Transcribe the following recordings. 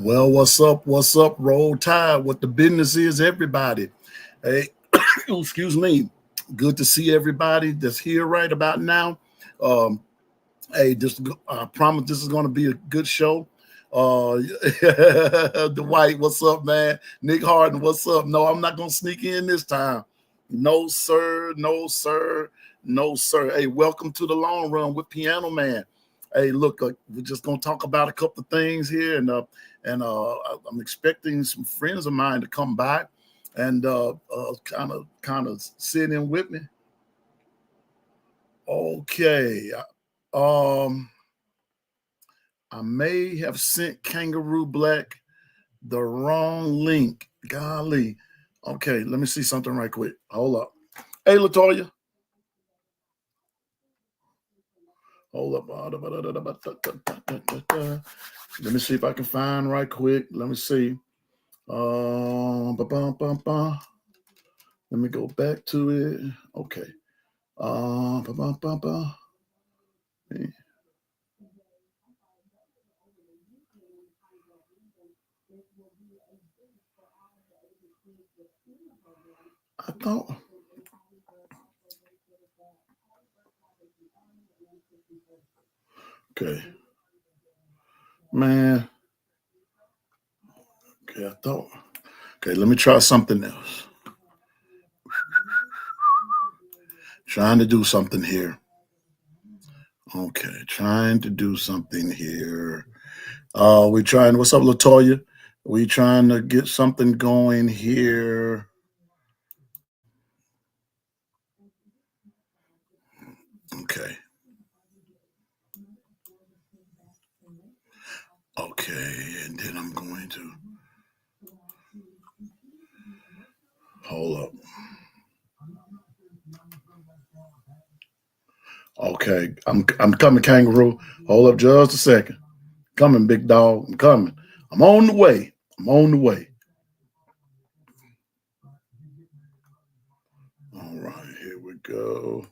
Well, what's up? What's up? Roll Tide. What the business is, everybody. Hey, excuse me. Good to see everybody that's here right about now. Um, hey, I promise this is going to be a good show. Dwight, what's up, man? Nick Harden, what's up? No, I'm not going to sneak in this time. No, sir. No, sir. No, sir. Hey, welcome to the Long Run with Piano Man. Hey, look, we're just gonna talk about a couple of things here, and I'm expecting some friends of mine to come by and kind of sit in with me. Okay, um, I may have sent Kangaroo Black the wrong link. Golly. Okay, let me see something right quick. Hold up. Hey, Latoya. Hold up. Let me see if I can find right quick. Let me see. Ba-bum. Let me go back to it. Okay. Ba-bum. I thought. Okay. Man. Okay, I thought. Okay, let me try something else. Trying to do something here. Okay, trying to do something here. We trying. What's up, Latoya? We trying to get something going here. Okay. Okay, and then I'm going to hold up. Okay, I'm coming, Kangaroo. Hold up just a second. Coming, big dog. I'm coming. I'm on the way. I'm on the way. All right, here we go.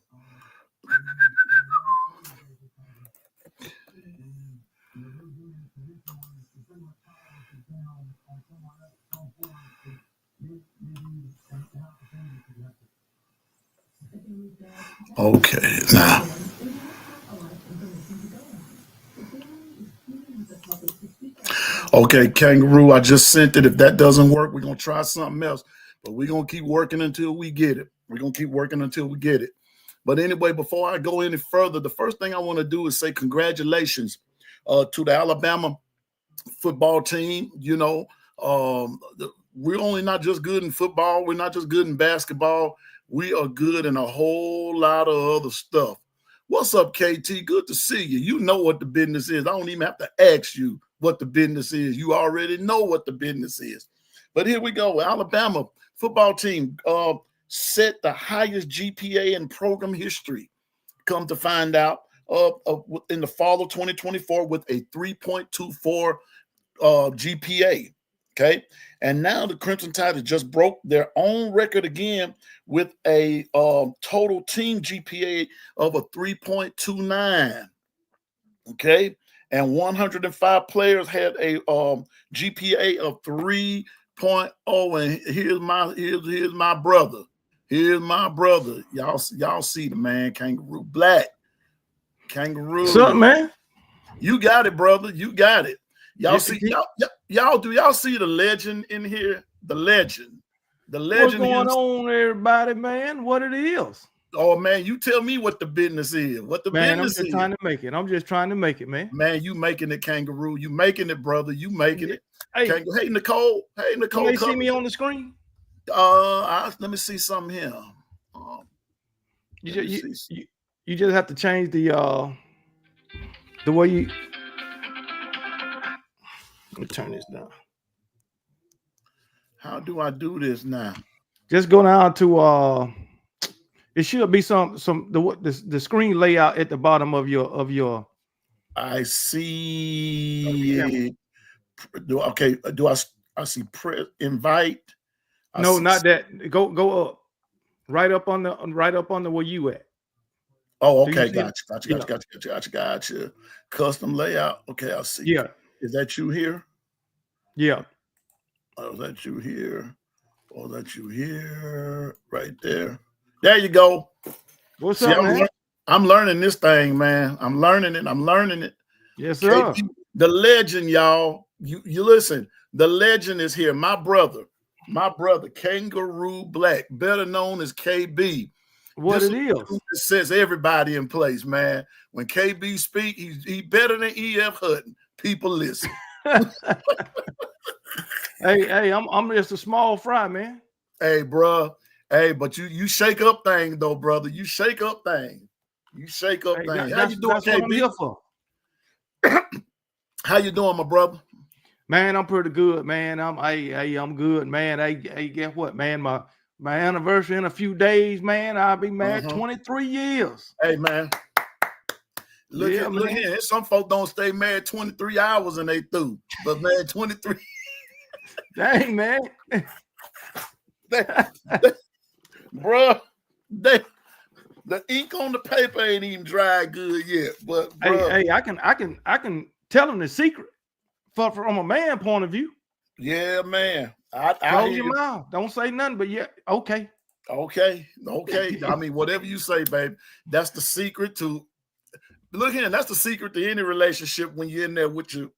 Okay, now. Okay, Kangaroo, I just sent it. If that doesn't work, we're going to try something else. But we're going to keep working until we get it. We're going to keep working until we get it. But anyway, before I go any further, the first thing I want to do is say congratulations to the Alabama football team. You know, we're only not just good in football. We're not just good in basketball. We are good in a whole lot of other stuff. What's up, KT? Good to see you. You know what the business is. I don't even have to ask you what the business is. You already know what the business is. But here we go. Alabama football team set the highest GPA in program history. Come to find out, in the fall of 2024 with a 3.24 GPA. Okay. And now the Crimson Tide has just broke their own record again with a total team GPA of a 3.29. Okay. And 105 players had a GPA of 3.0. And here's my brother. Here's my brother. Y'all see the man, Kangaroo Black. Kangaroo. What's up, man? You got it, brother. You got it. Y'all see, y'all see the legend in here? The legend. What's going on, everybody, man? What it is? Oh man, you tell me what the business is. What the man, business is. I'm just trying to make it. I'm just trying to make it, man. Man, you making it, Kangaroo. You making it, brother. You making it. Hey, hey, Nicole. Hey, Nicole. Can they see me on the screen? Let me see something here. You just have to change the way you. Let me turn this down. How do I do this now? Just go down to it should be the screen layout at the bottom of your. I see. Do I see invite? No, not that. Go up. Right up on the where you at. Oh, okay. Gotcha. Custom layout. Okay, I'll see. Yeah. Is that you here? Yeah. Oh, that you here? Oh, that you here? Right there. There you go. What's See, up, man? I'm learning this thing, man. I'm learning it. I'm learning it. Yes, sir. KB, the legend, y'all. You listen. The legend is here. My brother, Kangaroo Black, better known as KB. What This it is. sets everybody in place, man. When KB speak, he better than E.F. Hutton. People listen. Hey, I'm just a small fry, man. Hey, bro. Hey, but you shake up things though, brother. You shake up things. You shake up things. How you doing, that's what I'm KB? here for. How you doing, my brother? Man, I'm pretty good, man. I'm good, man. Hey, guess what, man? My anniversary in a few days, man. I'll be married 23 years. Hey, man. Look here. Some folks don't stay married 23 hours and they through. But man, 23. Dang, man. Bruh, the ink on the paper ain't even dry good yet. But bruh, hey, I can tell them the secret from a man point of view. Yeah, man. Close your mouth. Don't say nothing, but yeah, okay. Okay. I mean, whatever you say, babe. That's the secret to look here. That's the secret to any relationship when you're in there with your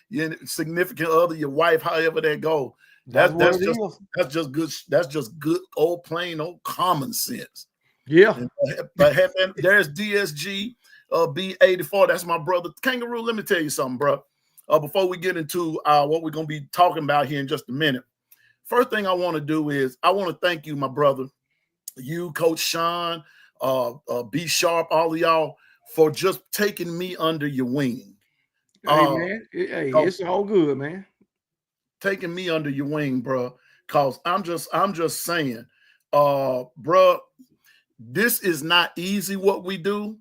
your significant other, your wife, however that go. That's just good. That's just good old plain old common sense. Yeah. But there's DSG B84. That's my brother. Kangaroo, let me tell you something, bro. Before we get into what we're going to be talking about here in just a minute. First thing I want to do is I want to thank you, my brother, you, Coach Sean, B Sharp, all of y'all, for just taking me under your wing. Hey, man. Hey, it's all good, man. Taking me under your wing, bro. Cause I'm just saying, bro, this is not easy what we do.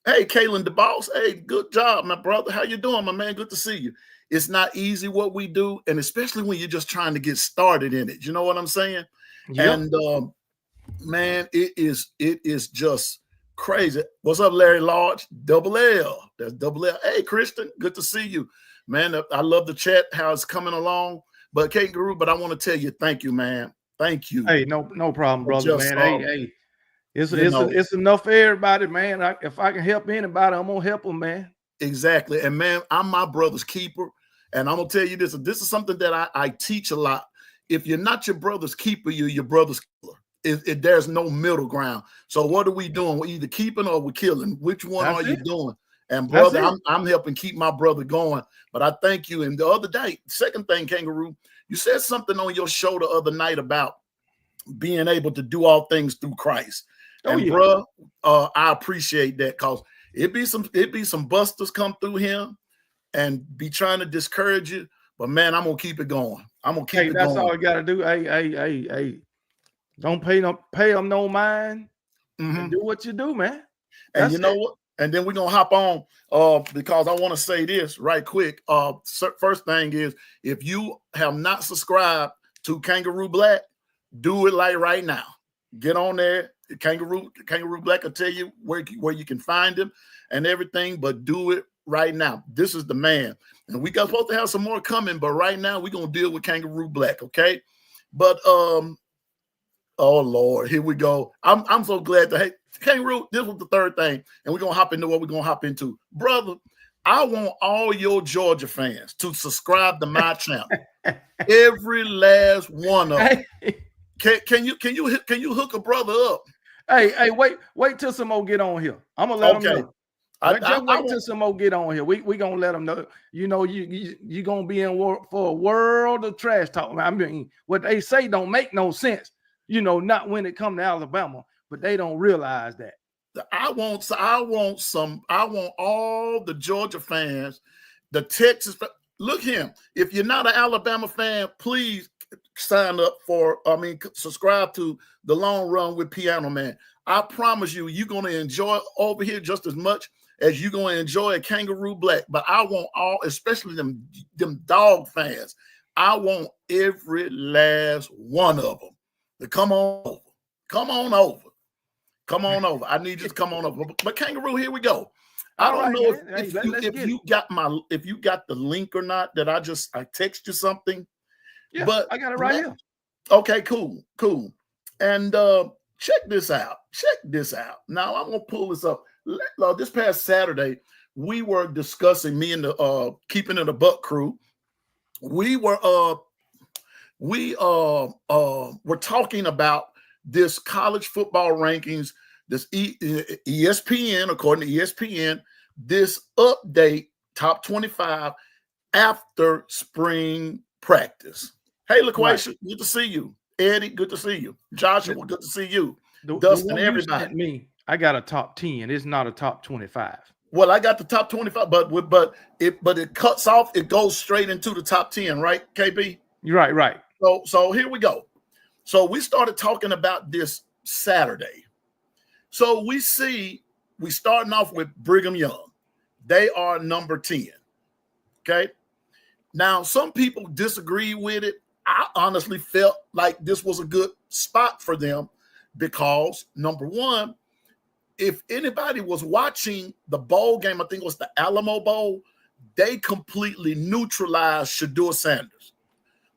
Hey, Kalen DeBoss. Hey, good job, my brother. How you doing, my man? Good to see you. It's not easy what we do, and especially when you're just trying to get started in it. You know what I'm saying? Yep. And man, it is just crazy. What's up, Larry Large? Double L. That's Double L. Hey, Christian, good to see you, man. I love the chat, how it's coming along. But Kangaroo, but I want to tell you, thank you, man. Thank you. Hey, no problem, brother, man. Hey. It's enough for everybody, man. If I can help anybody, I'm gonna help them, man. Exactly. And man, I'm my brother's keeper. And I'm gonna tell you this. This is something that I teach a lot. If you're not your brother's keeper, you're your brother's killer. There's no middle ground. So what are we doing? We're either keeping or we're killing. Which one are you doing? And brother, I'm helping keep my brother going. But I thank you. And the other day, second thing, Kangaroo, you said something on your show the other night about being able to do all things through Christ. Bro, I appreciate that because it'd be some busters come through him and be trying to discourage you. But man, I'm gonna keep it going. I'm gonna keep it going. That's all you gotta do. Hey. Don't pay them no mind. And do what you do, man. And you know what? And then we're gonna hop on because I want to say this right quick. First thing is, if you have not subscribed to Kangaroo Black, do it like right now. Get on there. Kangaroo Black will tell you where you can find him and everything, but do it right now. This is the man. And we got supposed to have some more coming, but right now we're gonna deal with Kangaroo Black, okay? But oh Lord, here we go. I'm so glad to Kangaroo. This was the third thing, and we're gonna hop into what we're gonna hop into. Brother, I want all your Georgia fans to subscribe to my channel. Every last one of them. Can you hook a brother up? Hey, wait till some more get on here. I'm gonna let them know. Wait till some more get on here. We gonna let them know. You know, you gonna be in for a world of trash talk. I mean, what they say don't make no sense. You know, not when it come to Alabama, but they don't realize that. I want all the Georgia fans, the Texas. Look him. If you're not an Alabama fan, please sign up subscribe to The Long Run with Piano Man. I promise you're going to enjoy over here just as much as you're going to enjoy a Kangaroo Black. But I want all, especially them dog fans, I want every last one of them to come on over. Come on over. I need you to come on over. But Kangaroo, here we go. I don't know if you got the link or not that I text you something. Yeah, but I got it right here. Okay, cool. And check this out. Now I'm gonna pull this up. This past Saturday, we were discussing, me and the Keeping It a Buck crew. We were talking about this college football rankings, this ESPN, according to ESPN, this update top 25 after spring practice. Hey, LaQuasia, good to see you. Eddie, good to see you. Joshua, good to see you. Dustin, everybody. I got a top 10. It's not a top 25. Well, I got the top 25, but it cuts off. It goes straight into the top 10, right, KB? You're right. So here we go. So we started talking about this Saturday. So we starting off with Brigham Young. They are number 10. Okay. Now, some people disagree with it. I honestly felt like this was a good spot for them because, number one, if anybody was watching the bowl game, I think it was the Alamo Bowl, they completely neutralized Shedeur Sanders.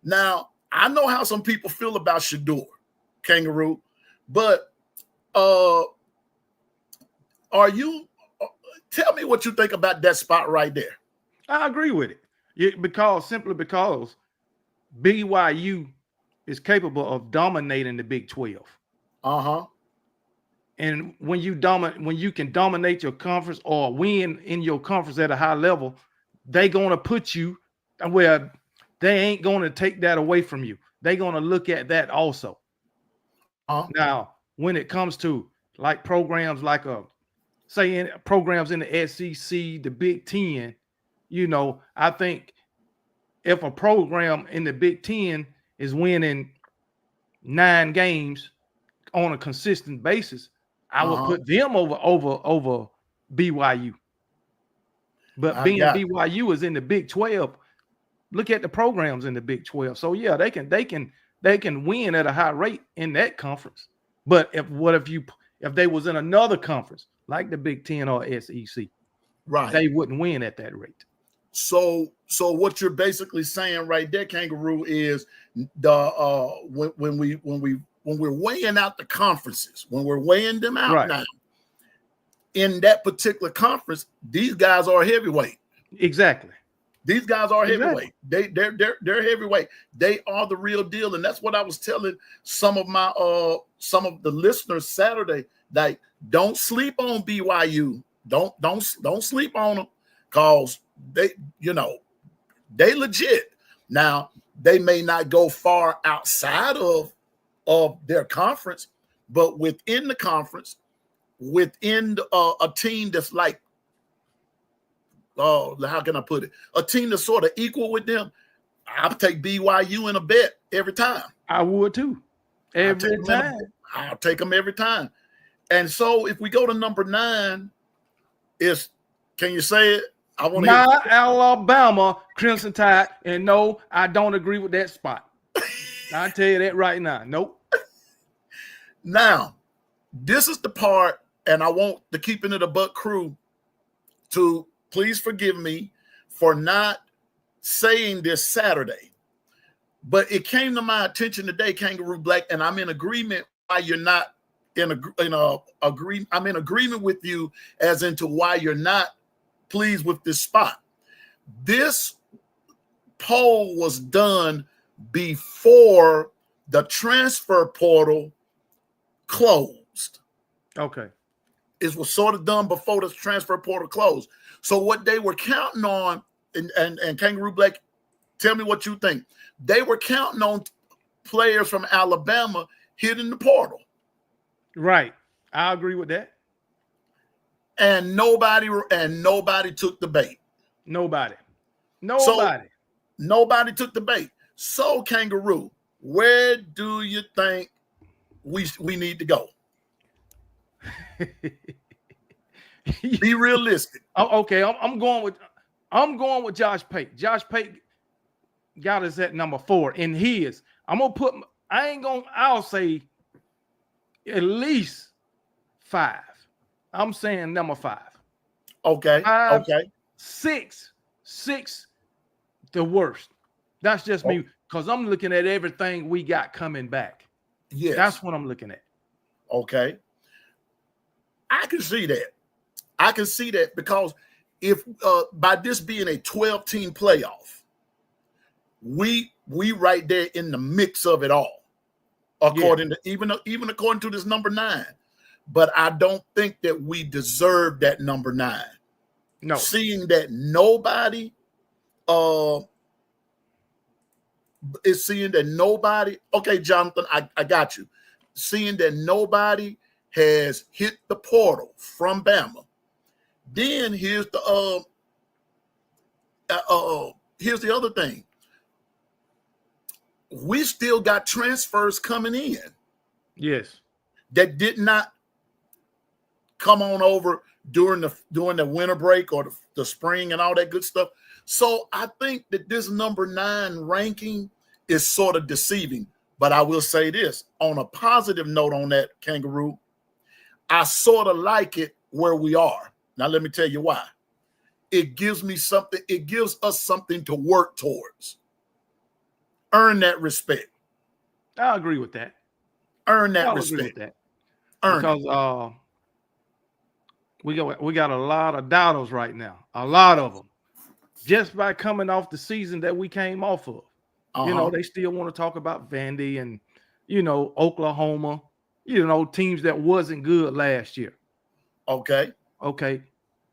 Now, I know how some people feel about Shedeur, Kangaroo, but tell me what you think about that spot right there. I agree with it. Simply because BYU is capable of dominating the Big 12. And when you can dominate your conference or win in your conference at a high level, they're gonna put you where they ain't gonna take that away from you. They're gonna look at that also. Now, when it comes to like programs like programs in the SEC, the Big 10, I think if a program in the Big 10 is winning 9 games on a consistent basis, I would put them over BYU. But BYU is in the Big 12, look at the programs in the Big 12. So yeah, they can win at a high rate in that conference. But if they was in another conference like the Big 10 or SEC, right, they wouldn't win at that rate. So what you're basically saying right there, Kangaroo, is when we're weighing out the conferences, when we're weighing them out now, in that particular conference, these guys are heavyweight. Exactly. These guys are heavyweight. They're heavyweight. They are the real deal, and that's what I was telling some of the listeners Saturday. Like, don't sleep on BYU. Don't sleep on them, cause they legit. Now, they may not go far outside of their conference, but within the conference, within a team that's like, how can I put it? A team that's sort of equal with them, I'll take BYU in a bet every time. I would too. Every time. I'll take them every time. And so if we go to number 9, can you say it? I want to hear Alabama Crimson Tide, and no, I don't agree with that spot. I'll tell you that right now. Nope. Now, this is the part, and I want the Keeping It a Buck crew to please forgive me for not saying this Saturday, but it came to my attention today, Kangaroo Black, and I'm in agreement why you're not I'm in agreement with you as into why you're not pleased with this spot. This poll was done before the transfer portal closed. Okay. It was sort of done before the transfer portal closed. So what they were counting on, and Kangaroo Black, tell me what you think. They were counting on players from Alabama hitting the portal. Right. I agree with that. And nobody took the bait. Nobody took the bait. So, Kangaroo, where do you think we need to go? Be realistic. Okay, I'm going with Josh Pate. Josh Pate got us at number 4 in his. I'll say at least 5. I'm saying number 5. Okay. 5, Okay. 6, the worst. That's just me, because I'm looking at everything we got coming back. Yes. That's what I'm looking at. Okay. I can see that. I can see that because if by this being a 12-team playoff, we right there in the mix of it all, according to even according to this number 9. But I don't think that we deserve that number 9. No. Seeing that nobody is seeing that nobody, okay, Jonathan, I got you. Seeing that nobody has hit the portal from Bama. Then here's the other thing. We still got transfers coming in. Yes. That did not come on over during the winter break or the spring and all that good stuff. So I think that this number 9 ranking is sort of deceiving. But I will say this, on a positive note on that, Kangaroo, I sort of like it where we are. Now, let me tell you why. It gives me something. It gives us something to work towards. Earn that respect. I agree with that. Earn that respect. Agree with that. Because we got a lot of doubters right now. A lot of them. Just by coming off the season that we came off of. You know, they still want to talk about Vandy and, Oklahoma, teams that wasn't good last year. Okay.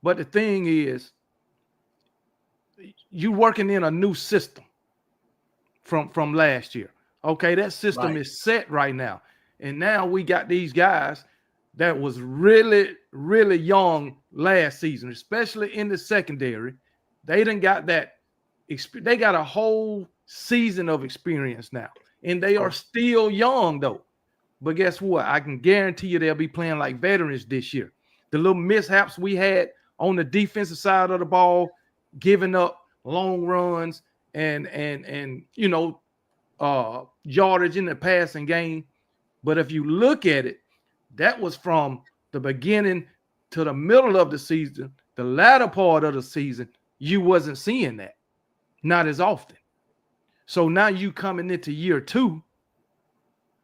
But the thing is, you working in a new system from last year. Okay, that system is set right now. And now we got these guys that was really, really young last season, especially in the secondary. They done got that. They got a whole season of experience now. And they are still young, though. But guess what? I can guarantee you they'll be playing like veterans this year. The little mishaps we had on the defensive side of the ball, giving up long runs and yardage in the passing game. But if you look at it, that was from the beginning to the middle of the season. The latter part of the season, you wasn't seeing that. Not as often. So now you coming into year 2,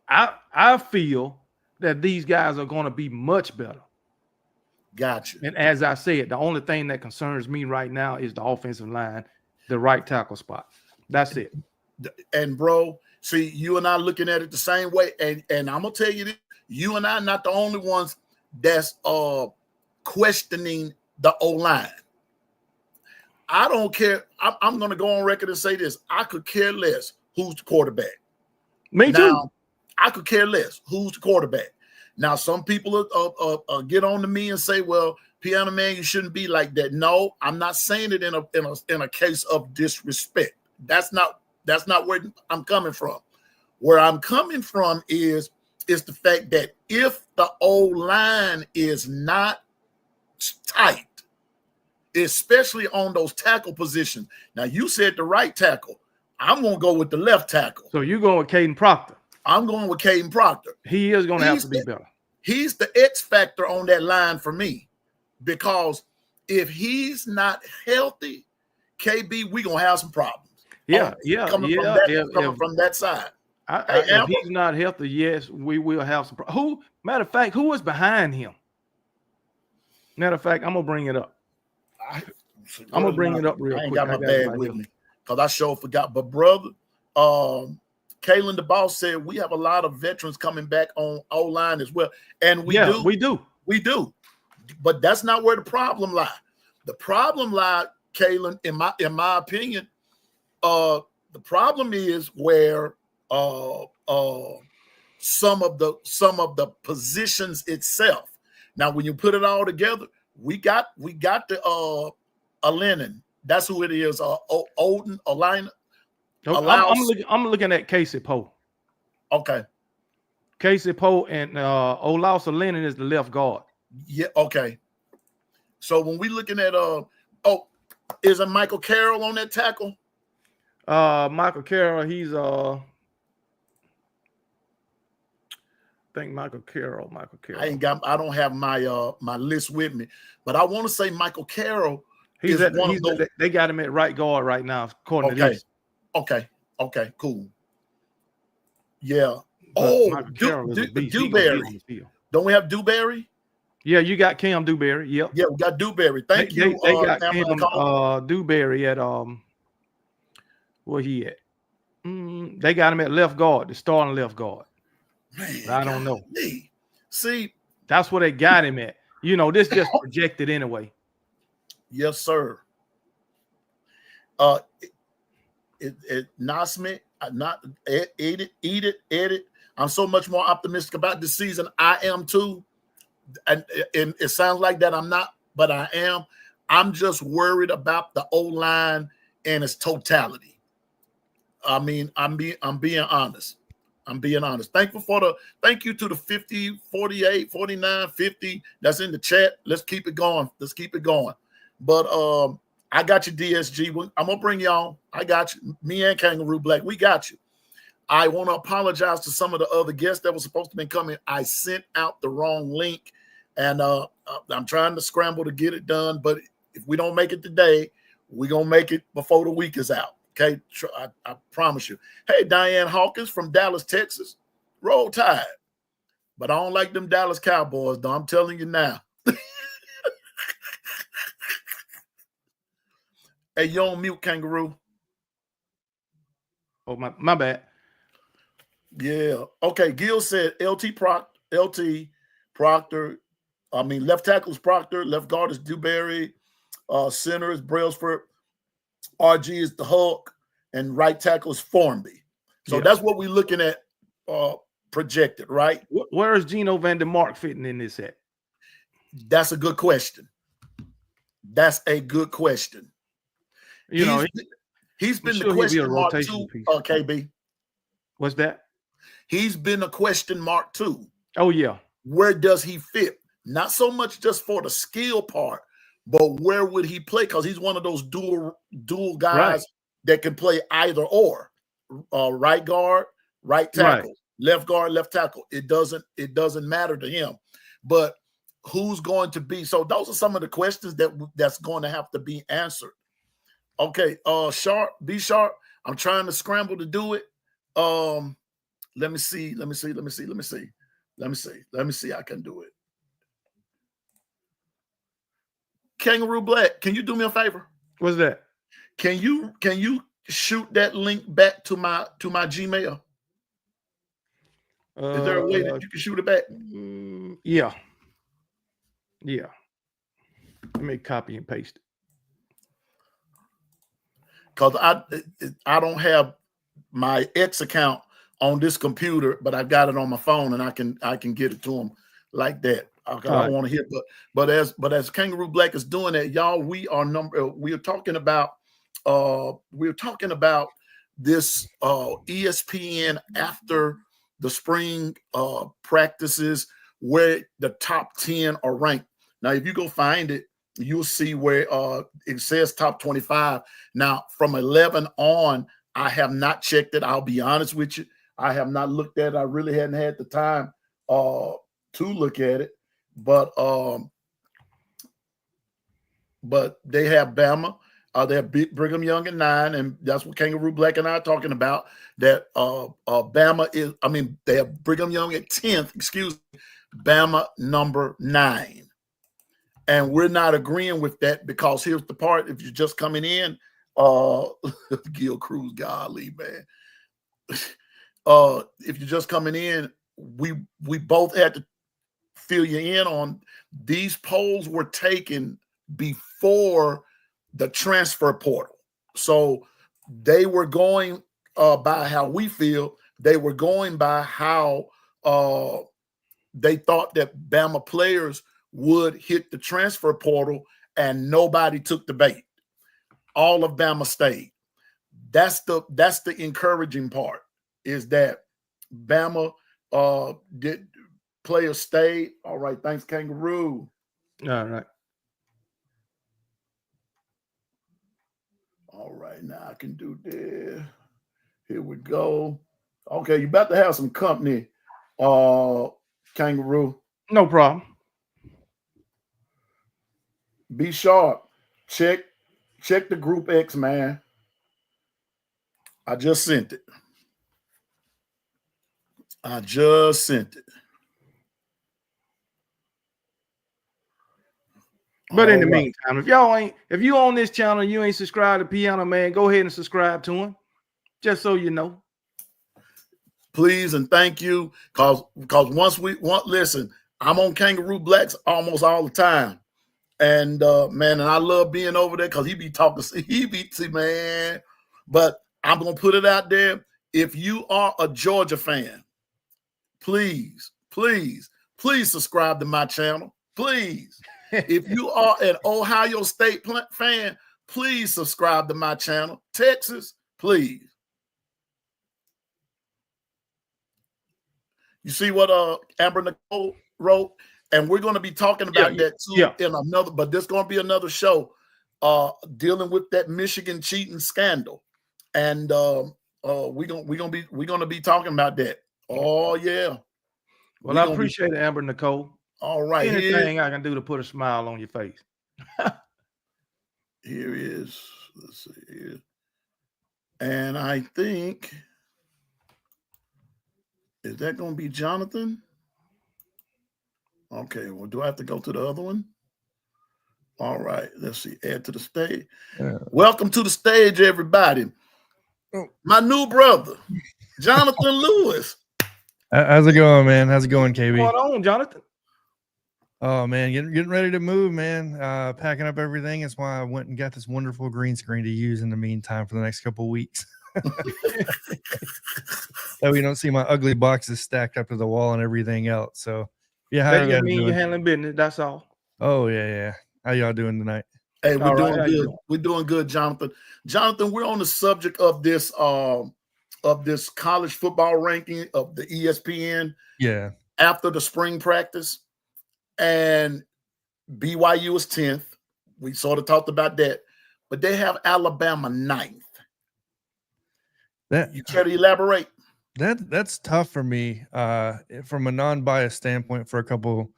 I feel that these guys are going to be much better. Gotcha. And as I said, the only thing that concerns me right now is the offensive line, the right tackle spot. That's it. And bro, see, you and I looking at it the same way. And I'm gonna tell you this, you and I are not the only ones that's questioning the O-line. I don't care. I'm going to go on record and say this. I could care less who's the quarterback. Me too. I could care less who's the quarterback. Now, some people get on to me and say, well, Piano Man, you shouldn't be like that. No, I'm not saying it in a case of disrespect. That's not where I'm coming from. Where I'm coming from is the fact that if the O-line is not tight, especially on those tackle positions. Now, you said the right tackle. I'm going to go with the left tackle. So you're going with Caden Proctor. I'm going with Caden Proctor. He is going to have to be better. He's the X factor on that line for me, because if he's not healthy, KB, we're going to have some problems. Coming from that side. If he's not healthy, yes, we will have some problems. Matter of fact, who is behind him? Matter of fact, I'm going to bring it up. I'm gonna bring it up real quick. I ain't got my bag with me because I sure forgot. But brother, Kalen the boss said we have a lot of veterans coming back on O-line as well, and we do. But that's not where the problem lies. The problem lies, Kalen, in my opinion, the problem is where some of the positions itself. Now, when you put it all together, we got the Lennon. That's who it is. Olden, Alina. I'm looking at Casey Poe. Okay. Casey Poe and Olaus Lennon is the left guard. Yeah. Okay. So when we looking at is it Michael Carroll on that tackle? Michael Carroll, he's think Michael Carroll. I don't have my my list with me, but I want to say Michael Carroll is one of those. They got him at right guard right now, according to this. Okay, cool. Yeah. But Dewberry. Don't we have Dewberry? Yeah, you got Cam Dewberry. Yep. Yeah, we got Dewberry. Thank you. They got Cam Dewberry at where he at? They got him at left guard, the starting left guard. Man, I don't know. See, that's where they got him at. You know, this just projected anyway. Yes, sir. Nasmith, not edit. I'm so much more optimistic about this season. I am too. And it sounds like that I'm not, but I am. I'm just worried about the O-line and its totality. I mean, I'm being honest. Thank you to the 50, 48, 49, 50 that's in the chat. Let's keep it going. But I got you, DSG. I'm gonna bring y'all. I got you. Me and Kangaroo Black, we got you. I want to apologize to some of the other guests that were supposed to be coming. I sent out the wrong link, and I'm trying to scramble to get it done. But if we don't make it today, we're gonna make it before the week is out. Okay, I promise you. Hey, Diane Hawkins from Dallas, Texas. Roll Tide. But I don't like them Dallas Cowboys, though. I'm telling you now. Hey, you on mute, Kangaroo. Oh, my bad. Yeah. Okay, Gil said LT Proctor. I mean, left tackle is Proctor. Left guard is Dewberry. Center is Brailsford. RG is the Hulk. And right tackle is Formby. So that's what we're looking at projected, right? Where is Gino Vandermark fitting in this at? That's a good question. You know, he's been the question mark too, KB. What's that? He's been a question mark too. Oh, yeah. Where does he fit? Not so much just for the skill part, but where would he play? Because he's one of those dual guys that can play either or. Right guard, right tackle, left guard, left tackle. It doesn't matter to him. But who's going to be? So those are some of the questions that's going to have to be answered. Okay, B Sharp. I'm trying to scramble to do it. Let me see. I can do it. Kangaroo Black, can you do me a favor? What's that? Can you shoot that link back to my Gmail? Is there a way that you can shoot it back? Yeah. Let me copy and paste it. Because I don't have my X account on this computer, but I got it on my phone, and I can get it to them like that. I don't want to hear, but as Kangaroo Black is doing that, y'all, we are talking about this ESPN after the spring practices where the top 10 are ranked. Now, if you go find it, you'll see where it says top 25. Now, from 11 on, I have not checked it. I'll be honest with you. I have not looked at it. I really hadn't had the time to look at it. But they have Bama. They have Brigham Young at 9, and that's what Kangaroo Black and I are talking about. That Bama is. I mean, they have Brigham Young at 10th. Excuse me, Bama number 9. And we're not agreeing with that because here's the part. If you're just coming in, Gil Cruz, golly, man. If you're just coming in, we both had to fill you in on these polls were taken before the transfer portal. So they were going by how we feel. They were going by how they thought that Bama players would hit the transfer portal, and nobody took the bait. All of Bama stayed. That's the encouraging part, is that Bama did players stayed. All right, thanks, Kangaroo. All right. All right, now I can do this. Here we go. Okay, you about to have some company. Kangaroo. No problem. Be sharp. Check the group X, man. I just sent it. But in the meantime, if you on this channel, you ain't subscribed to Piano Man, go ahead and subscribe to him. Just so you know. Please and thank you. Cause listen, I'm on Kangaroo Blacks almost all the time. And man, and I love being over there because he be talking, man. But I'm gonna put it out there. If you are a Georgia fan, please subscribe to my channel. Please. If you are an Ohio State fan, please subscribe to my channel. Texas, please. You see what Amber Nicole wrote? And we're going to be talking about that too in another, but there's going to be another show dealing with that Michigan cheating scandal. And we're gonna be talking about that. Oh yeah. Well, I appreciate it, Amber Nicole. All right. Anything I can do to put a smile on your face. Here is, let's see here. And I think, is that going to be Jonathan? Okay, well, do I have to go to the other one? All right, let's see. Add to the stage. Welcome to the stage, everybody. My new brother, Jonathan Lewis. How's it going, man? How's it going, KB? What's going on, Jonathan? Oh man, getting ready to move, man. Packing up everything. That's why I went and got this wonderful green screen to use in the meantime for the next couple of weeks. That we don't see my ugly boxes stacked up to the wall and everything else. So yeah, how you mean you're handling business? That's all. Oh yeah. How y'all doing tonight? Hey, we're doing good. We're doing good, Jonathan. Jonathan, we're on the subject of this college football ranking of the ESPN. Yeah. After the spring practice. And BYU is 10th. We sort of talked about that. But they have Alabama 9th. You care to elaborate? That's tough for me from a non-biased standpoint for a couple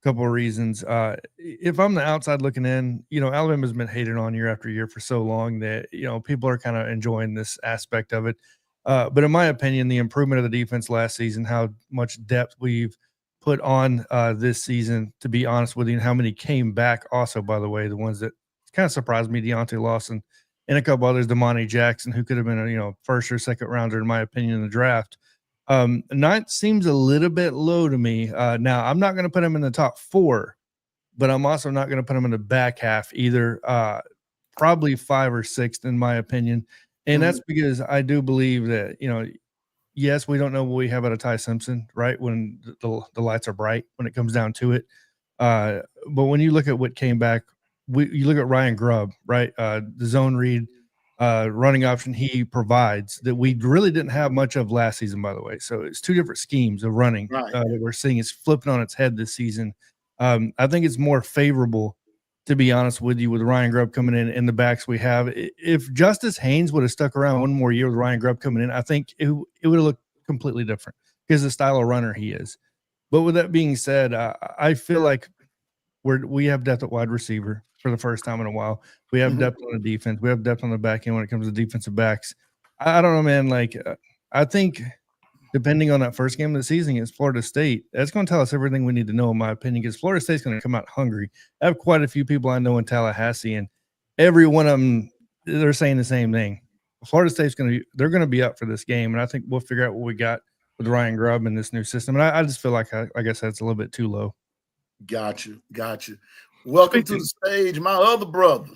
of reasons. If I'm the outside looking in, Alabama's been hated on year after year for so long that, people are kind of enjoying this aspect of it. But in my opinion, the improvement of the defense last season, how much depth we've put on this season, to be honest with you, and how many came back also, by the way, the ones that kind of surprised me, Deontay Lawson and a couple others, Damani Jackson, who could have been a first or second rounder, in my opinion, in the draft. 9th seems a little bit low to me. Now, I'm not going to put him in the top 4, but I'm also not going to put him in the back half either. Probably 5 or 6th, in my opinion. And that's because I do believe that, yes, we don't know what we have out of Ty Simpson, right, when the lights are bright, when it comes down to it. But when you look at what came back, you look at Ryan Grubb, right, the zone read running option he provides that we really didn't have much of last season, by the way. So it's two different schemes of running that we're seeing is flipping on its head this season. I think it's more favorable, to be honest with you, with Ryan Grubb coming in the backs we have. If Justice Haynes would have stuck around one more year with Ryan Grubb coming in, I think it would have looked completely different because the style of runner he is. But with that being said, I feel like we have depth at wide receiver for the first time in a while. We have depth on the defense. We have depth on the back end when it comes to defensive backs. I don't know, man. Like, I think depending on that first game of the season against Florida State, that's going to tell us everything we need to know, in my opinion, because Florida State's going to come out hungry. I have quite a few people I know in Tallahassee, and every one of them, they're saying the same thing. Florida State's they're going to be up for this game, and I think we'll figure out what we got with Ryan Grubb in this new system. And I just feel like I guess that's a little bit too low. Got you. Welcome to the stage, my other brother,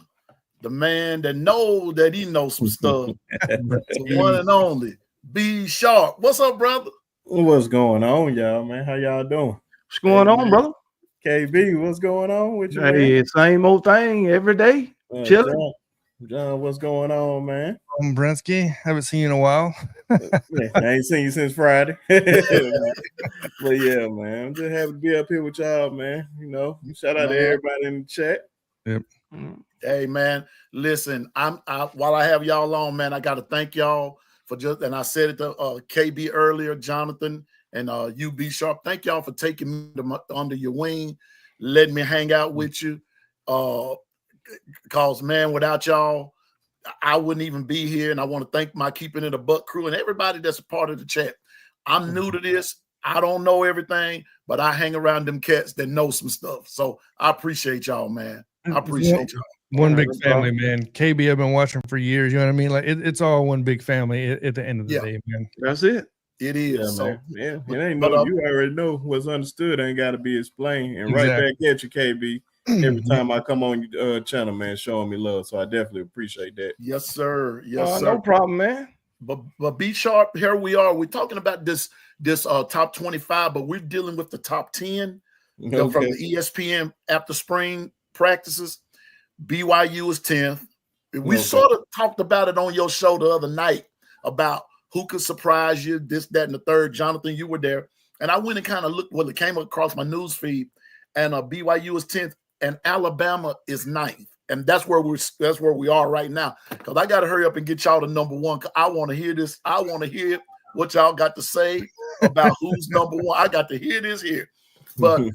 the man that knows that he knows some stuff. The one and only B Sharp. What's up, brother? What's going on, y'all, man? How y'all doing? What's going on, brother? KB, what's going on with you? Hey, man? Same old thing every day. Chilling. John, what's going on, man? Brensky, haven't seen you in a while. I ain't seen you since Friday. But yeah, man, I'm just happy to be up here with y'all, man. Shout out to everybody in the chat. Yep. Hey, man, listen, while I have y'all on, man, I got to thank y'all for and I said it to KB earlier, Jonathan And you B Sharp, thank y'all for taking me under your wing, letting me hang out with you. Because, man, without y'all, I wouldn't even be here. And I want to thank my Keeping It a Buck crew and everybody that's a part of the chat. I'm new to this. I don't know everything, but I hang around them cats that know some stuff. So I appreciate y'all, man. I appreciate y'all. One big family, man. KB, I've been watching for years. You know what I mean? Like it's all one big family at the end of the day, man. That's it. It is. Yeah, so, man. It ain't no. You already know what's understood. Ain't got to be explained. And Exactly. right back at you, KB. Every time I come on your channel, man, showing me love. So I definitely appreciate that. Yes, sir. Yes, sir. No problem, man. But B Sharp, here we are. We're talking about this top 25, but we're dealing with the top 10 from the ESPN after spring practices. BYU is 10th. We sort of talked about it on your show the other night about who could surprise you, this, that, and the third. Jonathan, you were there. And I went and kind of looked what it came across my news feed. And BYU is 10th and Alabama is 9th. And that's where we are right now. Because I got to hurry up and get y'all to number one. Because I want to hear this. I want to hear what y'all got to say about who's number one. I got to hear this here. But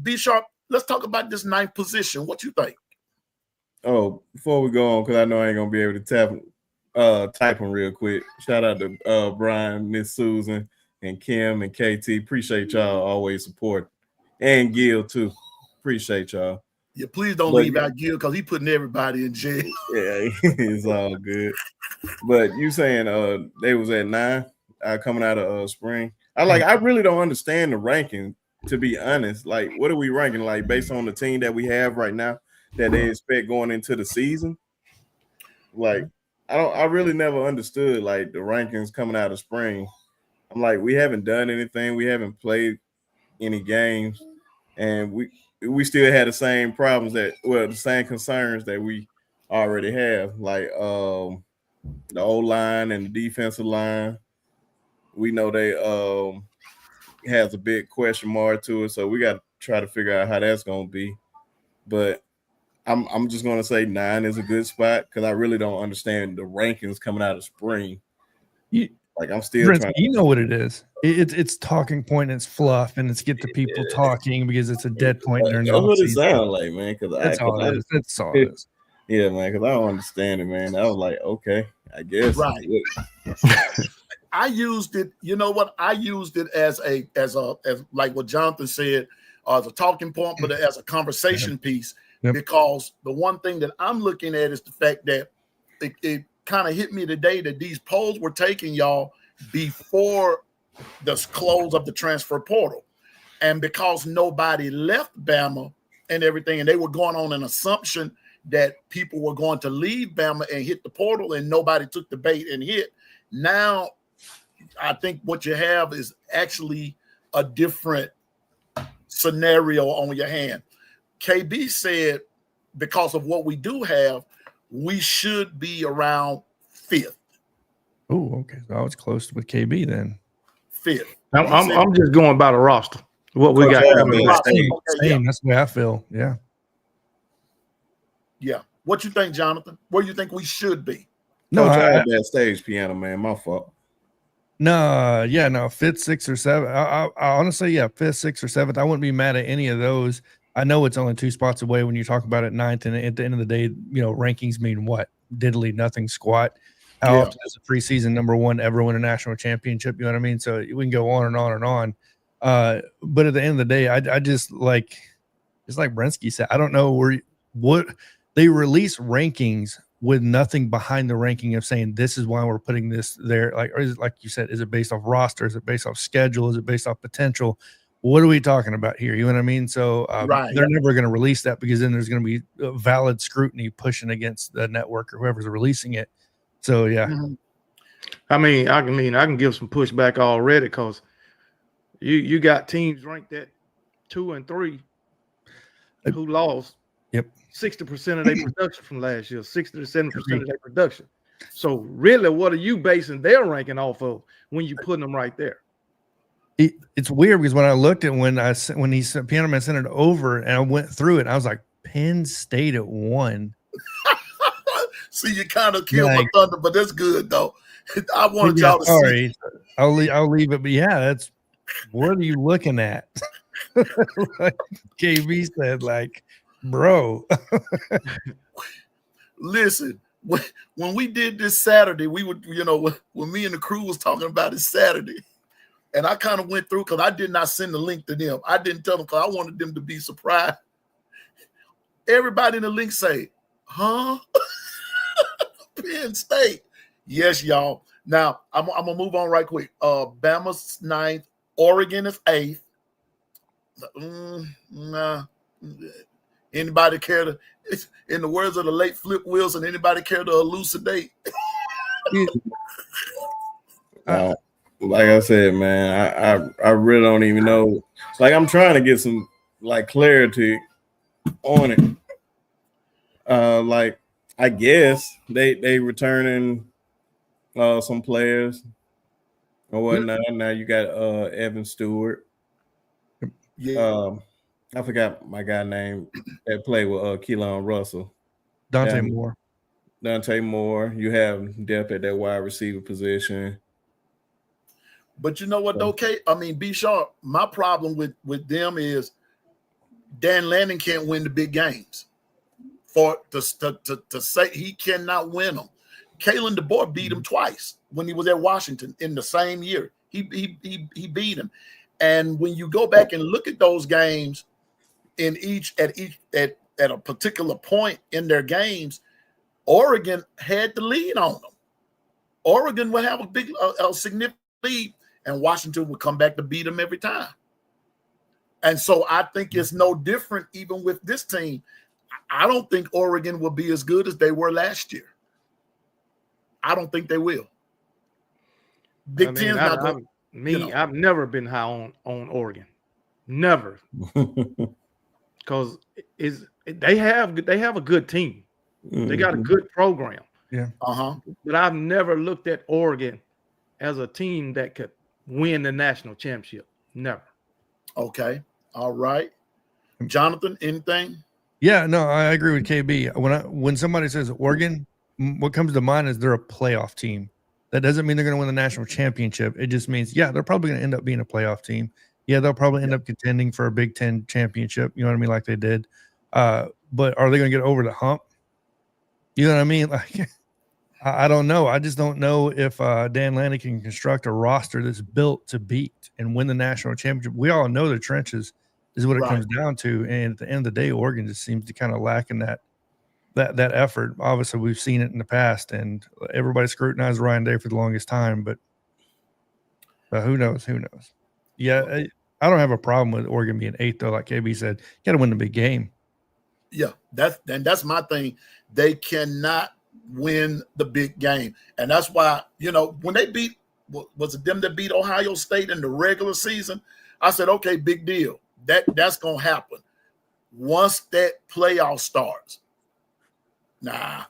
B Sharp, let's talk about this 9th position. What you think? Oh, before we go on, because I know I ain't gonna be able to type them real quick. Shout out to Brian, Miss Susan, and Kim and KT. Appreciate y'all always support, and Gil too. Appreciate y'all. Yeah, please don't leave out Gil because he putting everybody in jail. Yeah, it's all good. But you saying they was at 9 coming out of spring. I really don't understand the ranking, to be honest. Like, what are we ranking? Like based on the team that we have right now that they expect going into the season? Like, I really never understood like the rankings coming out of spring. I'm like, we haven't done anything, we haven't played any games, and we still had the same problems the same concerns that we already have, like the O-line and the defensive line. We know they has a big question mark to it, so we got to try to figure out how that's going to be. But I'm just going to say 9 is a good spot because I really don't understand the rankings coming out of spring. I'm still Prince, trying. You know what it is? It's talking point, it's fluff, and it's get the people talking because it's a dead point during the That's what it season. sounds like, man. That's all it is. That's all it is. Yeah, man. Because I don't understand it, man. I was like, okay, I guess. Right. I used it. You know what? I used it as like what Jonathan said, as a talking point, but as a conversation piece. Yep. Because the one thing that I'm looking at is the fact that it kind of hit me today that these polls were taking y'all before the close of the transfer portal. And because nobody left Bama and everything, and they were going on an assumption that people were going to leave Bama and hit the portal, and nobody took the bait and hit. Now, I think what you have is actually a different scenario on your hand. KB said, because of what we do have, we should be around 5th. Oh, okay. So I was close with KB then. 5th. I'm just going by the roster. What we got. Same. That's the way I feel. Yeah. Yeah. What you think, Jonathan? Where you think we should be? No, I had that stage piano, man. My fault. No, 5th, 6th, or 7th. I honestly, 5th, 6th, or 7th. I wouldn't be mad at any of those. I know it's only 2 spots away when you talk about it 9th, and at the end of the day, rankings mean what? Diddly nothing squat. How often does a preseason number one ever win a national championship? You know what I mean? So we can go on and on and on. But at the end of the day, I just like Brensky said, I don't know what they release rankings with nothing behind the ranking of saying this is why we're putting this there. Like, or is it, like you said, is it based off roster? Is it based off schedule? Is it based off potential? What are we talking about here? You know what I mean? So they're never going to release that because then there's going to be valid scrutiny pushing against the network or whoever's releasing it. So, yeah. Mm-hmm. I can give some pushback already because you got teams ranked at 2 and 3 who lost 60% of their production from last year, 60 to 70% of their production. So, really, what are you basing their ranking off of when you putting them right there? It's weird because when I looked at when Piano Man sent it over and I went through it, I was like, Penn State at 1. See, you kind of killed my thunder, but that's good though. I wanted y'all to see. I'll leave it, but yeah, what are you looking at? Like KB said, like, bro. Listen, when we did this Saturday, we would, when me and the crew was talking about it Saturday, and I kind of went through because I did not send the link to them. I didn't tell them because I wanted them to be surprised. Everybody in the link say, huh? Penn State. Yes, y'all. Now, I'm going to move on right quick. Bama's 9th. Oregon is 8th. Nah. Anybody care to, in the words of the late Flip Wilson, anybody care to elucidate? Like I said, man, I really don't even know. Like, I'm trying to get some like clarity on it. Like, I guess they returning some players or whatnot. Now you got Evan Stewart. Yeah. I forgot my guy name that played with Keelan Russell. Dante Moore. Dante Moore. You have depth at that wide receiver position. But you know what, though, Kate? I mean, B Sharp, my problem with them is Dan Lanning can't win the big games. To say he cannot win them. Kalen DeBoer beat him twice when he was at Washington in the same year. He beat him. And when you go back and look at those games at a particular point in their games, Oregon had the lead on them. Oregon would have a significant lead, and Washington would come back to beat them every time. And so I think it's no different even with this team. I don't think Oregon will be as good as they were last year. I don't think they will. Big Ten's not going. I've never been high on Oregon. Never. Because they have a good team. They got a good program. Yeah. But I've never looked at Oregon as a team that could win the national championship. Never. Okay. All right. Jonathan, anything? Yeah, no, I agree with KB. When somebody says Oregon, what comes to mind is they're a playoff team. That doesn't mean they're going to win the national championship. It just means, yeah, they're probably going to end up being a playoff team. Yeah, they'll probably end up contending for a Big Ten championship. You know what I mean? Like they did. But are they going to get over the hump? You know what I mean? Like, I don't know. I just don't know if Dan Lanning can construct a roster that's built to beat and win the national championship. We all know the trenches is what it comes down to. And at the end of the day, Oregon just seems to kind of lack in that effort. Obviously, we've seen it in the past, and everybody scrutinized Ryan Day for the longest time. But who knows? Who knows? Yeah, I don't have a problem with Oregon being 8th, though. Like KB said, you got to win the big game. Yeah, that's my thing. They cannot win the big game, and that's why when they beat, was it them that beat Ohio State in the regular season? I said, okay, big deal. That's gonna happen once that playoff starts. Nah.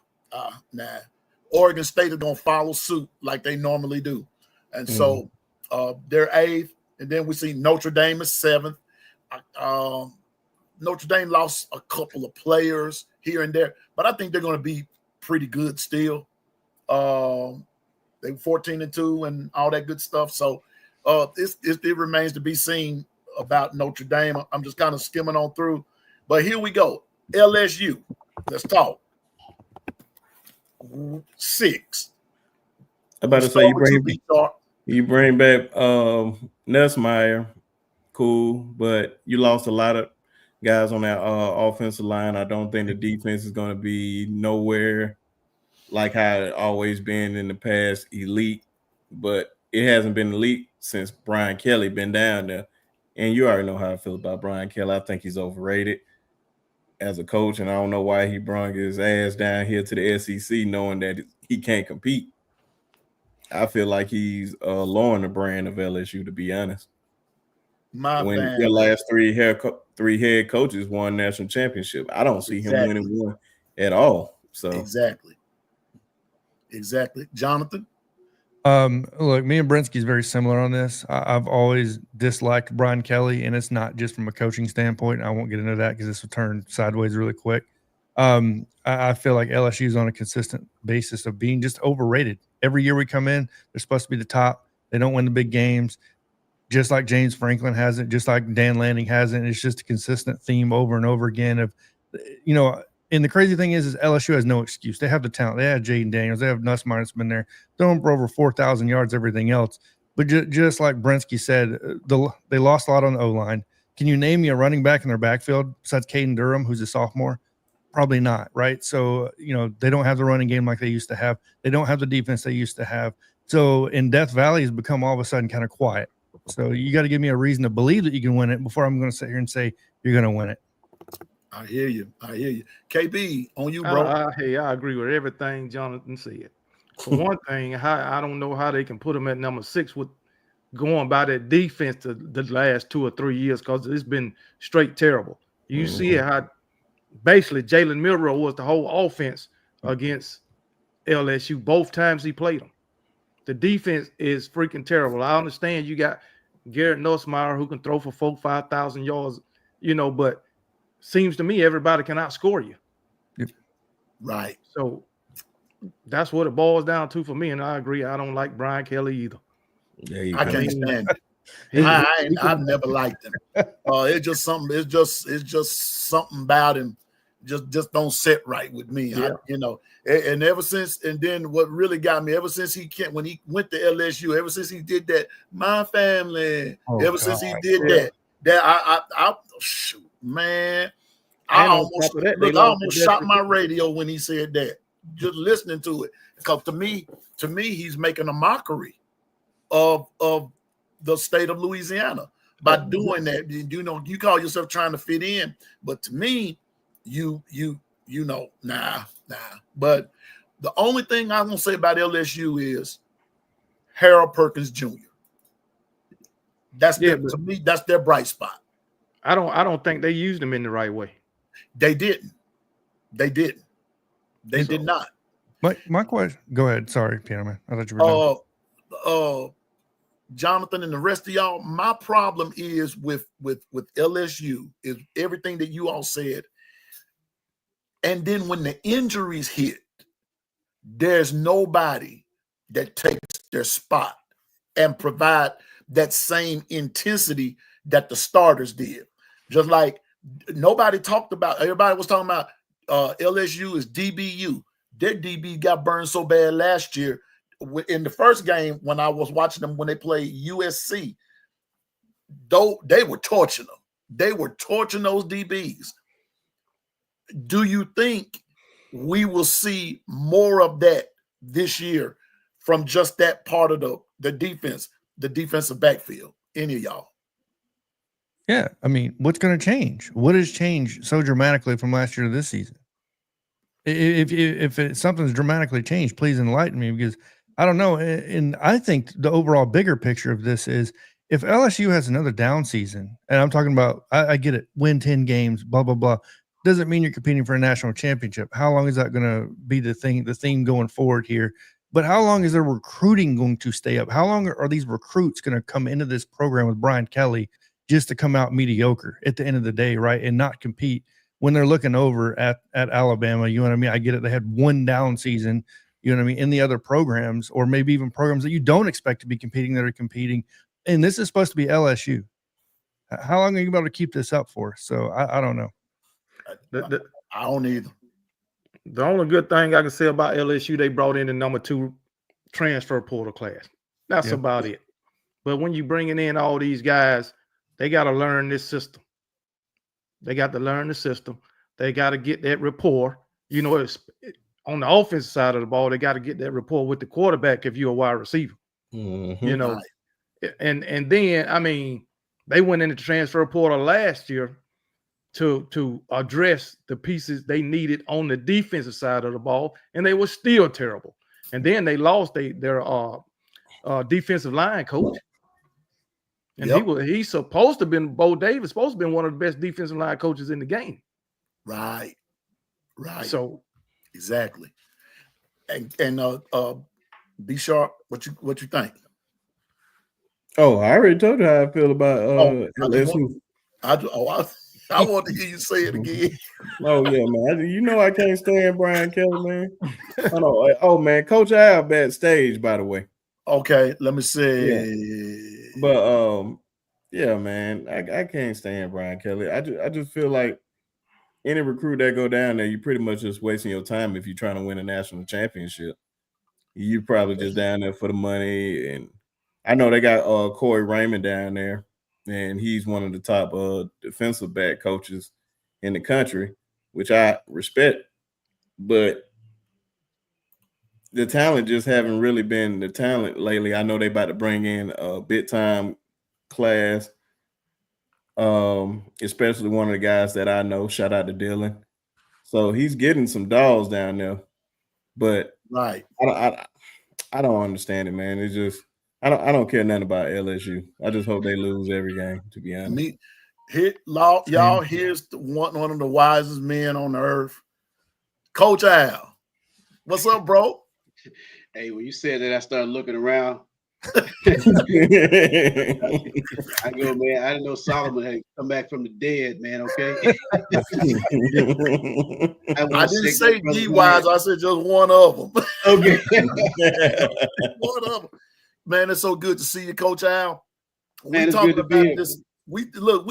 Oregon State is gonna follow suit like they normally do, and so they're 8th, and then we see Notre Dame is 7th. Notre Dame lost a couple of players here and there, but I think they're going to be pretty good still. They were 14-2 and all that good stuff. So it remains to be seen about Notre Dame. I'm just kind of skimming on through, but here we go. LSU. Let's talk. 6. I'm about to say you bring back Nussmeier, cool, but you lost a lot of guys on that offensive line. I don't think the defense is going to be nowhere like how it always been in the past, elite, but it hasn't been elite since Brian Kelly been down there. And you already know how I feel about Brian Kelly. I think he's overrated as a coach, and I don't know why he brought his ass down here to the SEC knowing that he can't compete. I feel like he's lowering the brand of LSU, to be honest. Your last three head coaches won national championship, I don't see him winning one at all. So exactly, Jonathan. Look, me and Brinsky is very similar on this. I've always disliked Brian Kelly, and it's not just from a coaching standpoint. I won't get into that because this will turn sideways really quick. I feel like LSU is on a consistent basis of being just overrated. Every year we come in, they're supposed to be the top. They don't win the big games. just like James Franklin hasn't, just like Dan Lanning hasn't. It's just a consistent theme over and over again of, and the crazy thing is LSU has no excuse. They have the talent. They have Jaden Daniels. They have Nussmeier that's been there, throwing for over 4,000 yards, everything else. But just like Brensky said, they lost a lot on the O-line. Can you name me a running back in their backfield besides Caden Durham, who's a sophomore? Probably not, right? So, they don't have the running game like they used to have. They don't have the defense they used to have. So in Death Valley has become all of a sudden kind of quiet. So you got to give me a reason to believe that you can win it before I'm going to sit here and say you're going to win it. I hear you. KB, on you, bro. I agree with everything Jonathan said. For one thing, I don't know how they can put him at number 6 with going by that defense the last 2 or 3 years, because it's been straight terrible. You see how basically Jalen Milroe was the whole offense against LSU both times he played them. The defense is freaking terrible. I understand you got Garrett Nussmeier who can throw for 4,000-5,000 yards, but seems to me everybody can outscore you. Yep. Right. So that's what it boils down to for me, and I agree. I don't like Brian Kelly either. I can't stand it. I've never liked him. It's just something. It's just something about him. Just don't sit right with me. Yeah. And ever since, and then what really got me, ever since when he went to LSU, ever since he did that, my family, since he did that shoot, man, I almost shot my radio when he said that. Just listening to it, because to me, he's making a mockery of the state of Louisiana by doing that. You call yourself trying to fit in, but to me, nah. But the only thing I'm gonna say about LSU is Harold Perkins Jr. To me, that's their bright spot. I don't think they used him in the right way. They didn't. They did not. My question. Go ahead. Sorry, Piano Man. I thought you were done. Jonathan and the rest of y'all, my problem is with LSU is everything that you all said. And then when the injuries hit, there's nobody that takes their spot and provide that same intensity that the starters did. Just like everybody was talking about LSU is DBU. Their DB got burned so bad last year in the first game when I was watching them when they played USC. Though they were torching them. They were torching those DBs. Do you think we will see more of that this year from just that part of the defense, the defensive backfield? Any of y'all? Yeah, I mean, what's going to change? What has changed so dramatically from last year to this season? If something's dramatically changed, please enlighten me, because I don't know. And I think the overall bigger picture of this is if LSU has another down season, and I'm talking about, I get it, win 10 games, blah, blah, blah, doesn't mean you're competing for a national championship. How long is that going to be the theme going forward here? But how long is their recruiting going to stay up? How long are these recruits going to come into this program with Brian Kelly just to come out mediocre at the end of the day, right, and not compete when they're looking over at Alabama? You know what I mean? I get it. They had one down season, you know what I mean, in the other programs, or maybe even programs that you don't expect to be competing that are competing. And this is supposed to be LSU. How long are you able to keep this up for? So I don't know. I don't either. The only good thing I can say about LSU, they brought in the number 2 transfer portal class. That's about it. But when you bringing in all these guys, they got to learn this system. They got to learn the system. They got to get that rapport. It's on the offensive side of the ball. They got to get that rapport with the quarterback if you're a wide receiver. Right. And then, I mean, they went into the transfer portal last year to address the pieces they needed on the defensive side of the ball, and they were still terrible. And then they lost their defensive line coach. And he's supposed to have been, Bo Davis, supposed to have been one of the best defensive line coaches in the game. Right. So exactly. And B Sharp, what you think? Oh, I already told you how I feel about LSU. I want to hear you say it again. Oh yeah, man. I can't stand Brian Kelly, man. Oh man, Coach Al backstage, by the way. Okay, let me see. But yeah, man, I can't stand Brian Kelly. I just feel like any recruit that go down there, you pretty much just wasting your time if you're trying to win a national championship. You probably just down there for the money. And I know they got Corey Raymond down there, and he's one of the top defensive back coaches in the country, which I respect. But the talent just haven't really been the talent lately. I know they about to bring in a big time class. Especially one of the guys that I know. Shout out to Dylan. So he's getting some dogs down there, but right. I don't understand it, man. It's just I don't care nothing about LSU. I just hope they lose every game. To be honest, y'all, here's one of the wisest men on earth, Coach Al. What's up, bro? Hey, when you said that, I started looking around. I go, man. I didn't know Solomon had come back from the dead, man. Okay. I didn't say D-wise. I said just one of them. Okay. One of them. Man, it's so good to see you, Coach Al. Man, it's good to be here. This. We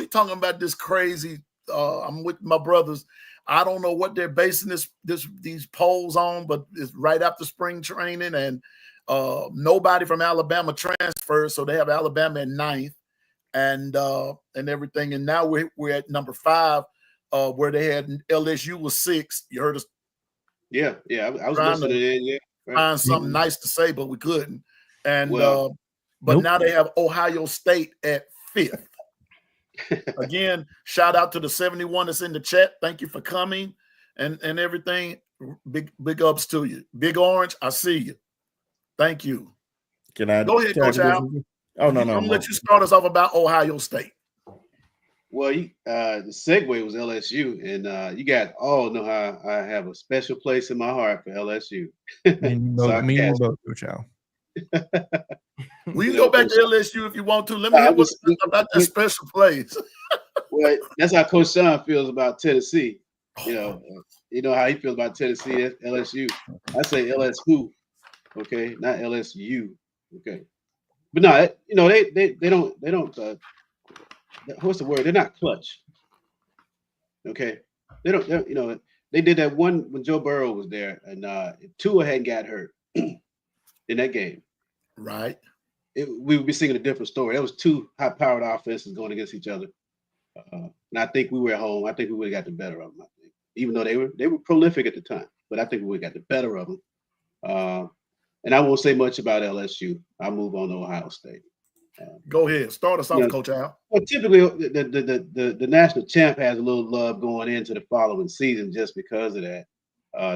talking about this crazy. I'm with my brothers. I don't know what they're basing these polls on, but it's right after spring training, and nobody from Alabama transferred, so they have Alabama at 9th, and everything. And now we're at number 5, where they had LSU was 6th. You heard us? Yeah. I was listening to it. Yeah, right. Find something nice to say, but we couldn't. And but now they have Ohio State at 5th. Again, shout out to the 71 that's in the chat. Thank you for coming and everything. Big ups to you. Big Orange, I see you. Thank you. Can I go ahead, Coach Al? Oh no, I'm gonna let you start us off about Ohio State. Well, the segue was LSU, and you guys all know how I have a special place in my heart for LSU. Me and both, Coach Al. We can go back to LSU if you want to. Let me hear what's about that special place. Well, that's how Coach Sean feels about Tennessee. You know how he feels about Tennessee. That's LSU. I say LSU, okay, not LSU, okay. But no, they don't. What's the word? They're not clutch. Okay, they don't. They did that one when Joe Burrow was there, and Tua hadn't got hurt in that game. Right. We would be singing a different story. That was 2 high-powered offenses going against each other, and I think we were at home. I think we would have got the better of them. I think, even though they were prolific at the time, but I think we would have got the better of them. And I won't say much about LSU. I'll move on to Ohio State. Go ahead. Start us off, Coach Al. Well, typically the national champ has a little love going into the following season just because of that.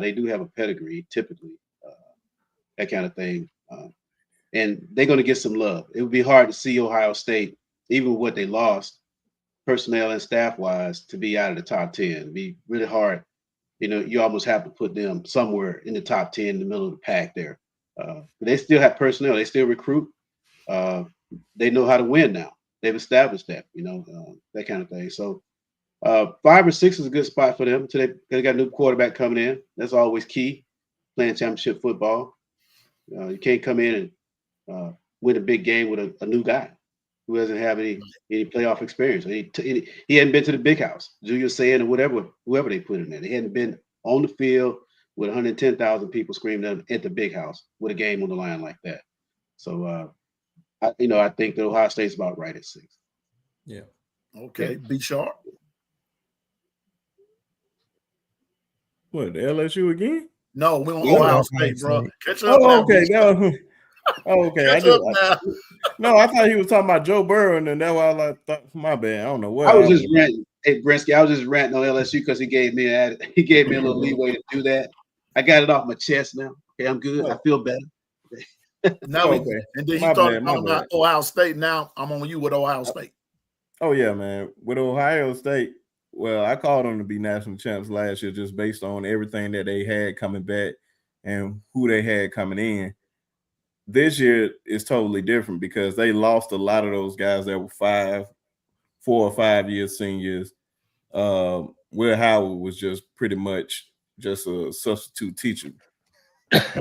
They do have a pedigree, typically, that kind of thing. And they're going to get some love. It would be hard to see Ohio State, even with what they lost, personnel and staff-wise, to be out of the top 10. It'd be really hard. You almost have to put them somewhere in the top 10, in the middle of the pack there. But they still have personnel. They still recruit. They know how to win now. They've established that, that kind of thing. So 5 or 6 is a good spot for them. They got a new quarterback coming in. That's always key, playing championship football. You can't come in and win a big game with a new guy who doesn't have any playoff experience. He hadn't been to the big house, Julius saying, or whoever they put in there. They hadn't been on the field with 110,000 people screaming at the big house with a game on the line like that. So, I think that Ohio State's about right at 6. Yeah. Okay. Be sharp. What, LSU again? No, we on Ohio State, bro. Catch up. Oh, okay. Okay. I thought he was talking about Joe Burrow, and then that's why I thought, my bad. I don't know what. I was just ranting. Hey, Brinsky, I was just ranting on LSU because he gave me a little leeway to do that. I got it off my chest now. Okay, I'm good. I feel better. Now, and then he started talking about Ohio State. Now I'm on you with Ohio State. Oh yeah, man. With Ohio State, well, I called them to be national champs last year just based on everything that they had coming back and who they had coming in. This year is totally different because they lost a lot of those guys that were 4 or 5 year seniors. Will Howard was just pretty much just a substitute teacher.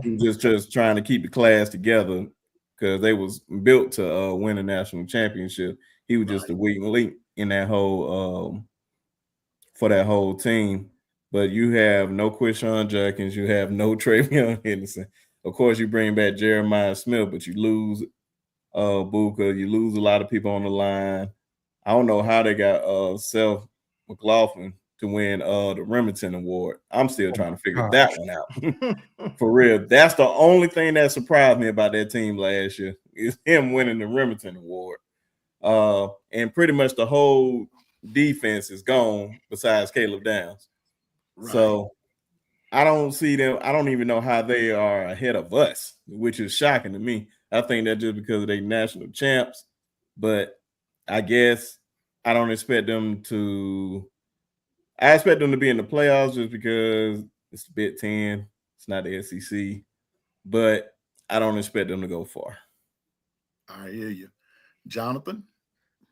He was just trying to keep the class together because they was built to win a national championship. He was just a weak link in that whole for that whole team. But you have no Quishon Judkins, you have no Travion Henderson. Of course, you bring back Jeremiah Smith, but you lose Buka, you lose a lot of people on the line. I don't know how they got Seth McLaughlin to win the Remington Award. I'm still trying to figure that one out. For real. That's the only thing that surprised me about that team last year is him winning the Remington Award. And pretty much the whole defense is gone besides Caleb Downs. Right. So I don't see them. I don't even know how they are ahead of us, which is shocking to me. I think that's just because they national champs, but I guess I don't expect them to. I expect them to be in the playoffs just because it's the Big Ten. It's not the SEC, but I don't expect them to go far. I hear you, Jonathan.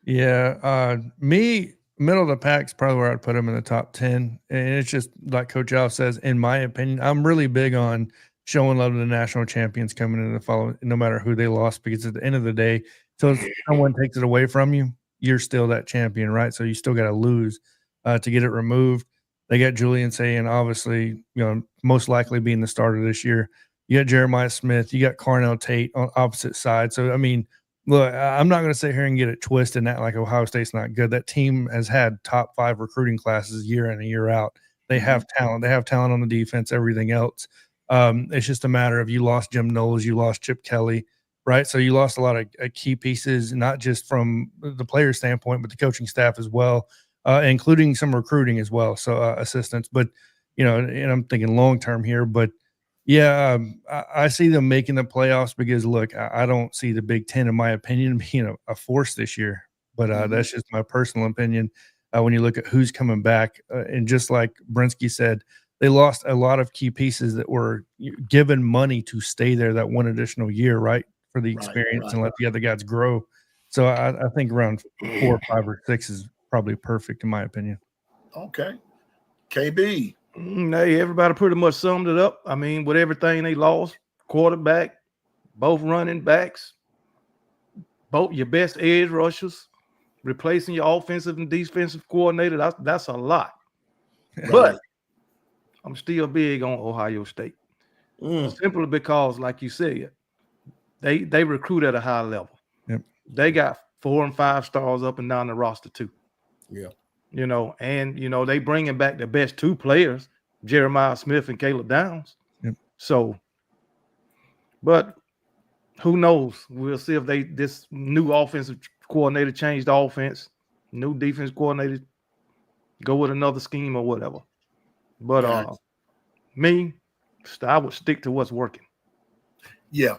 Yeah, me, middle of the pack is probably where I'd put them in the top 10. And it's just like Coach Al says, in my opinion, I'm really big on showing love to the national champions coming into the following, no matter who they lost, because at the end of the day, so if someone takes it away from you, you're still that champion, right? So you still got to lose to get it removed. They got Julian saying, obviously, most likely being the starter this year. You got Jeremiah Smith, you got Carnell Tate on opposite side. So, I mean, look, I'm not going to sit here and get it twisted and act like Ohio State's not good. That team has had top 5 recruiting classes year in and year out. They have talent. They have talent on the defense, everything else. It's just a matter of you lost Jim Knowles, you lost Chip Kelly, right? So you lost a lot of key pieces, not just from the player standpoint, but the coaching staff as well, including some recruiting as well, so assistants. But, and I'm thinking long-term here, but yeah, I see them making the playoffs because, look, I don't see the Big Ten, in my opinion, being a force this year. But that's just my personal opinion when you look at who's coming back. And just like Brinsky said, they lost a lot of key pieces that were given money to stay there that one additional year, right, for the experience and let the other guys grow. So I think around 4, 5, or 6 is probably perfect, in my opinion. Okay. KB. Hey, everybody pretty much summed it up. I mean, with everything they lost, quarterback, both running backs, both your best edge rushers, replacing your offensive and defensive coordinator, that's a lot. Right. But I'm still big on Ohio State. Simply because, like you said, they recruit at a high level. Yep. They got 4 and 5 stars up and down the roster too. Yeah. They bringing back the best 2 players, Jeremiah Smith and Caleb Downs. Yep. So, but who knows? We'll see if this new offensive coordinator changed the offense, new defense coordinator go with another scheme or whatever. But I would stick to what's working. Yeah.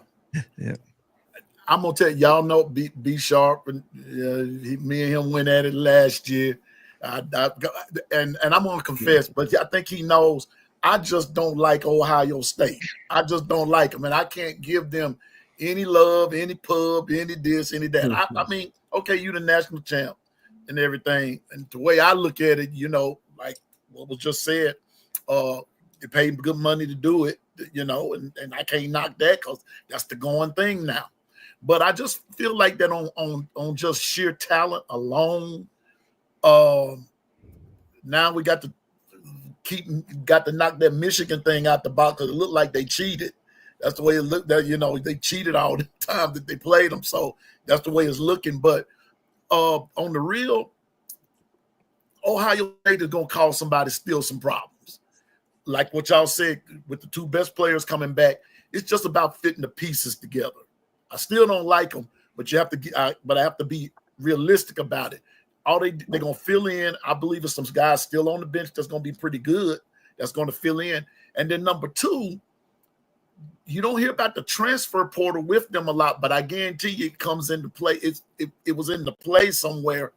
Yeah. I'm gonna tell y'all know be sharp, and me and him went at it last year. And I'm gonna confess, but I think he knows I just don't like Ohio State. I just don't like them, and I can't give them any love, any pub, any this, any that. I mean, okay, you the national champ and everything, and the way I look at it, like what was just said, they paid good money to do it, and I can't knock that because that's the going thing now. But I just feel like that on just sheer talent alone. Now we got to knock that Michigan thing out the box because it looked like they cheated. That's the way it looked. That they cheated all the time that they played them. So that's the way it's looking. But on the real, Ohio State is gonna cause somebody still some problems. Like what y'all said with the 2 best players coming back, it's just about fitting the pieces together. I still don't like them, but I have to be realistic about it. They're gonna fill in. I believe there's some guys still on the bench that's gonna be pretty good. That's gonna fill in. And then number 2, you don't hear about the transfer portal with them a lot, but I guarantee you it comes into play. It was in the play somewhere,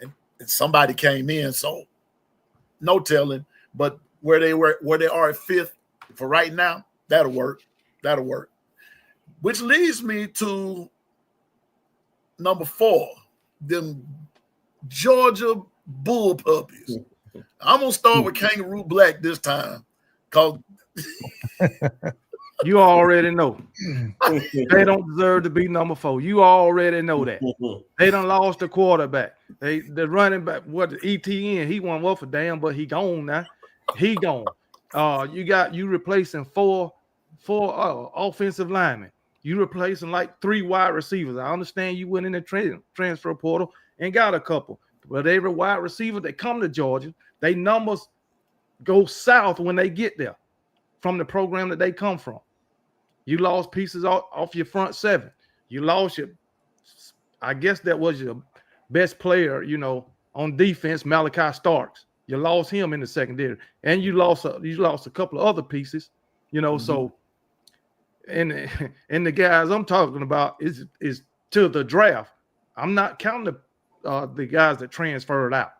and somebody came in. So no telling. But where they are at 5th for right now, that'll work. Which leads me to number 4, them Georgia Bull Puppies. I'm gonna start with Kangaroo Black this time, cause You already know. They don't deserve to be number 4. You already know that. They done lost the quarterback. The running back, what ETN, he won worth a damn, but he gone now. He gone. You replacing four offensive linemen. You replacing like 3 wide receivers. I understand you went in the transfer portal and got a couple, but every wide receiver that come to Georgia, they numbers go south when they get there from the program that they come from. You lost pieces off your front 7. You lost I guess that was your best player, on defense, Malachi Starks. You lost him in the secondary, and you lost a couple of other pieces, So, and the guys I'm talking about is to the draft. I'm not counting the guys that transferred out.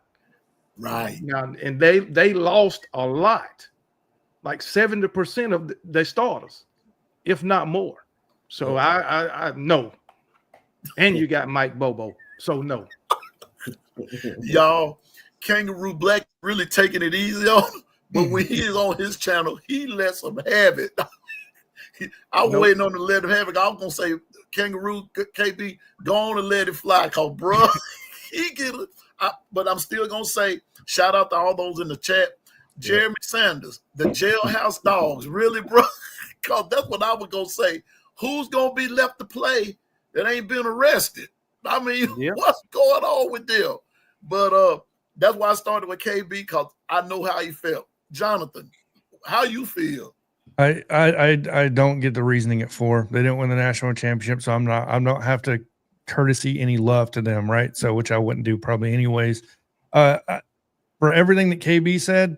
Right now, and they lost a lot, like 70% of their starters, if not more. So I know. And you got Mike Bobo. So no. Y'all, Kangaroo Black really taking it easy on him, but when he is on his channel, he lets them have it. I was waiting on to let him have it. I was gonna say, Kangaroo KB, go on and let it fly, cause bro, he get it. But I'm still gonna say, shout out to all those in the chat. Jeremy Sanders, the Jailhouse Dogs, really, bro? Cause that's what I was gonna say. Who's gonna be left to play that ain't been arrested? I mean, what's going on with them? But that's why I started with KB, because I know how he felt. Jonathan, how you feel? I don't get the reasoning at 4. They didn't win the national championship, so I'm not have to courtesy any love to them, right? So which I wouldn't do probably anyways. For everything that KB said,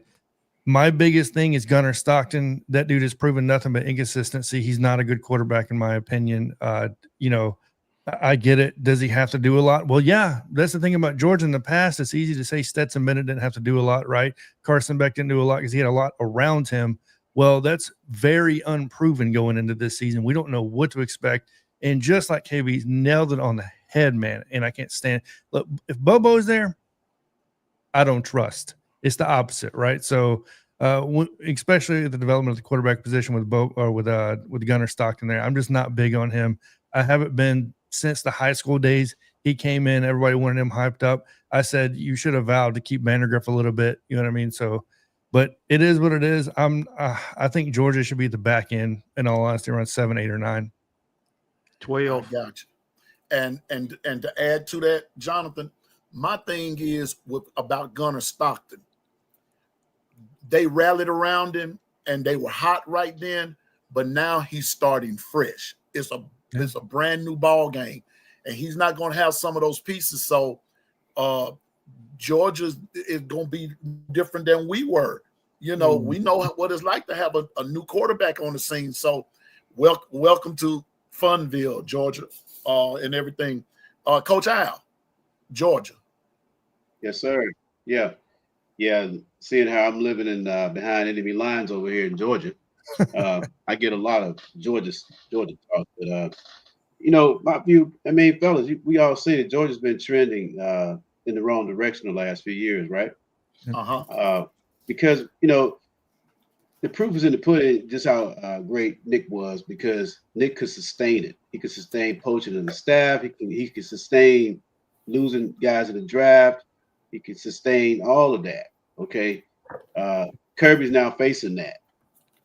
my biggest thing is Gunnar Stockton. That dude has proven nothing but inconsistency. He's not a good quarterback in my opinion. I get it. Does he have to do a lot? Well, yeah, that's the thing about Georgia in the past. It's easy to say Stetson Bennett didn't have to do a lot, right? Carson Beck didn't do a lot because he had a lot around him. Well, that's very unproven going into this season. We don't know what to expect. And just like KB's nailed it on the head, man. And I can't stand. Look, if Bobo's there, I don't trust. It's the opposite, right? So, especially the development of the quarterback position with Gunnar Stockton there, I'm just not big on him. I haven't been since the high school days. He came in, everybody wanted him hyped up. I said, you should have vowed to keep Vandergriff a little bit. You know what I mean? So, but it is what it is. I think Georgia should be at the back end, in all honesty, around 7, 8, or 9. 12. Gotcha. And to add to that, Jonathan, my thing is about Gunnar Stockton. They rallied around him and they were hot right then, but now he's starting fresh. It's a brand new ball game, and he's not going to have some of those pieces. So Georgia is going to be different than we were. We know what it's like to have a new quarterback on the scene. So welcome to Funville, Georgia, and everything. Coach Al, Georgia. Yes, sir. Yeah. Seeing how I'm living in behind enemy lines over here in Georgia, I get a lot of Georgia talk. But my view. I mean, fellas, we all see that Georgia's been trending in the wrong direction the last few years, right? Because the proof is in the pudding. Just how great Nick was, because Nick could sustain it. He could sustain poaching of the staff. He could sustain losing guys in the draft. He could sustain all of that. Okay. Kirby's now facing that.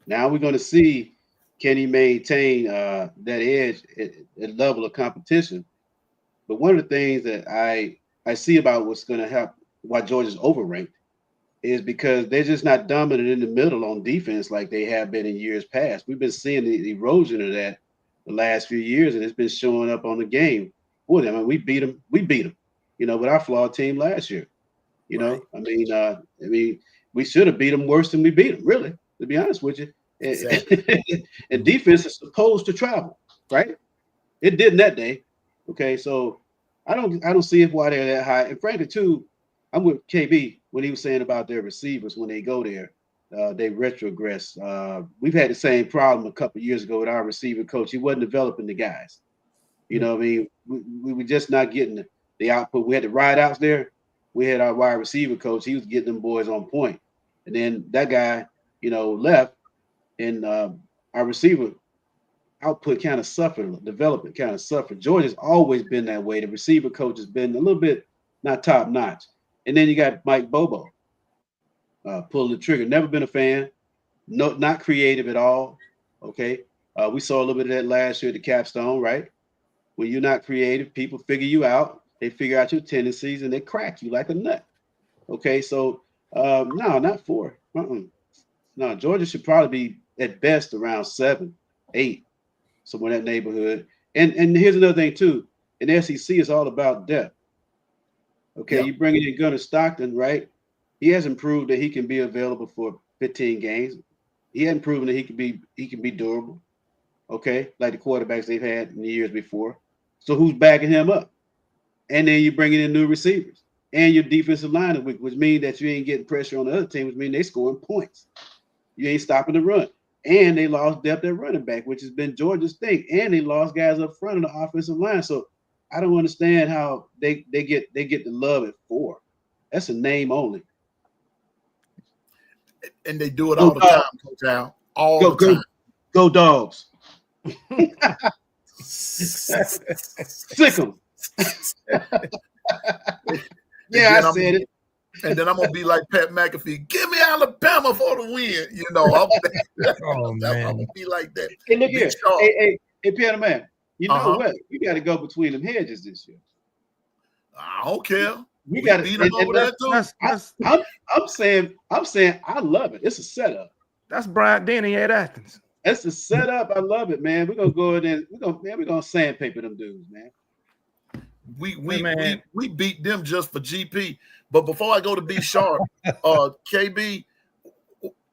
Now we're going to see, can he maintain that edge at level of competition? But one of the things that I see about what's going to help why Georgia's overranked is because they're just not dominant in the middle on defense like they have been in years past. We've been seeing the erosion of that the last few years, and it's been showing up on the game. Boy, I mean, we beat them, with our flawed team last year. Right. I mean, we should have beat them worse than we beat them, really, to be honest with you. Exactly. And defense is supposed to travel, right? It didn't that day. Okay, so I don't see why they're that high. And frankly, too, I'm with KB when he was saying about their receivers when they go there, they retrogress. We've had the same problem a couple of years ago with our receiver coach. He wasn't developing the guys. You know what I mean? We were just not getting the output. We had the ride outs there. We had our wide receiver coach. He was getting them boys on point. And then that guy, left, and our receiver output kind of suffered, development kind of suffered. Georgia's always been that way. The receiver coach has been a little bit not top notch. And then you got Mike Bobo pulling the trigger. Never been a fan. No, not creative at all. Okay. We saw a little bit of that last year at the Capstone, right? When you're not creative, people figure you out. They figure out your tendencies and they crack you like a nut. Okay. So no, not 4. No, Georgia should probably be at best around 7, 8, somewhere in that neighborhood. And here's another thing too. In SEC, it's all about depth. Okay, you bring in Gunnar Stockton, right? He hasn't proved that he can be available for 15 games. He hasn't proven that he can be durable. Okay, like the quarterbacks they've had in the years before. So who's backing him up? And then you're bringing in new receivers and your defensive line, which means that you ain't getting pressure on the other team, which means they scoring points. You ain't stopping the run. And they lost depth at running back, which has been Georgia's thing. And they lost guys up front on the offensive line. So I don't understand how they get the love at 4. That's a name only. And they do it all the time, Coach Al. All the time. Go Dogs. Sick them. Yeah, I said it. And then I'm gonna be like Pat McAfee. Give me Alabama for the win. You know, I'm gonna be like that. Hey, look here. Hey, Piano Man. You know what? We got to go between them hedges this year. I don't care. We got to beat them over there too. I'm saying I love it. It's a setup. That's Bryant Denny at Athens. That's a setup. I love it, man. We're gonna go in there. We're gonna sandpaper them dudes, man. We beat them just for GP. But before I go to B Sharp, KB,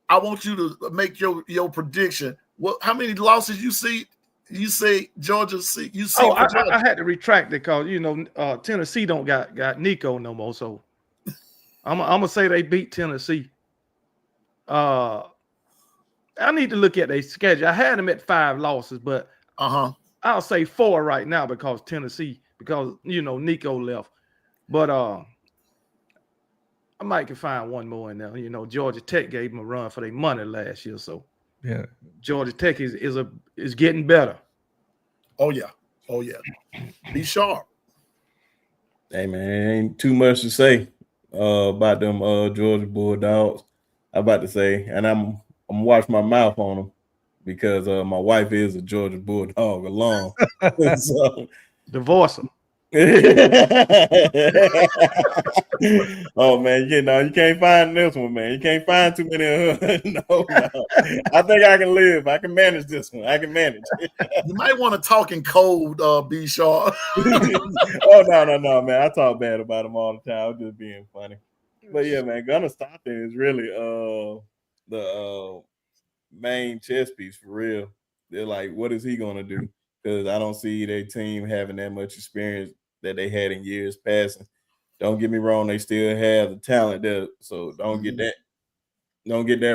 I want you to make your prediction. How many losses you see? You say Georgia. You see? I had to retract it because Tennessee don't got Nico no more. So I'm gonna say they beat Tennessee. I need to look at their schedule. I had them at 5 losses, but I'll say 4 right now because Nico left. But I might can find one more in there. Georgia Tech gave them a run for their money last year, so yeah, Georgia Tech is getting better. Oh yeah. Be sharp. Hey man, ain't too much to say about them Georgia Bulldogs. I'm about to say, and I'm watch my mouth on them because my wife is a Georgia Bulldog along. So divorce them. Oh man, you can't find this one, man. You can't find too many. No. I think I can live. I can manage this one. I can manage. You might want to talk in code, B Sharp. Oh no, man. I talk bad about them all the time. I'm just being funny. But yeah, man, Gunnar Stockton is really the main chess piece for real. They're like, what is he gonna do? Because I don't see their team having that much experience that they had in years past. Don't get me wrong, they still have the talent there, so don't get that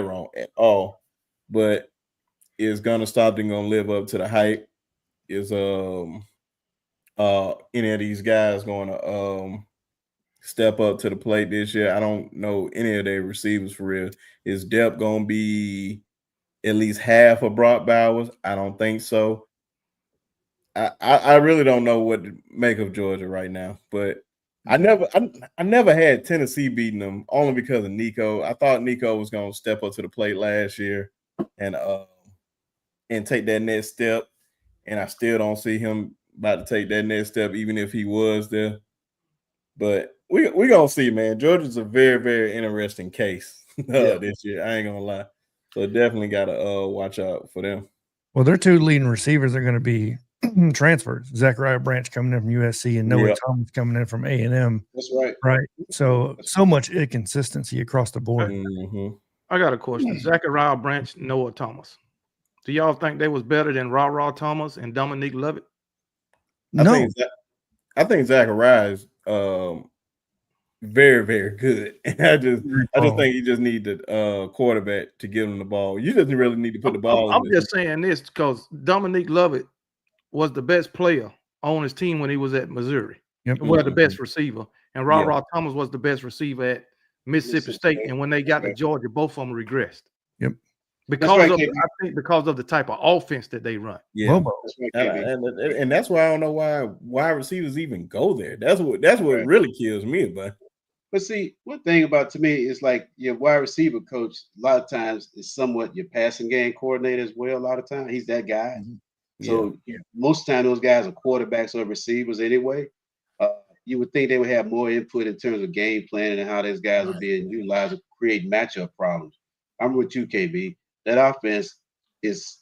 wrong at all. But is Gunnar Stockton gonna live up to the hype? Is any of these guys going to step up to the plate this year? I don't know any of their receivers for real. Is depth gonna be at least half of Brock Bowers? I don't think so. I really don't know what to make of Georgia right now, but I never had Tennessee beating them only because of Nico. I thought Nico was going to step up to the plate last year and take that next step, and I still don't see him about to take that next step, even if he was there. But we're going to see, man. Georgia's a very, very interesting case this year. I ain't going to lie. So definitely got to watch out for them. Well, their 2 leading receivers are going to be transferred. Zachariah Branch coming in from USC and Noah Thomas coming in from A&M. That's right. Right. So much inconsistency across the board. Mm-hmm. I got a question. Zachariah Branch, Noah Thomas. Do y'all think they was better than Ra Thomas and Dominique Lovett? No. I think Zachariah is very, very good. I just think you just need the quarterback to give him the ball. You just really need to put the ball. I'm just saying this because Dominique Lovett was the best player on his team when he was at Missouri. Yep. Well, the best receiver. And Ra Thomas was the best receiver at Mississippi State. And when they got to Georgia, both of them regressed. Yep. Because right, I think because of the type of offense that they run. Yeah. Bobo. That's right, KB. And that's why I don't know why wide receivers even go there. That's what Right. really kills me, but But see, one thing about to me is like your wide receiver coach, a lot of times is somewhat your passing game coordinator as well. A lot of times he's that guy. So most of the time those guys are quarterbacks or receivers anyway. You would think they would have more input in terms of game planning and how those guys are being utilized to create matchup problems. I'm with you, KB. That offense is,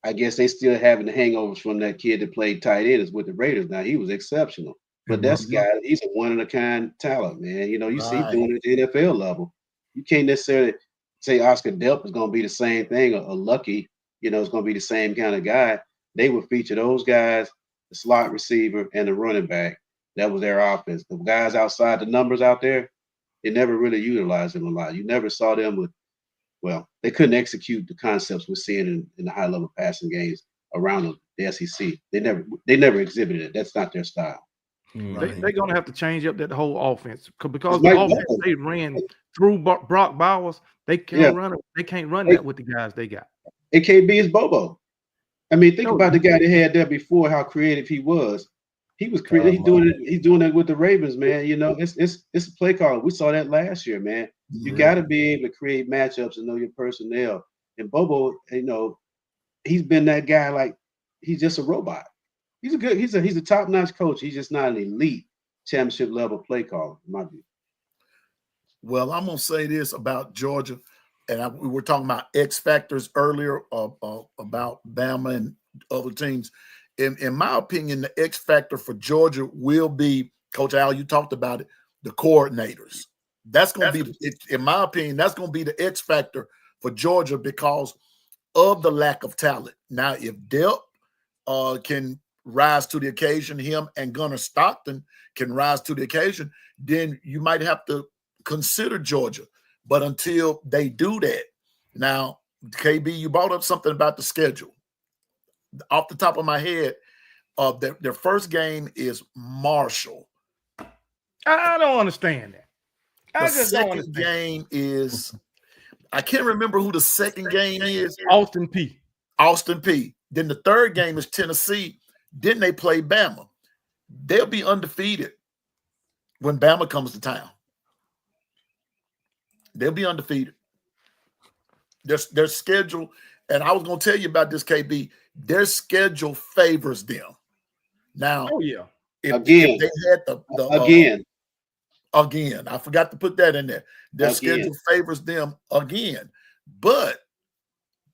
I guess they still having the hangovers from that kid that played tight end is with the Raiders. Now he was exceptional. But that's guy, he's a one-of-a-kind talent, man. You know, you see him doing it at the NFL level. You can't necessarily say Oscar Delp is going to be the same thing or Lucky, you know, it's going to be the same kind of guy. They would feature those guys, the slot receiver and the running back. That was their offense. The guys outside the numbers out there, they never really utilized them a lot. You never saw them with, well, they couldn't execute the concepts we're seeing in the high-level passing games around the SEC. They never exhibited it. That's not their style. They're going to have to change up that whole offense because the offense they ran through Brock Bowers, they can't run it. They can't run that with the guys they got. AKB is Bobo. I mean, think about the guy they had there before, how creative he was. He was creative. He's doing it with the Ravens, man. You know, it's a play call. We saw that last year, man. You got to be able to create matchups and know your personnel. And Bobo, you know, he's been that guy. Like he's just a robot. He's a top-notch coach. He's just not an elite championship level play caller, in my view. Well, I'm gonna say this about Georgia, and we were talking about X factors earlier about Bama and other teams. In my opinion, the X factor for Georgia will be, Coach Al, you talked about it, the coordinators. That's going to be, in my opinion, that's going to be the X factor for Georgia because of the lack of talent. Now, if Delp can rise to the occasion, him and Gunnar Stockton can rise to the occasion, then you might have to consider Georgia. But until they do that, now, KB, you brought up something about the schedule. Off the top of my head, their first game is Marshall. I don't understand that. The second game is, I can't remember who the second game is. Austin Peay. Then the third game is Tennessee. Then they play Bama. They'll be undefeated when Bama comes to town. They'll be undefeated. Their schedule, and I was going to tell you about this, KB. Their schedule favors them. Now, if they had again, I forgot to put that in there. Their schedule favors them again. But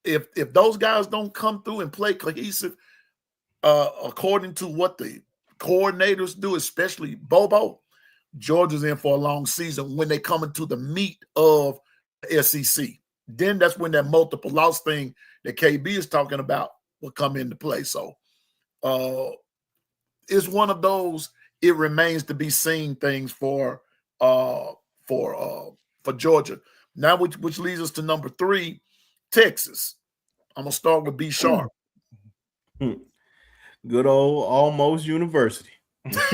if those guys don't come through and play cohesive, according to what the coordinators do, especially Bobo, Georgia's in for a long season when they come into the meat of the SEC. Then that's when that multiple loss thing that KB is talking about will come into play. So it's one of those, it remains to be seen things for Georgia. Now, which leads us to number 3, Texas. I'm gonna start with B Sharp. Good old Almost University. That's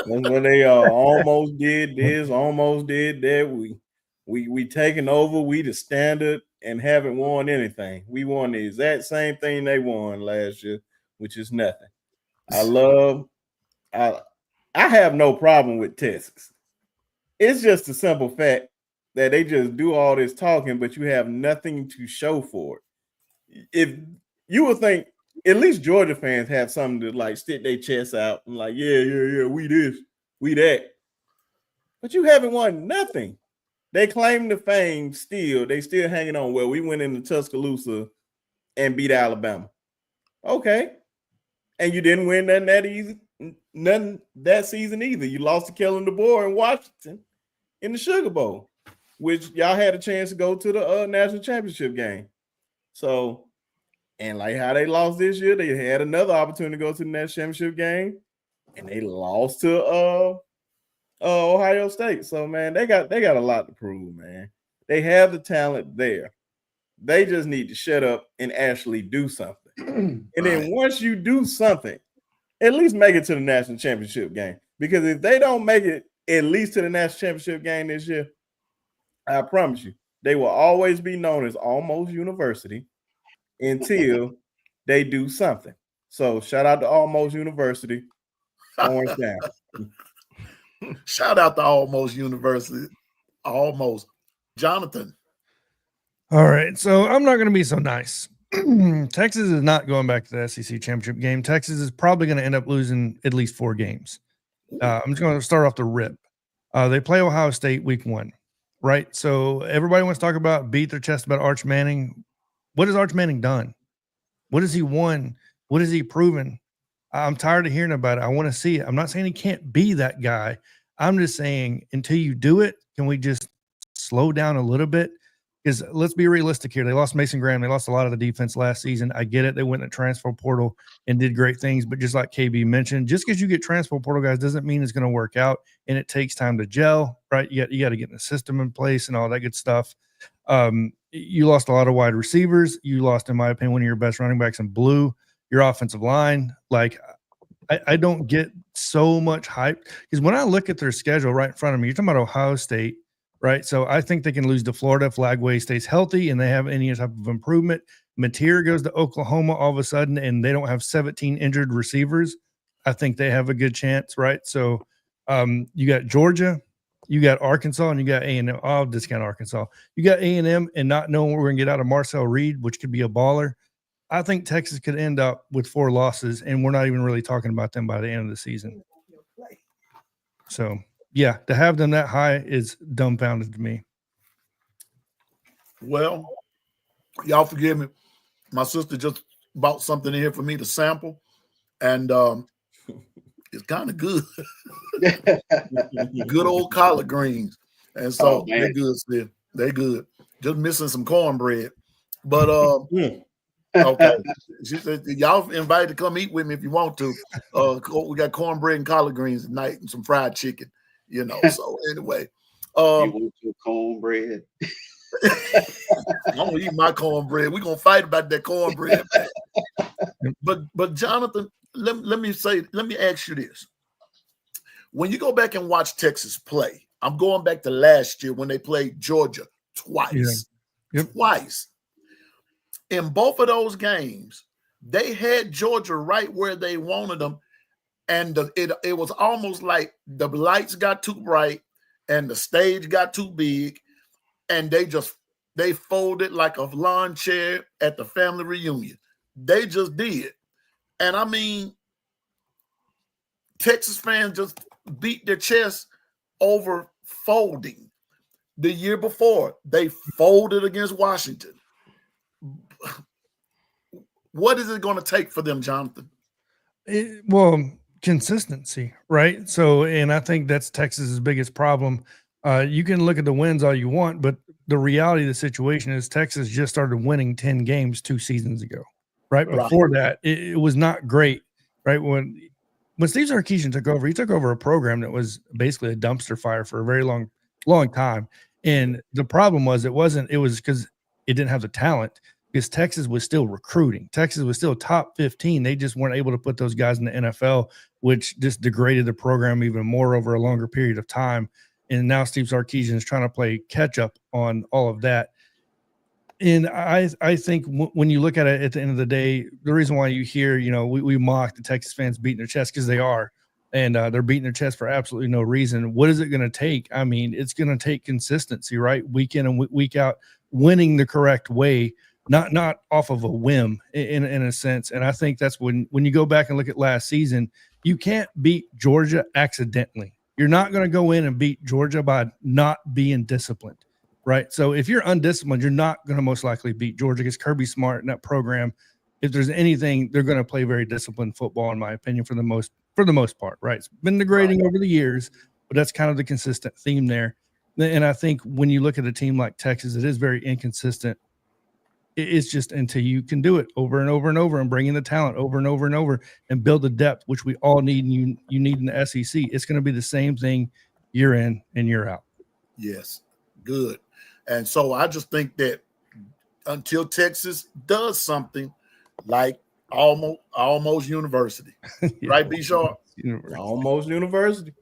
when they almost did this, almost did that. We taking over. We the standard and haven't won anything. We won the exact same thing they won last year, which is nothing. I have no problem with Texas. It's just a simple fact that they just do all this talking, but you have nothing to show for it. If you would think at least Georgia fans have something to like stick their chests out and like, yeah, we this, we that. But you haven't won nothing. They claim the fame still. They still hanging on. Well, we went into Tuscaloosa and beat Alabama. Okay. And you didn't win nothing that season either. You lost to Kellen DeBoer in Washington in the Sugar Bowl, which y'all had a chance to go to the national championship game. So, and like how they lost this year, they had another opportunity to go to the national championship game, and they lost to Ohio State. So, man, they got a lot to prove, man. They have the talent there. They just need to shut up and actually do something. And then once you do something, at least make it to the national championship game. Because if they don't make it at least to the national championship game this year, I promise you, they will always be known as Almost University until they do something. So shout out to Almost University. Orange down. Shout out to Almost University. Almost. Jonathan. All right. So I'm not going to be so nice. Texas is not going back to the SEC championship game. Texas is probably going to end up losing at least 4 games. I'm just going to start off the rip. They play Ohio State week 1, right? So everybody wants to talk about, beat their chest about Arch Manning. What has Arch Manning done? What has he won? What has he proven? I'm tired of hearing about it. I want to see it. I'm not saying he can't be that guy. I'm just saying until you do it, can we just slow down a little bit? Because let's be realistic here. They lost Mason Graham. They lost a lot of the defense last season. I get it. They went in the transfer portal and did great things. But just like KB mentioned, just because you get transfer portal guys doesn't mean it's going to work out. And it takes time to gel, right? You got to get the system in place and all that good stuff. You lost a lot of wide receivers. You lost, in my opinion, one of your best running backs and blew your offensive line. Like, I don't get so much hype. Because when I look at their schedule right in front of me, you're talking about Ohio State, right? So I think they can lose to Florida if Lagway stays healthy and they have any type of improvement. Mateer goes to Oklahoma all of a sudden and they don't have 17 injured receivers. I think they have a good chance, right? So you got Georgia, you got Arkansas, and you got A&M. I'll discount Arkansas. You got A&M and not knowing what we're going to get out of Marcel Reed, which could be a baller. I think Texas could end up with 4 losses, and we're not even really talking about them by the end of the season. So – yeah, to have them that high is dumbfounded to me. Well, y'all forgive me. My sister just bought something in here for me to sample, and it's kind of good. Good old collard greens. And so they're good still. They're good. Just missing some cornbread. But okay. She said, y'all invited to come eat with me if you want to. We got cornbread and collard greens tonight and some fried chicken. You know, so anyway. You want your cornbread? I'm gonna eat my cornbread. We're gonna fight about that cornbread. But Jonathan, let me ask you this. When you go back and watch Texas play, I'm going back to last year when they played Georgia twice. Yeah. Yep. Twice. In both of those games, they had Georgia right where they wanted them. And it was almost like the lights got too bright and the stage got too big, and they folded like a lawn chair at the family reunion. They just did. And I mean, Texas fans just beat their chest over folding. The year before, they folded against Washington. What is it going to take for them, Jonathan? Consistency, right? So, and I think that's Texas's biggest problem. You can look at the wins all you want, but the reality of the situation is Texas just started winning 10 games 2 seasons ago, right? Before that, it was not great, right? When Steve Sarkisian took over, he took over a program that was basically a dumpster fire for a very long time. And the problem was it was because it didn't have the talent. Because Texas was still recruiting. Texas was still top 15. They just weren't able to put those guys in the NFL, which just degraded the program even more over a longer period of time. And now Steve Sarkisian is trying to play catch up on all of that. And I think when you look at it at the end of the day, the reason why you hear, we mock the Texas fans beating their chest because they are. And they're beating their chest for absolutely no reason. What is it going to take? I mean, it's going to take consistency, right? Week in and week out, winning the correct way. Not off of a whim in a sense. And I think that's when you go back and look at last season, you can't beat Georgia accidentally. You're not going to go in and beat Georgia by not being disciplined, right? So if you're undisciplined, you're not going to most likely beat Georgia because Kirby Smart in that program, if there's anything, they're going to play very disciplined football, in my opinion, for the most part, right? It's been degrading over the years, but that's kind of the consistent theme there. And I think when you look at a team like Texas, it is very inconsistent. It's just until you can do it over and over and over and bring in the talent over and over and over and build the depth, which we all need and you need in the SEC. It's going to be the same thing year in and year out. Yes, good. And so I just think that until Texas does something like almost university, Yeah. Right, B-Sharp? Almost University.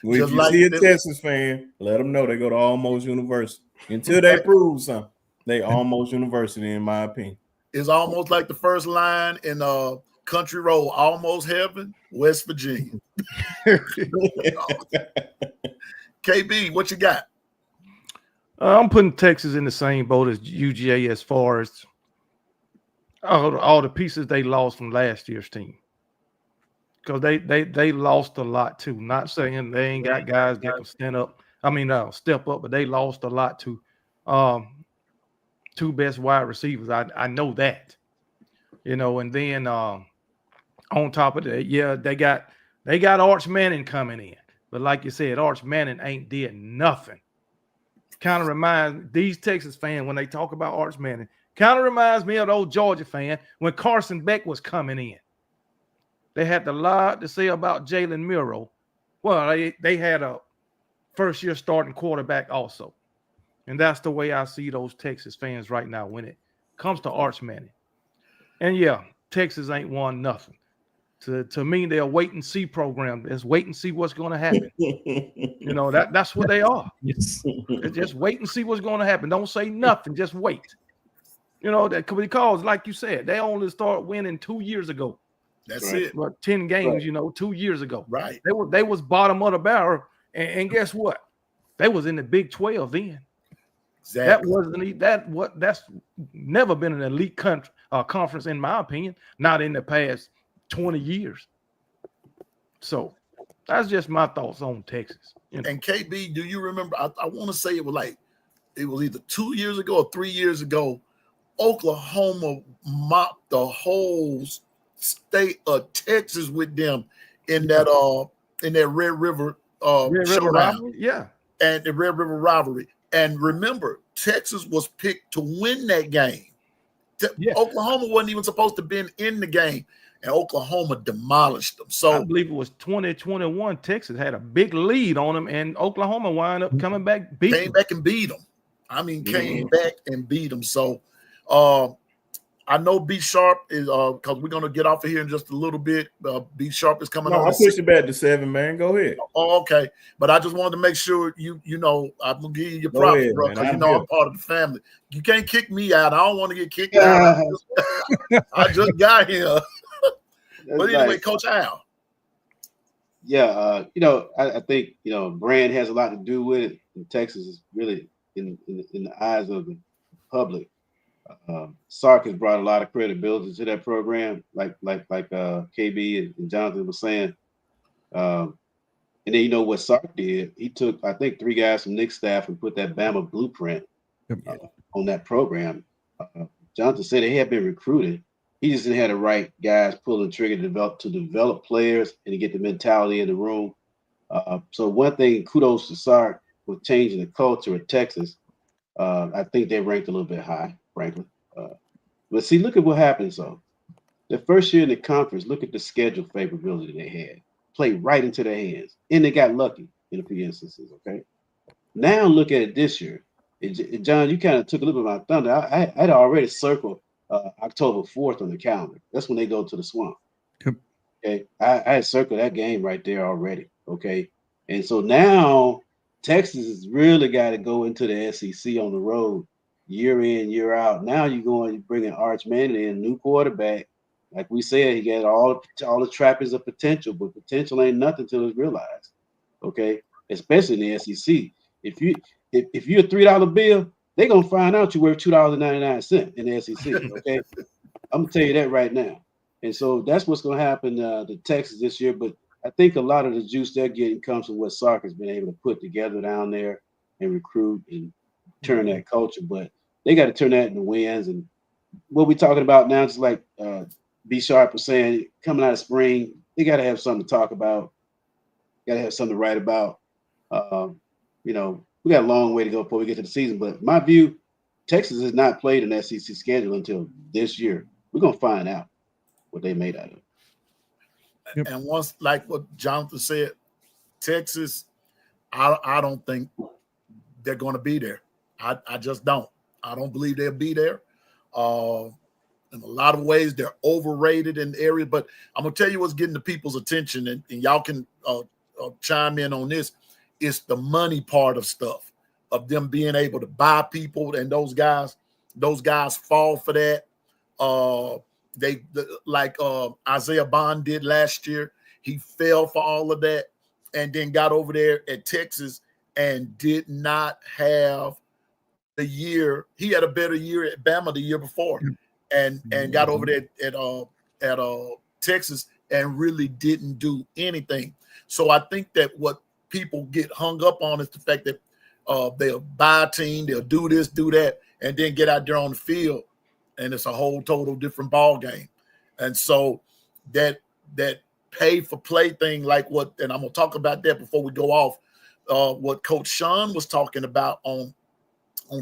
Well, Just if you like see a this- Texas fan, let them know they go to Almost University. Until they prove something, they almost university, in my opinion. It's almost like the first line in Country Road, Almost Heaven, West Virginia. KB, what you got? I'm putting Texas in the same boat as UGA as far as all the pieces they lost from last year's team. Because they lost a lot too. Not saying they ain't got guys that can step up, but they lost a lot too. Two best wide receivers. I know that. And then on top of that, yeah, they got Arch Manning coming in. But like you said, Arch Manning ain't did nothing. Kind of reminds these Texas fans when they talk about Arch Manning, kind of reminds me of the old Georgia fan when Carson Beck was coming in. They had a lot to say about Jalen Milroe. Well, they had a first-year starting quarterback also. And that's the way I see those Texas fans right now when it comes to Arch Manning. And yeah, Texas ain't won nothing. To me, they're a wait-and-see program. Let's wait and see what's going to happen. That's what they are. Yes. Just wait and see what's going to happen. Don't say nothing. Just wait. Because, like you said, they only started winning 2 years ago. That's it. But 10 games, 2 years ago. Right. They was bottom of the barrel. And guess what? They was in the Big 12 then. Exactly. That's never been an elite conference, in my opinion, not in the past 20 years. So that's just my thoughts on Texas. And KB, do you remember? I want to say it was either 2 years ago or 3 years ago. Oklahoma mopped the whole state of Texas with them in that Red River rivalry. Yeah, and the Red River rivalry. And remember, Texas was picked to win that game. Yeah. Oklahoma wasn't even supposed to be in the game, and Oklahoma demolished them. So I believe it was 2021. Texas had a big lead on them, and Oklahoma wound up coming back, came back and beat them. Came back and beat them. So I know B Sharp is because we're gonna get off of here in just a little bit. B Sharp is coming on. I'll push it back to 7, man. Go ahead. Oh, okay. But I just wanted to make sure you know I'm gonna give you your props, bro, because I'm part of the family. You can't kick me out. I don't want to get kicked out. I just got here. But anyway, nice. Coach Al. Yeah, I think brand has a lot to do with it. And Texas is really in the eyes of the public. Sark has brought a lot of credibility to that program, like KB and Jonathan was saying. And then what Sark did, he took I think 3 guys from Nick's staff and put that Bama blueprint on that program. Jonathan said they had been recruited. He just didn't have the right guys pulling the trigger to develop players and to get the mentality in the room. So one thing, kudos to Sark with changing the culture of Texas. I think they ranked a little bit high, frankly. But see, look at what happened. So the first year in the conference, look at the schedule favorability they had. Played right into their hands. And they got lucky in a few instances, okay? Now look at it this year. John, you kind of took a little bit of my thunder. I had already circled October 4th on the calendar. That's when they go to the Swamp. Yep. Okay, I had circled that game right there already, okay? And so now Texas has really got to go into the SEC on the road year in, year out. Now you're bringing Arch Manning in, new quarterback. Like we said, he got all the trappings of potential, but potential ain't nothing till it's realized. Okay, especially in the SEC. If you're a $3 bill, they're gonna find out you're worth $2.99 in the SEC. Okay, I'm gonna tell you that right now. And so that's what's gonna happen to Texas this year. But I think a lot of the juice they're getting comes from what Sark has been able to put together down there and recruit and turn that culture. But they got to turn that into wins. And what we're talking about now, just like B Sharp was saying, coming out of spring, they got to have something to talk about. Got to have something to write about. We got a long way to go before we get to the season. But my view, Texas has not played an SEC schedule until this year. We're going to find out what they made out of. Yep. And once, like what Jonathan said, Texas, I don't think they're going to be there. I just don't. I don't believe they'll be there. In a lot of ways, they're overrated in the area. But I'm going to tell you what's getting the people's attention, and y'all can chime in on this. It's the money part of stuff. of them being able to buy people, and those guys fall for that. Like Isaiah Bond did last year. He fell for all of that and then got over there at Texas and did not have the year. He had a better year at Bama the year before and got over there at Texas and really didn't do anything. So I think that what people get hung up on is the fact that they'll buy a team, they'll do this, do that, and then get out there on the field, and it's a whole total different ball game. And so that pay for play thing, like what, and I'm gonna talk about that before we go off. What Coach Sean was talking about on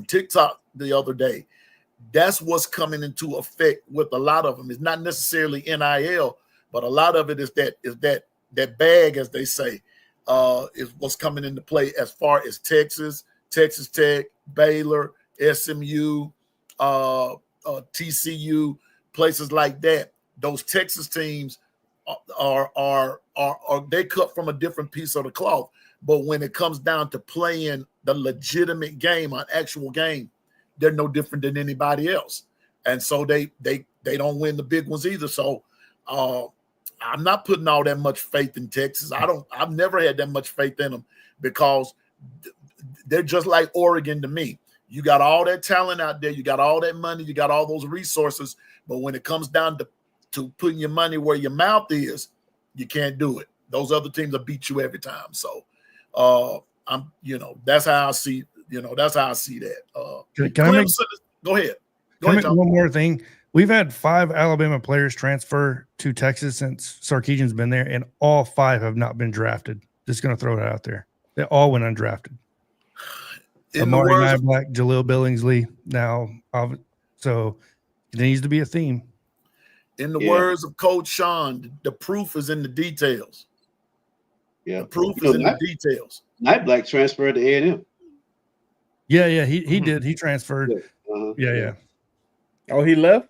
TikTok the other day, that's what's coming into effect with a lot of them. It's not necessarily NIL, but a lot of it is that bag, as they say, is what's coming into play as far as Texas Tech, Baylor, SMU, TCU, places like that. Those Texas teams are they cut from a different piece of the cloth. But when it comes down to playing the legitimate game, an actual game, they're no different than anybody else. And so they don't win the big ones either. So I'm not putting all that much faith in Texas. I've never had that much faith in them because they're just like Oregon to me. You got all that talent out there, you got all that money, you got all those resources, but when it comes down to putting your money where your mouth is, you can't do it. Those other teams will beat you every time. So that's how I see, that's how I see that. Go ahead. One more thing. We've had 5 Alabama players transfer to Texas since Sarkisian's been there, and all 5 have not been drafted. Just going to throw it out there. They all went undrafted. Amari Niblack, Jaleel Billingsley. Now, so there needs to be a theme. In the words of Coach Sean, the proof is in the details. Yeah, the proof is in the details. Niblack transferred to A&M. Yeah, he did. He transferred. Yeah. Oh, he left?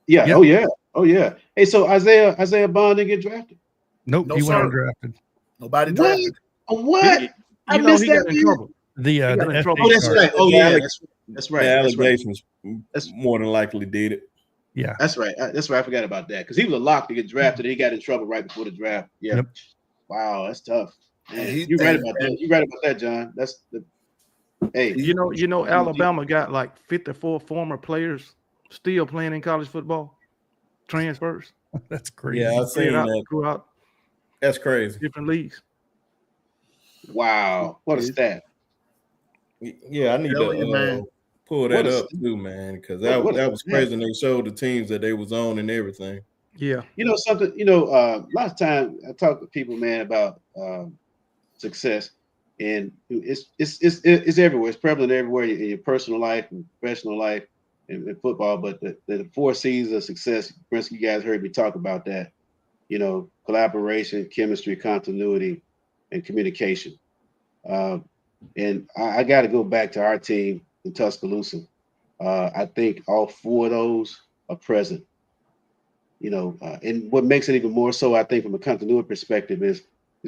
Yeah. Yep. Oh yeah. Hey, so Isaiah Bond didn't get drafted? Nope, he went undrafted. Nobody drafted. What? I missed that in trouble. The oh, that's right. Oh yeah, that's right. The allegations more than likely did it. Yeah, that's right. That's right. I forgot about that because he was a lock to get drafted. He got in trouble right before the draft. Yeah. Yep. Wow, that's tough. Man, you right about that. You right about that, John. That's the. Hey, Alabama got like 54 former players still playing in college football, transfers. That's crazy. Yeah, I've seen that. Throughout that's crazy. Different leagues. Wow, what a stat! Yeah, I need to pull that up too, man, because that was crazy. And they showed the teams that they was on and everything. Yeah, something. A lot of time I talk to people, man, about success, and it's everywhere. It's prevalent everywhere in your personal life and professional life and football. But the 4 C's of success, Brinsky, you guys heard me talk about that. Collaboration, chemistry, continuity, and communication. And I got to go back to our team in Tuscaloosa. I think all 4 of those are present. And what makes it even more so, I think, from a continuity perspective, is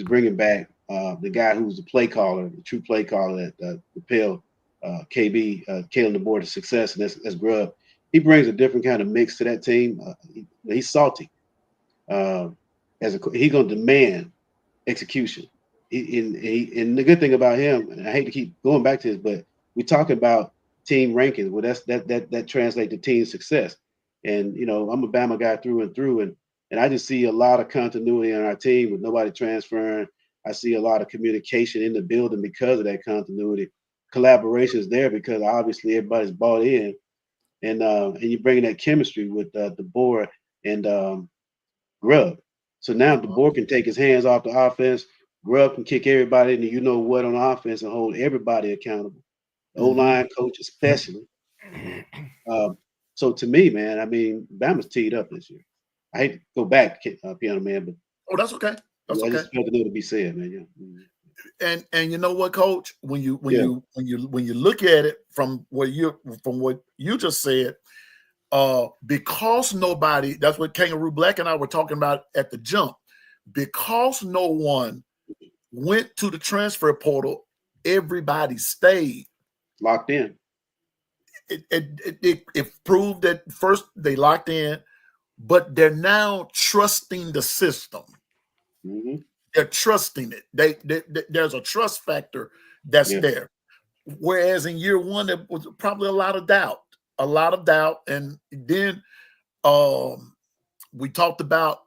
bringing back the guy who's the play caller, the true play caller at the Pale, KB, Kalen DeBoer to success, and that's Grubb. He brings a different kind of mix to that team. He's salty. He's going to demand execution. And the good thing about him, and I hate to keep going back to this, but we talk about team rankings. Well, that translates to team success. And I'm a Bama guy through and through, and I just see a lot of continuity on our team with nobody transferring. I see a lot of communication in the building because of that continuity. Collaboration is there because obviously everybody's bought in, and you're bringing that chemistry with DeBoer and Grubb. So now DeBoer can take his hands off the offense. Grubb can kick everybody into what on offense and hold everybody accountable. The O-line coach especially. So to me, man, I mean, Bama's teed up this year. I hate to go back, Piano Man, but that's okay. That's okay. I just felt it need to be said, man. Yeah. And you know what, Coach? When you look at it from what you just said, because nobody, that's what Kangaroo Black and I were talking about at the jump, because no one went to the transfer portal, everybody stayed. locked in. It proved that first they locked in, but they're now trusting the system. Mm-hmm. They're trusting it. There's a trust factor that's there. Whereas in year one, there was probably a lot of doubt. And then we talked about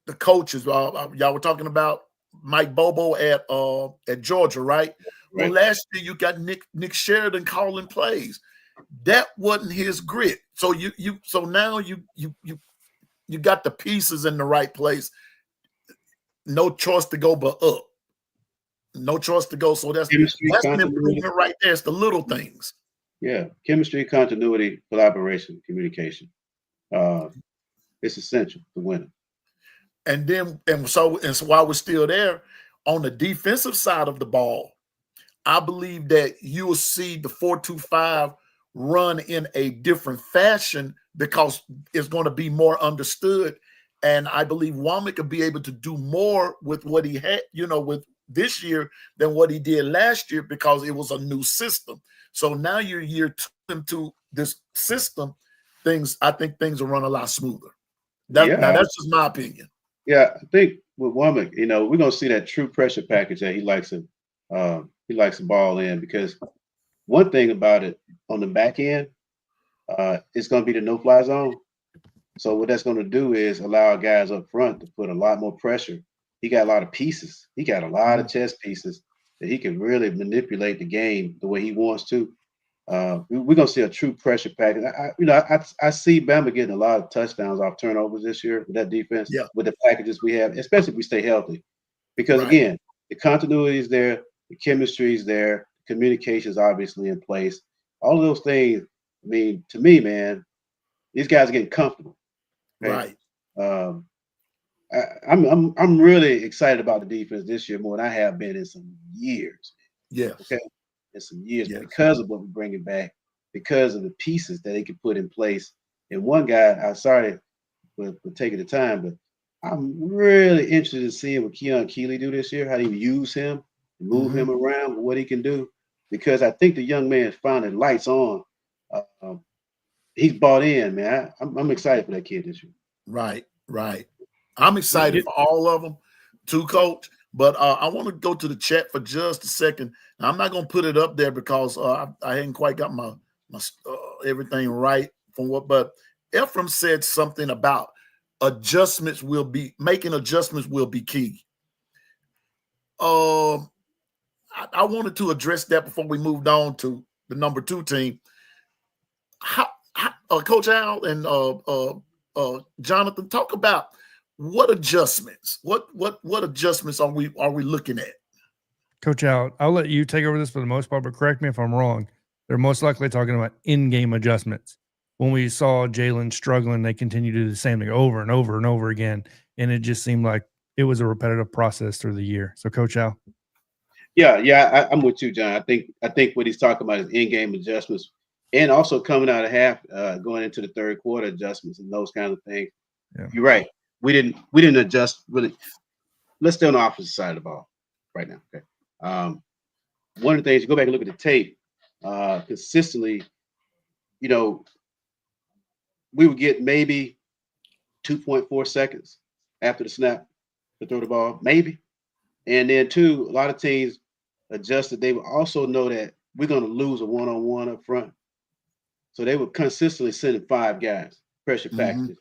the coaches. Y'all were talking about Mike Bobo at Georgia, right? Well, last year you got Nick Sheridan calling plays. That wasn't his grit. So so now you got the pieces in the right place. No choice to go but up. No choice to go. So that's an improvement right there. It's the little things. Yeah, chemistry, continuity, collaboration, communication. It's essential to winning. And so while we're still there, on the defensive side of the ball, I believe that you will see the 4-2-5 run in a different fashion because it's going to be more understood. And I believe Womack could be able to do more with what he had, with this year than what he did last year because it was a new system. So now you're year two into this system, I think things will run a lot smoother. Now that's just my opinion. Yeah, I think with Womack, we're gonna see that true pressure package that he likes to ball in, because one thing about it on the back end, it's gonna be the no-fly zone. So what that's gonna do is allow guys up front to put a lot more pressure. He got a lot of pieces. He got a lot of chess pieces that he can really manipulate the game the way he wants to. We're gonna see a true pressure package. I see Bama getting a lot of touchdowns off turnovers this year with that defense, with the packages we have, especially if we stay healthy. Because again, the continuity is there, the chemistry is there, communication is obviously in place. All of those things. I mean, to me, man, these guys are getting comfortable. Okay? Right. I'm really excited about the defense this year more than I have been in some years. Yes. Okay. In some years, because of what we're bringing back, because of the pieces that they can put in place. And one guy, I'm sorry for taking the time, but I'm really interested in seeing what Keon Keeley do this year, how they use him, move him around, what he can do, because I think the young man finally lights on. He's bought in, man. I'm excited for that kid this year. Right. I'm excited for all of them too, Coach. But I want to go to the chat for just a second. Now, I'm not going to put it up there because I hadn't quite got my everything right from what. But Ephraim said something about making adjustments will be key. I wanted to address that before we moved on to the number 2 team. Coach Al and Jonathan, talk about what adjustments. What adjustments are we looking at? Coach Al, I'll let you take over this for the most part, but correct me if I'm wrong. They're most likely talking about in-game adjustments. When we saw Jalen struggling, they continued to do the same thing over and over and over again, and it just seemed like it was a repetitive process through the year. So, Coach Al. Yeah, I'm with you, John. I think what he's talking about is in-game adjustments, and also coming out of half, going into the third quarter adjustments and those kind of things. Yeah. You're right. We didn't adjust really. Let's stay on the opposite side of the ball right now. Okay. One of the things, you go back and look at the tape, consistently, we would get maybe 2.4 seconds after the snap to throw the ball, maybe. And then 2, a lot of teams adjusted. They would also know that we're going to lose a one-on-one up front. So they would consistently send in 5 guys, pressure packages.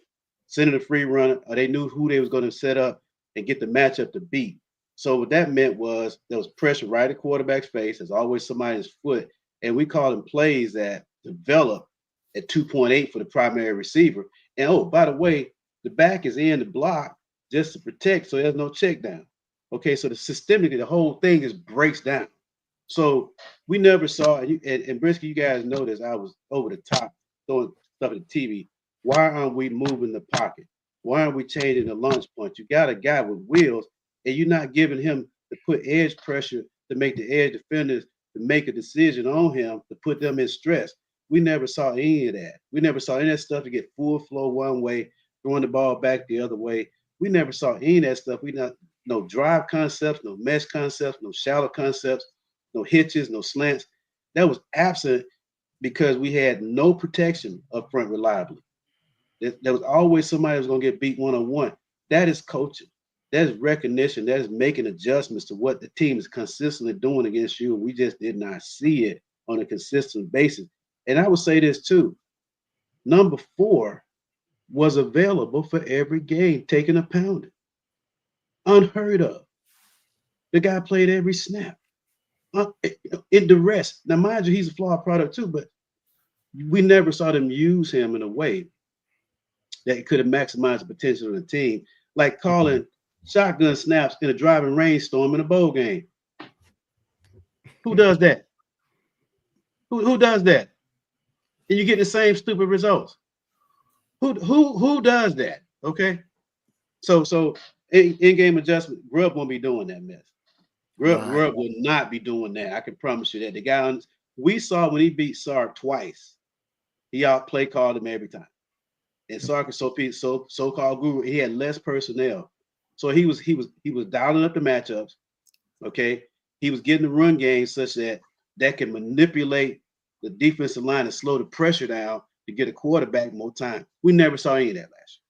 Sending a free runner, or they knew who they was going to set up and get the matchup to beat. So what that meant was there was pressure right at quarterback's face. There's always somebody's foot. And we call them plays that develop at 2.8 for the primary receiver. And, oh, by the way, the back is in the block just to protect, so there's no check down. Okay, so systemically, the whole thing just breaks down. So we never saw, and Brisky, you guys know this, I was over the top throwing stuff at the TV. Why aren't we moving the pocket? Why aren't we changing the launch point? You got a guy with wheels, and you're not giving him to put edge pressure to make the edge defenders to make a decision on him to put them in stress. We never saw any of that. We never saw any of that stuff to get full flow one way, throwing the ball back the other way. We never saw any of that stuff. No drive concepts, no mesh concepts, no shallow concepts, no hitches, no slants. That was absent because we had no protection up front reliably. There was always somebody who was going to get beat one-on-one. That is coaching. That is recognition. That is making adjustments to what the team is consistently doing against you. We just did not see it on a consistent basis. And I would say this too. Number 4 was available for every game, taking a pounding. Unheard of. The guy played every snap. In the rest. Now, mind you, he's a flawed product too, but we never saw them use him in a way that could have maximized the potential of the team, like calling shotgun snaps in a driving rainstorm in a bowl game. Who does that? Who does that? And you get the same stupid results. Who does that? Okay. So in-game adjustment, Grubb won't be doing that mess. Grubb will not be doing that. I can promise you that. The guy we saw when he beat Sark twice, he out play called him every time. And Sark is so-called guru, he had less personnel. So he was dialing up the matchups. Okay. He was getting the run game such that can manipulate the defensive line and slow the pressure down to get a quarterback more time. We never saw any of that last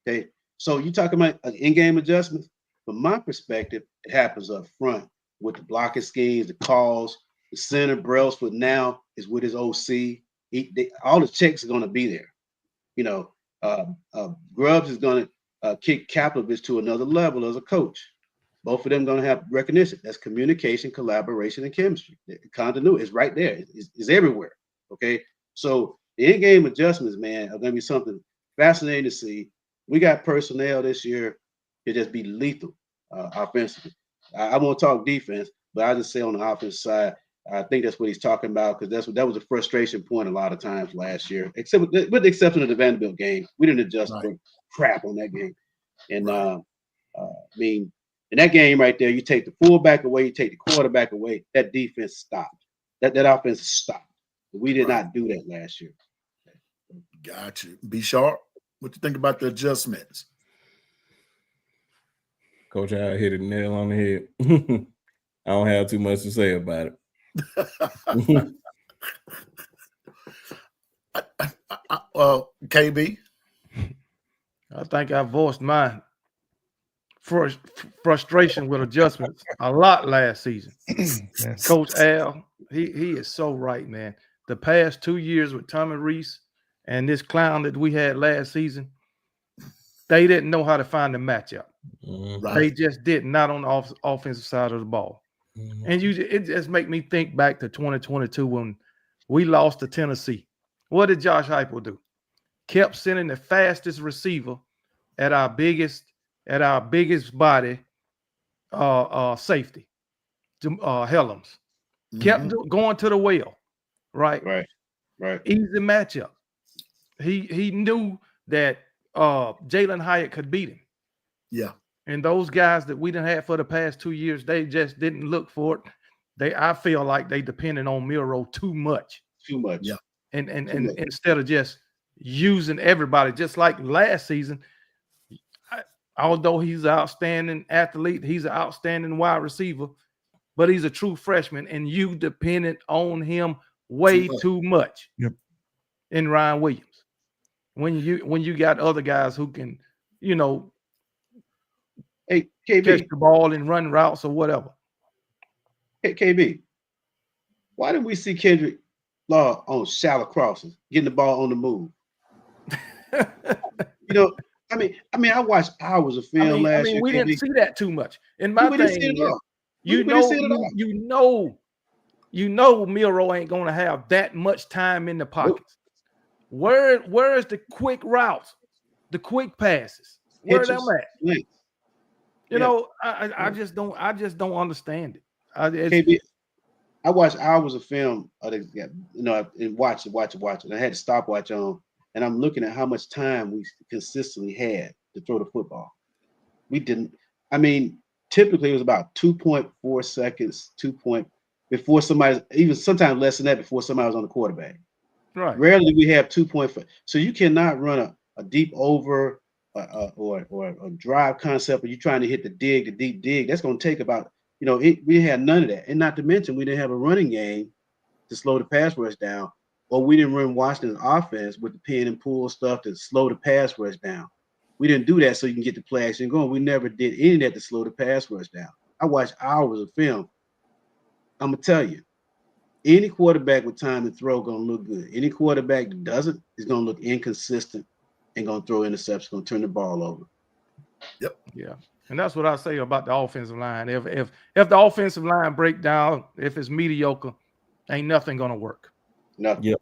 year. Okay. So you talking about in-game adjustments? From my perspective, it happens up front with the blocking schemes, the calls, the center. Brailsford now is with his OC. All the checks are going to be there. You know, Grubbs is going to kick Kaplovich to another level as a coach. Both of them going to have recognition. That's communication, collaboration, and chemistry. The continuity is right there. It's everywhere. Okay. So the in-game adjustments, man, are going to be something fascinating to see. We got personnel this year to just be lethal offensively. I won't talk defense, but I just say on the offensive side, I think that's what he's talking about because that was a frustration point a lot of times last year, except with the exception of the Vanderbilt game. We didn't adjust for crap on that game. And I mean, in that game right there, you take the fullback away, you take the quarterback away, that defense stopped. That offense stopped. We did not do that last year. Got you. Be sharp. What you think about the adjustments? Coach, I hit it nail on the head. I don't have too much to say about it. KB? I think I voiced my frustration with adjustments a lot last season. Yes. Coach Al, he is so right, man. The past 2 years with Tommy Rees and this clown that we had last season, they didn't know how to find the matchup. Right. They just did not on the offensive side of the ball. And it just make me think back to 2022 when we lost to Tennessee. What did Josh Heupel do? Kept sending the fastest receiver at our biggest body safety to Helms. Kept going to the well. Right. Easy matchup. He knew that Jalen Hyatt could beat him. Yeah. And those guys that we didn't have for the past 2 years, they just didn't look for it. I feel like they depended on Miro too much. Yeah. And instead of just using everybody, just like last season, although he's an outstanding athlete, he's an outstanding wide receiver, but he's a true freshman, and you depended on him way too much. Yep. In Ryan Williams. When you got other guys who can, hey, KB, catch the ball and run routes or whatever. Hey, KB, why didn't we see Kendrick Law on shallow crosses, getting the ball on the move? I mean, I watched hours of film last year. We didn't see that too much. In my thing, you know, Miro ain't gonna have that much time in the pockets. Where is the quick routes, the quick passes? Where are them at? I just don't understand it. KB, I watched hours of film, and watch it. I had a stopwatch on, and I'm looking at how much time we consistently had to throw the football. We didn't. I mean, typically it was about 2.4 seconds, before somebody, even sometimes less than that, before somebody was on the quarterback. Right. Rarely we have 2.5. So you cannot run a deep over or a drive concept, or you're trying to hit the deep dig. That's going to take about, we had none of that. And not to mention, we didn't have a running game to slow the pass rush down, or we didn't run Washington's offense with the pin and pull stuff to slow the pass rush down. We didn't do that so you can get the play action going. We never did any of that to slow the pass rush down. I watched hours of film. I'm gonna tell you, any quarterback with time to throw gonna look good. Any quarterback that doesn't is gonna look inconsistent and gonna throw interceptions, gonna turn the ball over. Yep. Yeah. And that's what I say about the offensive line. If the offensive line break down, if it's mediocre, ain't nothing gonna work. Nothing. Yep.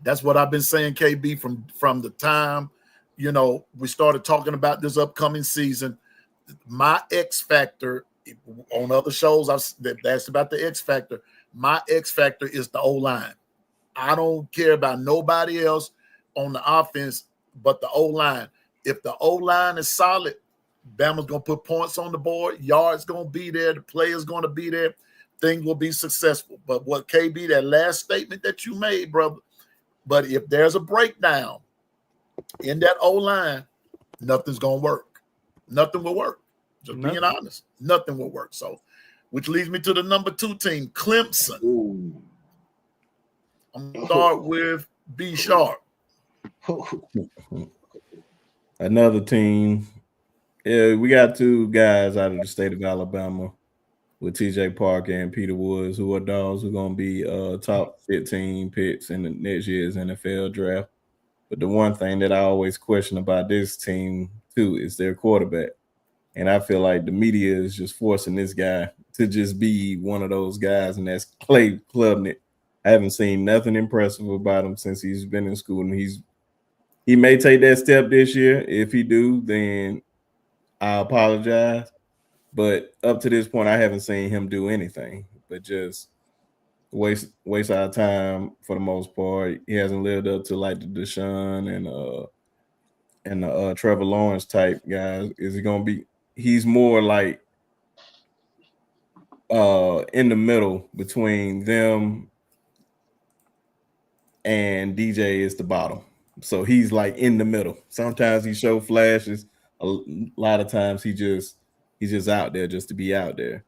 That's what I've been saying, KB, from the time, we started talking about this upcoming season. My X factor on other shows, that's about the X factor. My X factor is the O-line. I don't care about nobody else on the offense but the O-line. If the O-line is solid, Bama's going to put points on the board. Yards going to be there. The players going to be there. Things will be successful. But what, KB, that last statement that you made, brother, but if there's a breakdown in that O-line, nothing's going to work. Nothing will work. Just being honest. Nothing will work. So, which leads me to the number 2 team, Clemson. Ooh. I'm going to start with B Sharp. Another team. Yeah, we got 2 guys out of the state of Alabama with TJ Parker and Peter Woods, who are dogs who are going to be top 15 picks in the next year's NFL draft. But the one thing that I always question about this team, too, is their quarterback. And I feel like the media is just forcing this guy to just be one of those guys, and that's Clay Klubnik. I haven't seen nothing impressive about him since he's been in school, and he may take that step this year. If he do, then I apologize. But up to this point, I haven't seen him do anything but just waste our time for the most part. He hasn't lived up to like the Deshaun and the Trevor Lawrence type guys. Is he gonna be? He's more like in the middle between them and DJ is the bottom. So he's like in the middle. Sometimes he show flashes. A lot of times he's just out there just to be out there.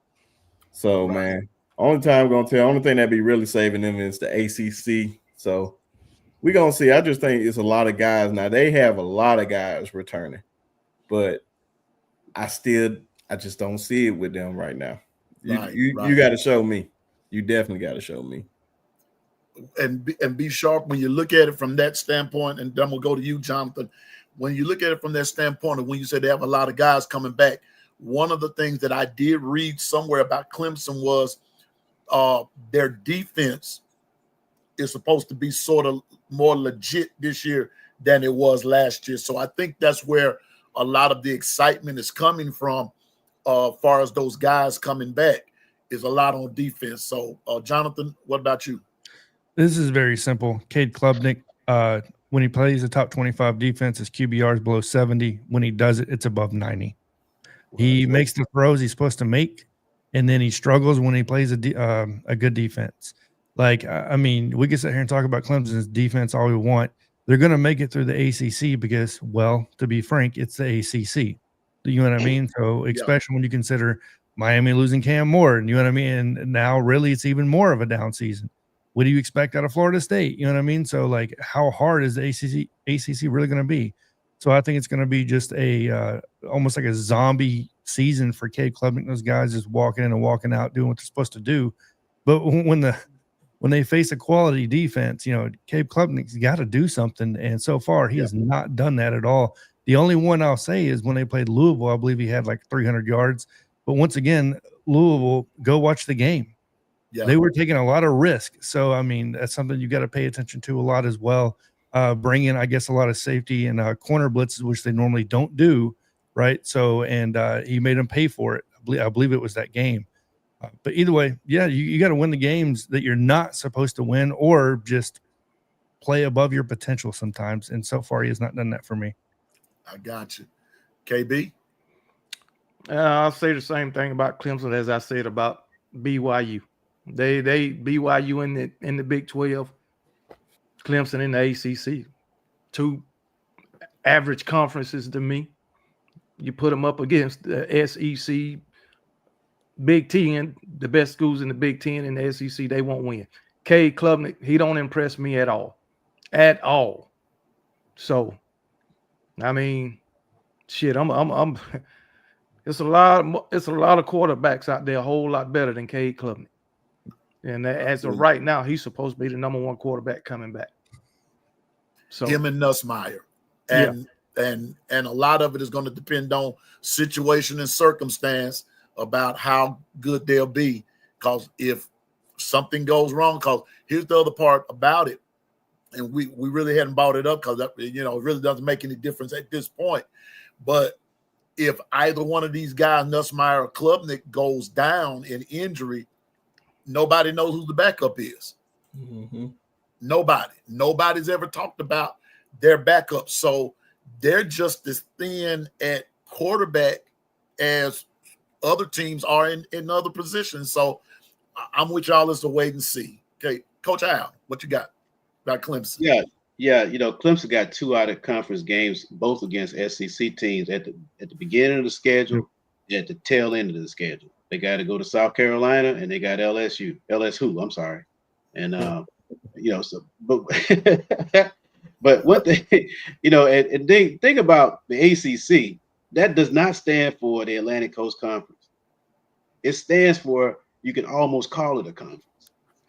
So man, only thing that'd be really saving them is the ACC. So we're gonna see. I just think it's a lot of guys now. They have a lot of guys returning, but I just don't see it with them right now. You got to show me. You definitely got to show me. And be sharp when you look at it from that standpoint. And then we'll go to you, Jonathan. When you look at it from that standpoint, and when you said they have a lot of guys coming back, one of the things that I did read somewhere about Clemson was their defense is supposed to be sort of more legit this year than it was last year. So I think that's where a lot of the excitement is coming from, far as those guys coming back, is a lot on defense. So, Jonathan, what about you? This is very simple. Cade Klubnik, when he plays a top 25 defense, his QBR is below 70. When he does it, it's above 90. He makes the throws he's supposed to make, and then he struggles when he plays a good defense. Like, I mean, we can sit here and talk about Clemson's defense all we want. They're going to make it through the ACC because, well, to be frank, it's the ACC. You know what I mean? So, especially when you consider Miami losing Cam Moore, and you know what I mean? And now, really, it's even more of a down season. What do you expect out of Florida State? You know what I mean? So, like, how hard is the ACC really going to be? So, I think it's going to be just a almost like a zombie season for Cade Klubnik. Those guys just walking in and walking out, doing what they're supposed to do. But when they face a quality defense, Cade Klubnik's got to do something. And so far, he has not done that at all. The only one I'll say is when they played Louisville, I believe he had like 300 yards. But once again, Louisville, go watch the game. Yeah. They were taking a lot of risk. So, I mean, that's something you got to pay attention to a lot as well. Bring in, I guess, a lot of safety and corner blitzes, which they normally don't do, right? So, and he made them pay for it. I believe it was that game. But either way, you got to win the games that you're not supposed to win, or just play above your potential sometimes. And so far, he has not done that for me. I got you. KB? I'll say the same thing about Clemson as I said about BYU. They BYU in the Big 12, Clemson in the ACC. 2 average conferences to me. You put them up against the SEC Big Ten, the best schools in the Big Ten and the SEC, they won't win. Cade Klubnik, he don't impress me at all. At all. So, I mean, shit, I'm it's a lot of quarterbacks out there a whole lot better than Cade Klubnik. And as of right now, he's supposed to be the number one quarterback coming back. So him and Nussmeier. And a lot of it is going to depend on situation and circumstance about how good they'll be. Because if something goes wrong, because here's the other part about it, and we really hadn't brought it up because it really doesn't make any difference at this point. But if either one of these guys, Nussmeier or Klubnik, goes down in injury, nobody knows who the backup is. Mm-hmm. Nobody's ever talked about their backup. So they're just as thin at quarterback as other teams are in other positions. So I'm with y'all. It's a wait and see. Okay, Coach Al, what you got about Clemson? Yeah. Clemson got 2 out of conference games, both against SEC teams at the beginning of the schedule and at the tail end of the schedule. They got to go to South Carolina and they got LSU. I'm sorry. And but what they, and they think about the ACC, that does not stand for the Atlantic Coast Conference. It stands for, you can almost call it a conference.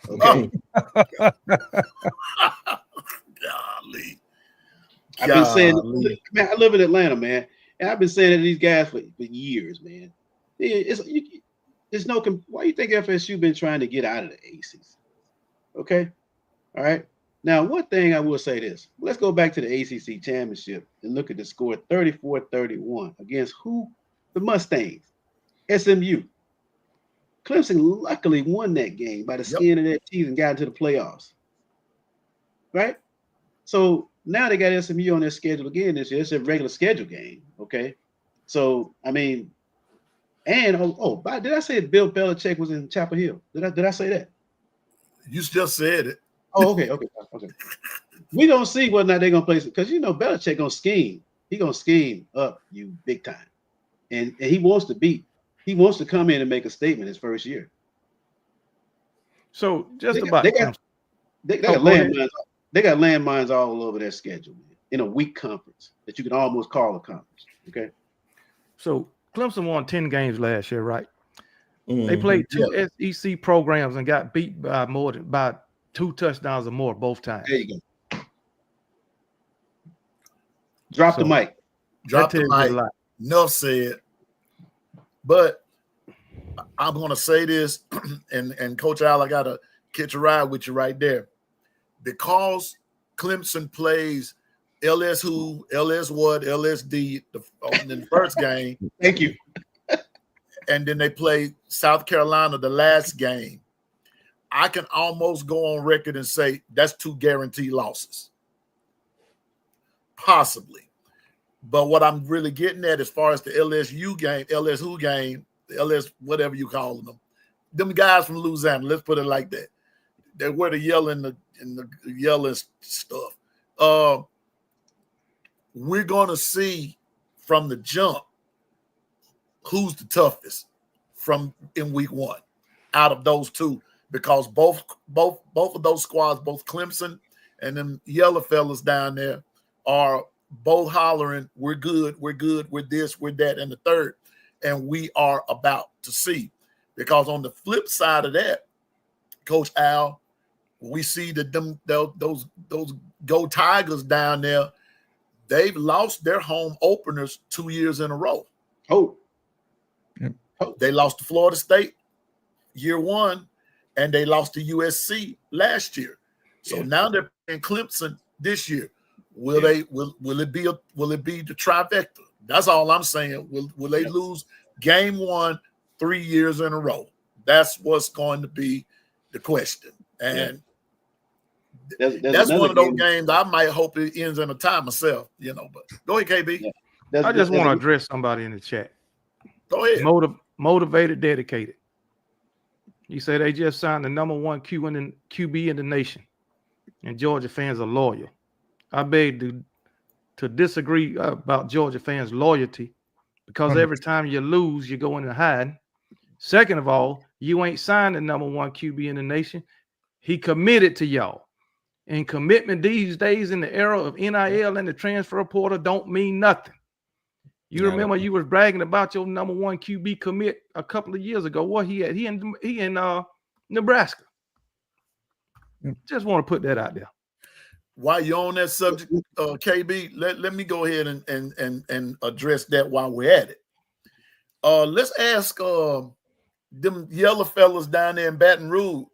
Okay. Golly. I've been saying, man, I live in Atlanta, man, and I've been saying to these guys for years, man. There's no. Why you think FSU been trying to get out of the ACC? Okay, all right. Now, one thing I will say this: let's go back to the ACC championship and look at the score 34-31 against who? The Mustangs, SMU. Clemson luckily won that game by the skin of their teeth and got into the playoffs. Right? So now they got SMU on their schedule again this year. It's a regular schedule game. Okay. So, I mean, and did I say Bill Belichick was in Chapel Hill? Did I say that? You just said it. Oh, okay. We don't see whether or not they're gonna play, because Belichick gonna scheme. He gonna scheme up you big time, and he wants to beat. He wants to come in and make a statement his first year. So they got landmines. They got landmines all over their schedule, man, in a weak conference that you can almost call a conference. Okay. So Clemson won 10 games last year, right? Mm-hmm. They played 2 SEC programs and got beat by 2 touchdowns or more both times. There you go. Drop the mic. Enough said. But I'm going to say this, and Coach Al, I got to catch a ride with you right there. Because Clemson plays LSU, LSD in the first game. Thank you. And then they play South Carolina the last game. I can almost go on record and say that's 2 guaranteed losses. Possibly. But what I'm really getting at as far as the LSU game, the LS, whatever you call them guys from Louisiana, let's put it like that. They wear the yellow and the yellow stuff. We're going to see from the jump who's the toughest in week 1 out of those 2, because both of those squads, both Clemson and them yellow fellas down there, are both hollering, we're good, we're this, we're that, and the third. And we are about to see. Because on the flip side of that, Coach Al, we see that those Go Tigers down there, they've lost their home openers 2 years in a row. They lost to Florida State year 1, and they lost to USC last year. So now they're playing Clemson this year. Will it be the trifecta? That's all I'm saying. Will they lose game 1 3 years in a row? That's what's going to be the question. And that's one of those games I might hope it ends in a tie myself, but go ahead, KB. I just want to address somebody in the chat. Go ahead. Motivated, dedicated. You say they just signed the number 1 QB in the nation, and Georgia fans are loyal. I beg to disagree about Georgia fans' loyalty, because every time you lose, you go into hiding, Second of all, you ain't signed the number 1 QB in the nation. He committed to y'all. And commitment these days in the era of NIL and the transfer portal don't mean nothing. You remember you was bragging about your number 1 QB commit a couple of years ago. What he had? He in Nebraska. Just want to put that out there. While you're on that subject, KB, let me go ahead and address that while we're at it. Let's ask them yellow fellas down there in Baton Rouge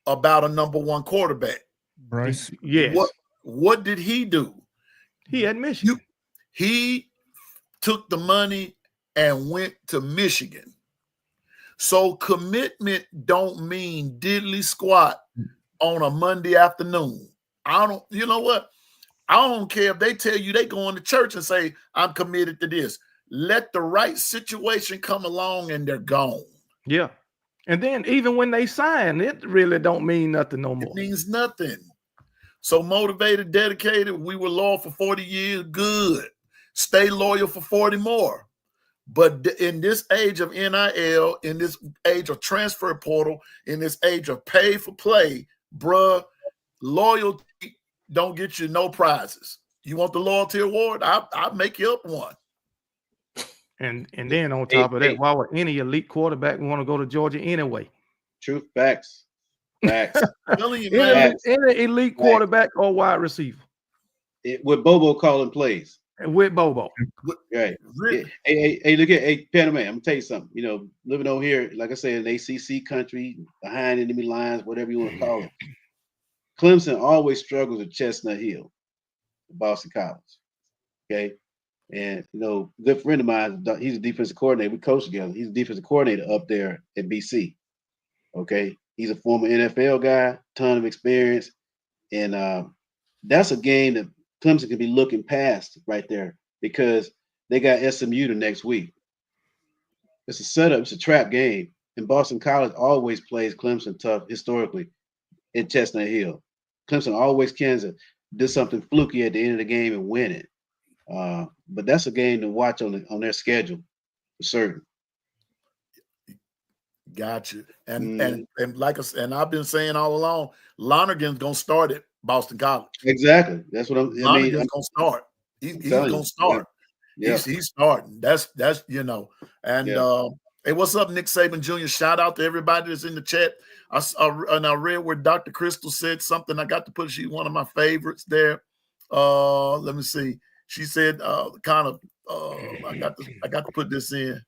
about a number 1 quarterback. Bryce. Yes. What did he do? He had Michigan. He took the money and went to Michigan. So commitment don't mean diddly squat on a Monday afternoon. You know what? I don't care if they tell you they go into church and say, I'm committed to this. Let the right situation come along and they're gone. Yeah. And then even when they sign, it really don't mean nothing no more. It means nothing. So motivated, dedicated, we were loyal for 40 years, good. Stay loyal for 40 more. But in this age of NIL, in this age of transfer portal, in this age of pay for play, bruh, loyalty don't get you no prizes. You want the loyalty award? I'll make you up one. And then on top of that, why would any elite quarterback want to go to Georgia anyway? True facts. Facts. Any elite quarterback or wide receiver. With Bobo calling plays. With Bobo. Right. Hey, look at Panama. I'm gonna tell you something. You know, living over here, like I said, in ACC country, behind enemy lines, whatever you want to call it. Clemson always struggles with Chestnut Hill, Boston College. Okay. And, you know, a good friend of mine, he's a defensive coordinator. We coach together. He's a defensive coordinator up there at BC. Okay. He's a former NFL guy, ton of experience. And that's a game that Clemson can be looking past right there because they got SMU the next week. It's a setup. It's a trap game. And Boston College always plays Clemson tough historically at Chestnut Hill. Clemson always can do something fluky at the end of the game and win it. But that's a game to watch on their schedule for certain. Gotcha. And like I said, and I've been saying all along, Lonergan's gonna start at Boston College. Exactly. That's what Lonergan's gonna start. He's gonna start. Yeah. He's starting. That's you know. And hey, what's up, Nick Saban Jr.? Shout out to everybody that's in the chat. I read where Dr. Crystal said something. I got to put one of my favorites there. Let me see. She said I got to put this in.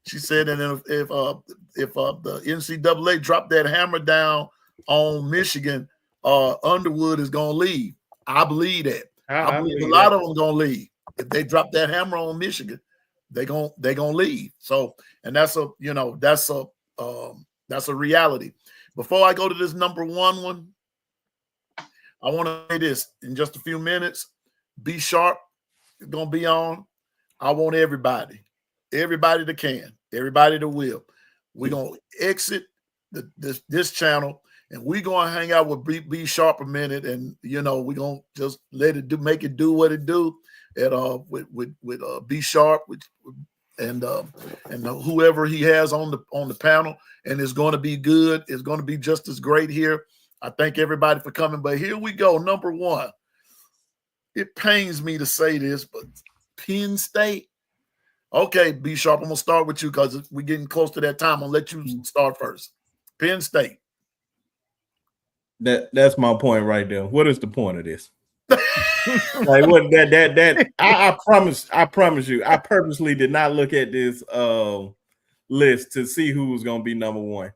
She said that if the NCAA dropped that hammer down on Michigan, Underwood is gonna leave. I believe that. I believe a lot of them gonna leave. If they drop that hammer on Michigan, they're gonna leave. So, and that's a reality. Before I go to this number one, I want to say this in just a few minutes. B Sharp is gonna be on. I want everybody that can, everybody that will. We're gonna exit this channel and we're gonna hang out with B Sharp a minute, and you know we're gonna just make it do what it do at with B Sharp and whoever he has on the panel, and it's going to be good. It's going to be just as great here. I thank everybody for coming, but here we go. Number one. It pains me to say this, but Penn State. Okay, B Sharp, I'm going to start with you because we're getting close to that time. I'm going to let you start first. Penn State. That's my point right there. What is the point of this? Like what that I promise you, I purposely did not look at this list to see who was going to be number one.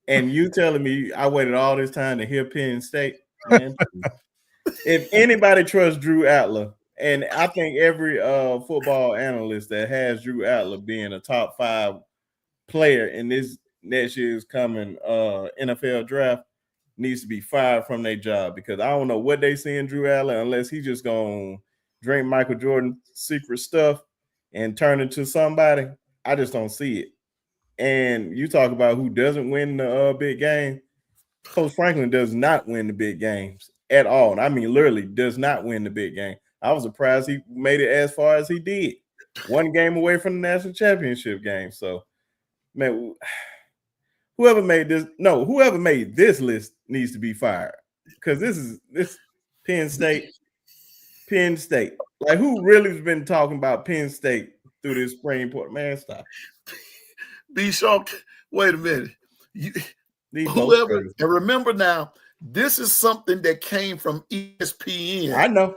And you telling me I waited all this time to hear Penn State? Man, if anybody trusts Drew Adler, and I think every football analyst that has Drew Adler being a top 5 player in this next year's coming NFL draft needs to be fired from their job, because I don't know what they see in Drew Adler unless he just gonna drink Michael Jordan's secret stuff and turn into somebody. I just don't see it. And you talk about who doesn't win the big game. Coach Franklin does not win the big games at all. And I mean, literally does not win the big game. I was surprised he made it as far as he did. One game away from the national championship game. So, man, whoever made this list needs to be fired because this Penn State. Like, who really has been talking about Penn State through this spring port? Man, stop. Be sharp. Wait a minute. Whoever, and remember now, this is something that came from ESPN. I know.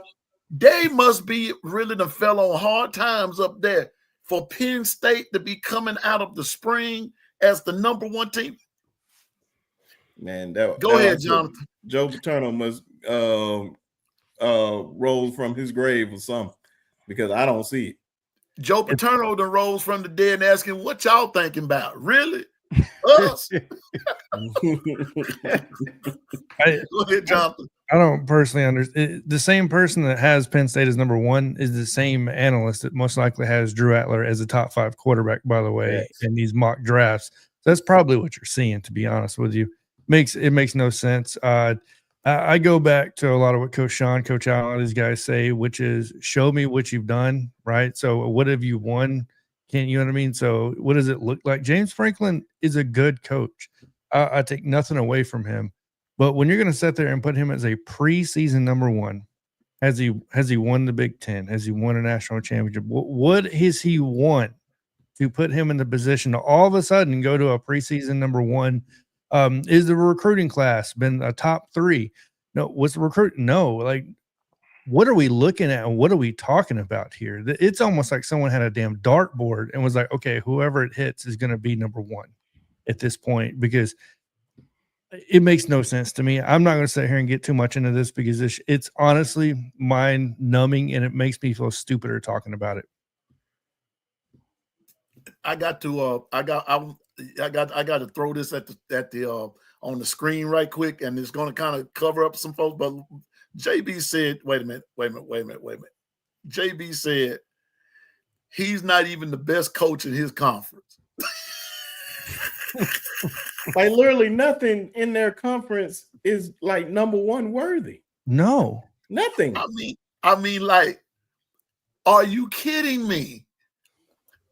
They must be really done fell on hard times up there for Penn State to be coming out of the spring as the number one team. Man, go ahead, Jonathan. Joe Paterno must rose from his grave or something because I don't see it. Joe Paterno done rose from the dead and asking, what y'all thinking about? Really? Us? Go ahead, Jonathan. I don't personally understand. The same person that has Penn State as number one is the same analyst that most likely has Drew Atler as a top 5 quarterback, by the way, in these mock drafts. So that's probably what you're seeing, to be honest with you. It makes no sense. I go back to a lot of what Coach Sean, Coach Allen, these guys say, which is show me what you've done, right? So what have you won? You know what I mean? So what does it look like? James Franklin is a good coach. I take nothing away from him. But when you're going to sit there and put him as a preseason number one, has he won the Big Ten? Has he won a national championship? What has he won to put him in the position to all of a sudden go to a preseason number one? Is the recruiting class been a top 3? No. What's the recruit? No. Like, what are we looking at and what are we talking about here? It's almost like someone had a damn dartboard and was like, okay, whoever it hits is going to be number one at this point, because it makes no sense to me. I'm not going to sit here and get too much into this because it's honestly mind numbing and it makes me feel stupider talking about it. I got to throw this at the on the screen right quick, and it's going to kind of cover up some folks. But JB said, wait a minute. JB said he's not even the best coach in his conference. Like, literally nothing in their conference is like number one worthy. No, nothing. I mean, like, are you kidding me?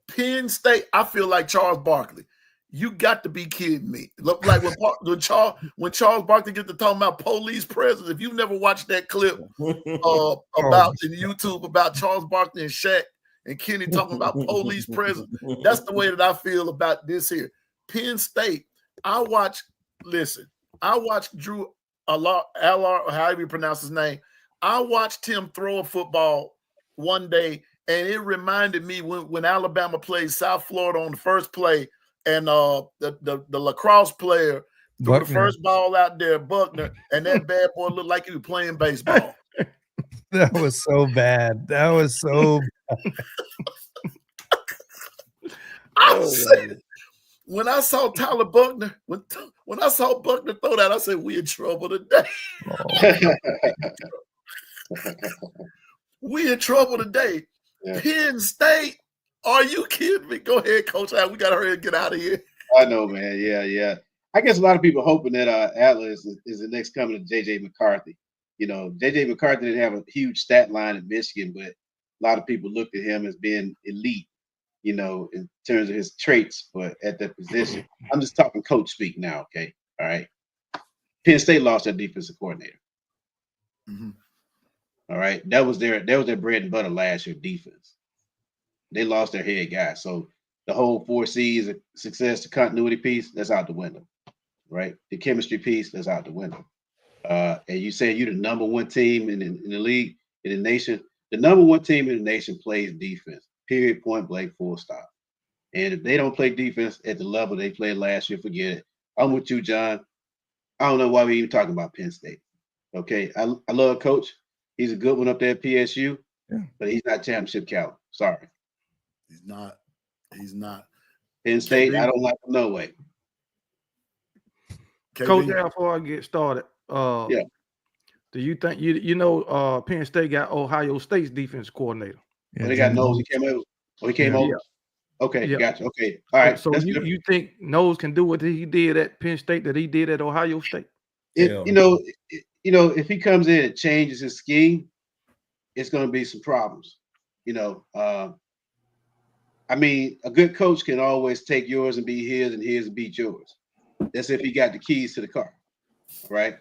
Penn State, I feel like Charles Barkley. You got to be kidding me. Look, like when Charles Barkley get to talking about police presence. If you've never watched that clip about in YouTube about Charles Barkley and Shaq and Kenny talking about police presence, that's the way that I feel about this here. Penn State. I watched Drew Allar, or however you pronounce his name. I watched him throw a football one day, and it reminded me when Alabama played South Florida on the first play, and the lacrosse player threw the first ball out there, Buckner, and that bad boy looked like he was playing baseball. That was so bad. That was so bad. When I saw Tyler Buckner, when I saw Buckner throw that, I said, "We in trouble today." We in trouble today. Yeah. Penn State, are you kidding me? Go ahead, Coach. We got to hurry and get out of here. I know, man. Yeah. I guess a lot of people hoping that Atlas is the next coming to J.J. McCarthy. You know, J.J. McCarthy didn't have a huge stat line in Michigan, but a lot of people looked at him as being elite, you know, in terms of his traits, but at that position. I'm just talking coach speak now, okay? All right. Penn State lost their defensive coordinator. Mm-hmm. All right. That was their bread and butter last year, defense. They lost their head guy. So the whole 4 C's of success, the continuity piece, that's out the window. Right? The chemistry piece, that's out the window. And you say you're the number one team in the league, in the nation. The number one team in the nation plays defense. Period, point blank, full stop. And if they don't play defense at the level they played last year, forget it. I'm with you, John. I don't know why we even talking about Penn State. Okay, I love Coach. He's a good one up there at PSU, but he's not championship caliber. Sorry. He's not. Penn State, I don't like him no way. Coach, before I get started, do you think Penn State got Ohio State's defense coordinator? Yeah, they got Knowles. He came over. He came over. Okay, gotcha. Okay, all right. So you think Knowles can do what he did at Penn State that he did at Ohio State? If he comes in and changes his scheme, it's going to be some problems. I I mean, a good coach can always take yours and be his and his and beat yours. That's if he got the keys to the car, right?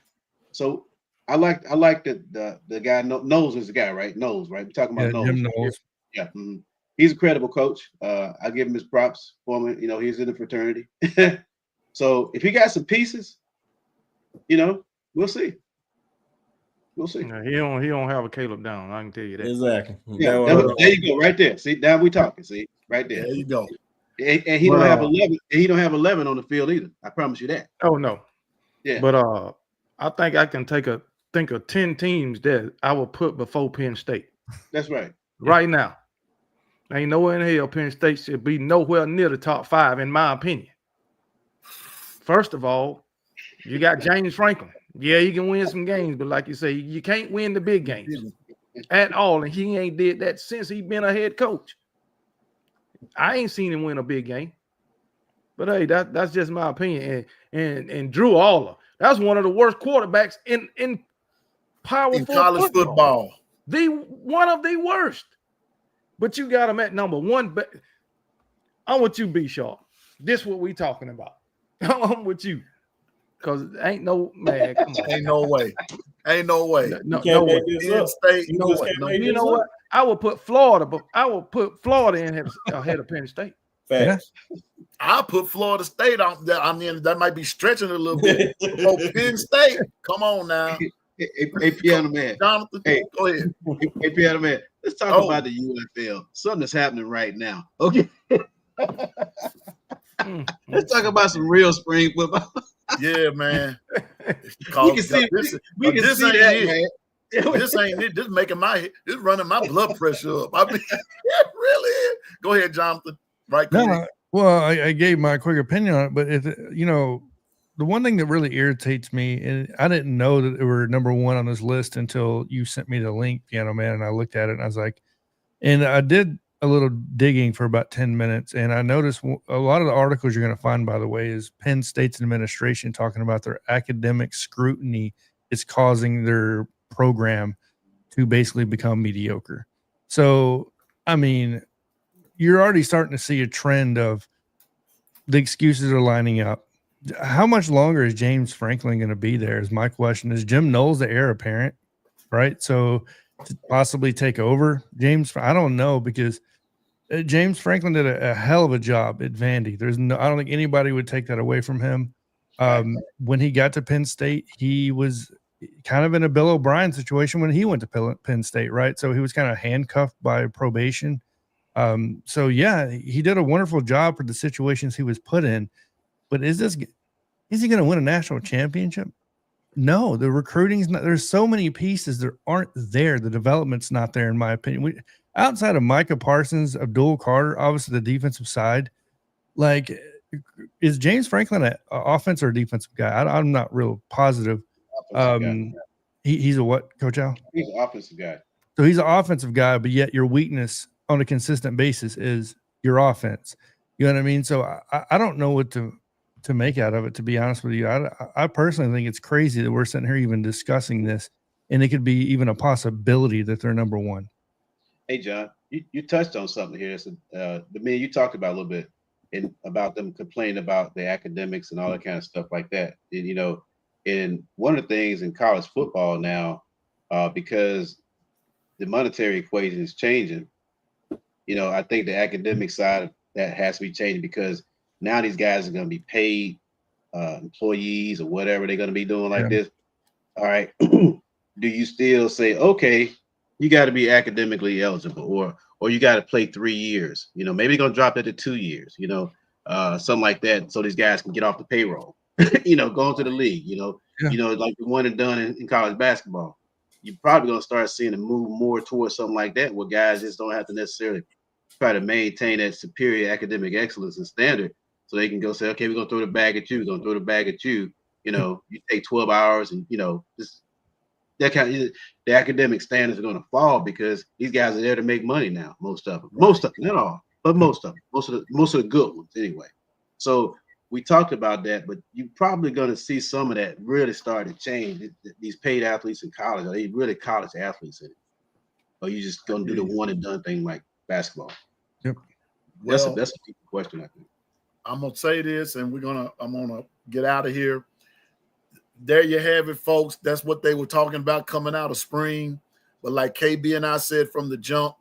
So I like the guy Knowles is the guy, right? Knowles, right? We're talking about Yeah, Knowles. Jim Knowles. Yeah, he's a credible coach. I give him his props for him. You know, he's in the fraternity. So if he got some pieces, you know, we'll see. We'll see. No, he don't have a Caleb down. I can tell you that. Exactly. Yeah, there you go, right there. See, now we talking. See, right there. There you go. And he don't have 11. And he don't have 11 on the field either. I promise you that. Oh no. Yeah. But I think I can think of 10 teams that I will put before Penn State. That's right. Right now. Ain't nowhere in hell Penn State should be nowhere near the top 5, in my opinion. First of all, you got James Franklin. Yeah, he can win some games, but like you say, you can't win the big games at all. And he ain't did that since he been a head coach. I ain't seen him win a big game. But hey, that's just my opinion. And Drew Aller, that's one of the worst quarterbacks in college football. One of the worst. But you got him at number 1. But I'm with you, B Sharp. This what we talking about. I'm with you. Because ain't no man. Come on. Ain't no way. Ain't no way. No way. Penn State. You know what? I would put Florida, but I would put Florida in ahead of Penn State. Facts. I'll put Florida State on that. I mean, that might be stretching a little bit. Oh, Penn State. Come on now. Hey, Piano Man. Jonathan, hey, go ahead. Hey, Piano Man. Let's talk about the UFL. Something that's happening right now. Okay. Let's talk about some real spring football. Yeah, man. We can see that, man. This ain't it. This making this running my blood pressure up. I mean, it really is. Go ahead, Jonathan. Right. No, well, I gave my quick opinion on it, but the one thing that really irritates me, and I didn't know that they were number 1 on this list until you sent me the link, Piano Man, and I looked at it and I was like, and I did a little digging for about 10 minutes, and I noticed a lot of the articles you're going to find, by the way, is Penn State's administration talking about their academic scrutiny is causing their program to basically become mediocre. So, I mean, you're already starting to see a trend of the excuses are lining up. How much longer is James Franklin going to be there is my question. Is Jim Knowles the heir apparent, right? So to possibly take over James, I don't know, because James Franklin did a hell of a job at Vandy. I don't think anybody would take that away from him. When he got to Penn State, he was kind of in a Bill O'Brien situation when he went to Penn State, right? So he was kind of handcuffed by probation. So yeah, he did a wonderful job for the situations he was put in. But is he going to win a national championship? No, the recruiting's not. There's so many pieces that aren't there. The development's not there, in my opinion. Outside of Micah Parsons, Abdul Carter, obviously the defensive side, like, is James Franklin an offensive or defensive guy? I'm not real positive. He's a what, Coach Al? He's an offensive guy. So he's an offensive guy, but yet your weakness on a consistent basis is your offense. You know what I mean? So I don't know what to make out of it, to be honest with you. I personally think it's crazy that we're sitting here even discussing this, and it could be even a possibility that they're number 1. Hey, John, you touched on something here. So, you talked about a little bit about them complaining about the academics and all that kind of stuff like that. And, and one of the things in college football now, because the monetary equation is changing, I think the academic side of that has to be changing, because now these guys are going to be paid employees or whatever they're going to be doing like this. All right. Do you still say, okay, you got to be academically eligible, or you got to play 3 years? Maybe they're going to drop that to 2 years, something like that. So these guys can get off the payroll, go into the league, like the one and done in college basketball. You're probably going to start seeing a move more towards something like that, where guys just don't have to necessarily try to maintain that superior academic excellence and standard. So they can go say, okay, we're going to throw the bag at you. We're going to throw the bag at you. You take 12 hours and, just that kind of, the academic standards are going to fall, because these guys are there to make money now. Most of them, not all, but most of them, most of the good ones anyway. So we talked about that, but you're probably going to see some of that really start to change. These paid athletes in college, are they really college athletes in it? Or you just going to do the one and done thing like basketball? Yep. Well, that's a deep question, I think. I'm gonna say this, and I'm gonna get out of here. There you have it, folks. That's what they were talking about coming out of spring. But like KB and I said from the jump,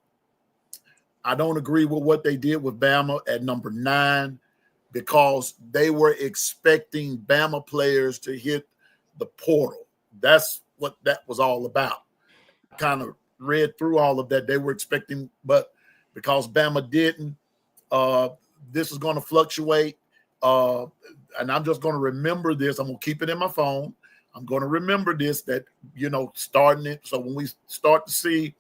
I don't agree with what they did with Bama at number 9 because they were expecting Bama players to hit the portal. That's what that was all about. I kind of read through all of that. They were expecting, but because Bama didn't, this is going to fluctuate. And I'm just going to remember this. I'm going to keep it in my phone. I'm going to remember this, that, starting it. So when we start to see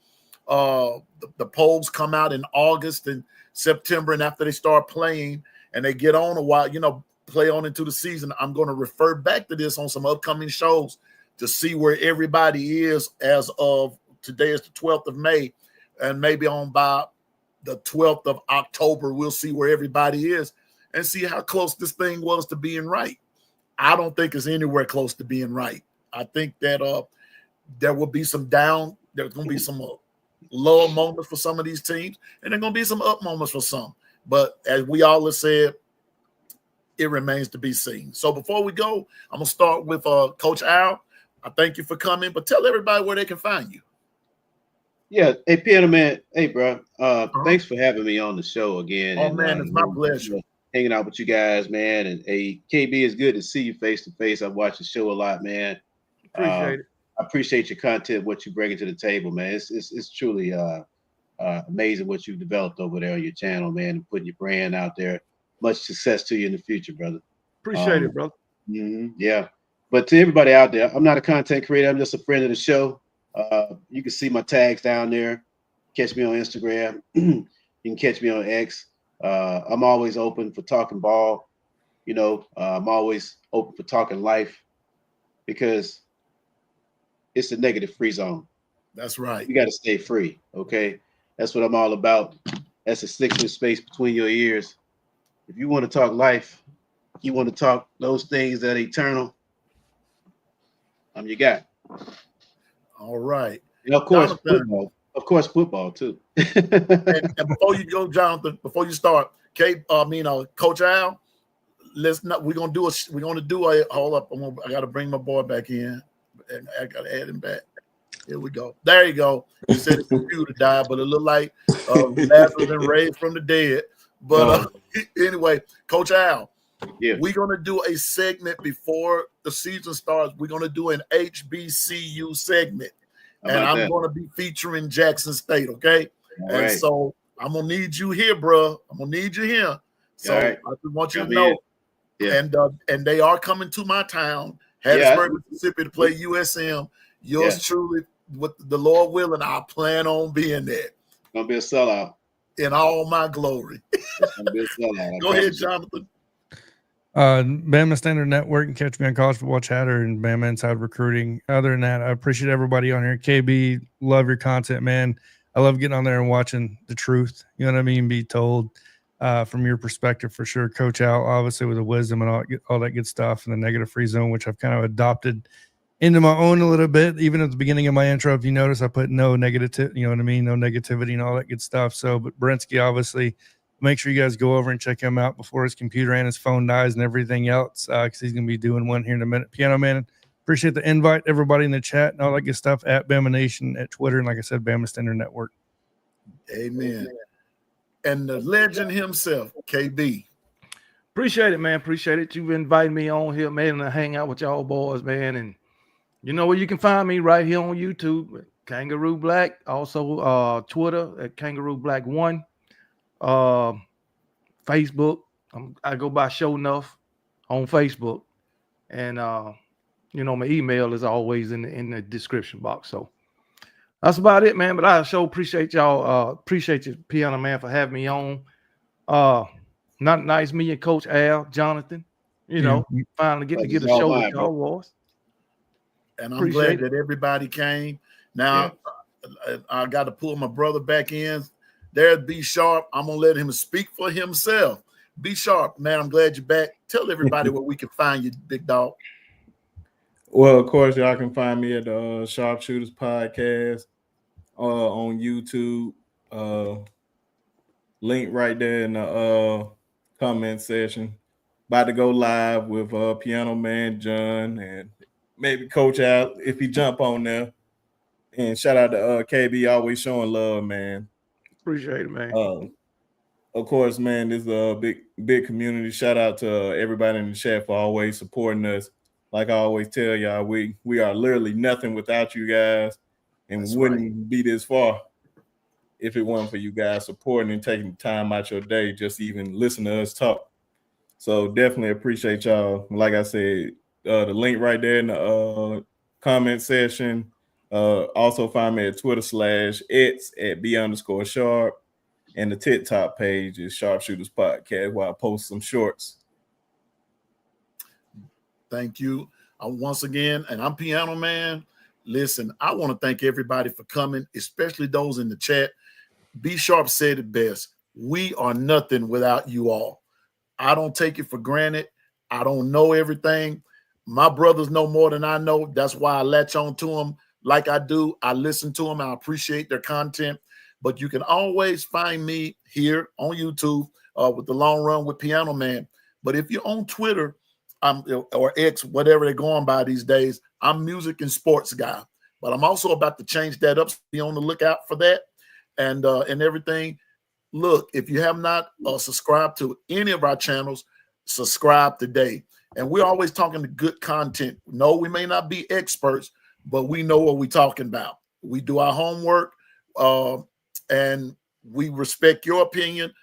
the polls come out in August and September, and after they start playing and they get on a while, play on into the season, I'm going to refer back to this on some upcoming shows to see where everybody is as of today is the 12th of May. And maybe on by the 12th of October, we'll see where everybody is and see how close this thing was to being right. I don't think it's anywhere close to being right. I think that there will be some down. There's going to be some low moments for some of these teams, and there's going to be some up moments for some. But as we all have said, it remains to be seen. So before we go, I'm going to start with Coach Al. I thank you for coming, but tell everybody where they can find you. Yeah. Hey, Piano Man. Hey, bro. Thanks for having me on the show again. Oh, man, it's my pleasure. Hanging out with you guys, man. And hey, KB, it's good to see you face to face. I've watched the show a lot, man. Appreciate it. I appreciate your content, what you bring to the table, man. It's truly amazing what you've developed over there on your channel, man, and putting your brand out there. Much success to you in the future, brother. Appreciate it, brother. Yeah. But to everybody out there, I'm not a content creator. I'm just a friend of the show. You can see my tags down there. Catch me on Instagram. You can catch me on X. I'm always open for talking ball. I'm always open for talking life because it's a negative free zone. That's right. You got to stay free. Okay. That's what I'm all about. That's a 6-inch space between your ears. If you want to talk life, you want to talk those things that are eternal, I'm your guy. All right. And of course, football. Of course, football too. and before you go, Jonathan, before you start, Coach Al, we're gonna do a hold up. I gotta bring my boy back in, and I gotta add him back. Here we go. There you go. He said his computer died, but it looked like Lazarus been raised from the dead. But anyway, Coach Al, yeah, we're gonna do a segment before the season starts. We're gonna do an HBCU segment. And I'm going to be featuring Jackson State, okay? All right. So I'm going to need you here, bro. I'm going to need you here. So I just want you to know. Yeah. And they are coming to my town, Hattiesburg, Mississippi, to play USM. Yours truly, with the Lord willing, I plan on being there. It's going to be a sellout. In all my glory. It's going to be a sellout. Go ahead, Jonathan. Bama Standard Network, and catch me on College Football Chatter and Bama Inside Recruiting. Other than that, I appreciate everybody on here. KB, love your content, man. I love getting on there and watching the truth. You know what I mean? Be told from your perspective for sure. Coach Al, obviously, with the wisdom and all that good stuff, and the negative free zone, which I've kind of adopted into my own a little bit. Even at the beginning of my intro, if you notice, I put no negative, you know what I mean? No negativity and all that good stuff. So, but Brensky, obviously, make sure you guys go over and check him out before his computer and his phone dies and everything else, because he's going to be doing one here in a minute. Piano Man, appreciate the invite, everybody in the chat and all that good stuff at Bama Nation, at Twitter, and like I said, Bama Standard Network. Amen. And the legend himself, KB. Appreciate it, man. Appreciate it. You've invited me on here, man, to hang out with y'all boys, man. And you know where you can find me right here on YouTube, Kangaroo Black. Also, Twitter at Kangaroo Black 1. Facebook, I go by Show Enough on Facebook, and my email is always in the description box. So that's about it, man. But I sure appreciate y'all. Appreciate you, Piano Man, for having me on. Not nice, me and Coach Al, Jonathan. Finally get to get a show with y'all boys. And I'm glad that everybody came. Now I got to pull my brother back in. There's B Sharp. I'm going to let him speak for himself. B Sharp, man, I'm glad you're back. Tell everybody where we can find you, big dog. Well, of course, y'all can find me at the Sharpshooters Podcast on YouTube. Link right there in the comment section. About to go live with Piano Man John and maybe Coach Al if he jump on there. And shout out to KB, always showing love, man. Appreciate it, man. Of course, man, this is a big community. Shout out to everybody in the chat for always supporting us. Like I always tell y'all, we are literally nothing without you guys, and we wouldn't be this far if it weren't for you guys supporting and taking time out your day just to even listen to us talk. So definitely appreciate y'all. Like I said, the link right there in the comment section. Also find me at Twitter /X at @B_sharp. And the TikTok page is Sharpshooters Podcast, where I post some shorts. Thank you. Once again, and I'm Piano Man. Listen, I want to thank everybody for coming, especially those in the chat. B Sharp said it best. We are nothing without you all. I don't take it for granted. I don't know everything. My brothers know more than I know. That's why I latch on to them like I do. I listen to them. I appreciate their content. But you can always find me here on YouTube with The Long Run with Piano Man. But if you're on Twitter or X, whatever they're going by these days, I'm music and sports guy. But I'm also about to change that up. So be on the lookout for that and everything. Look, if you have not subscribed to any of our channels, subscribe today. And we're always talking to good content. No, we may not be experts, but we know what we're talking about. We do our homework, and we respect your opinion,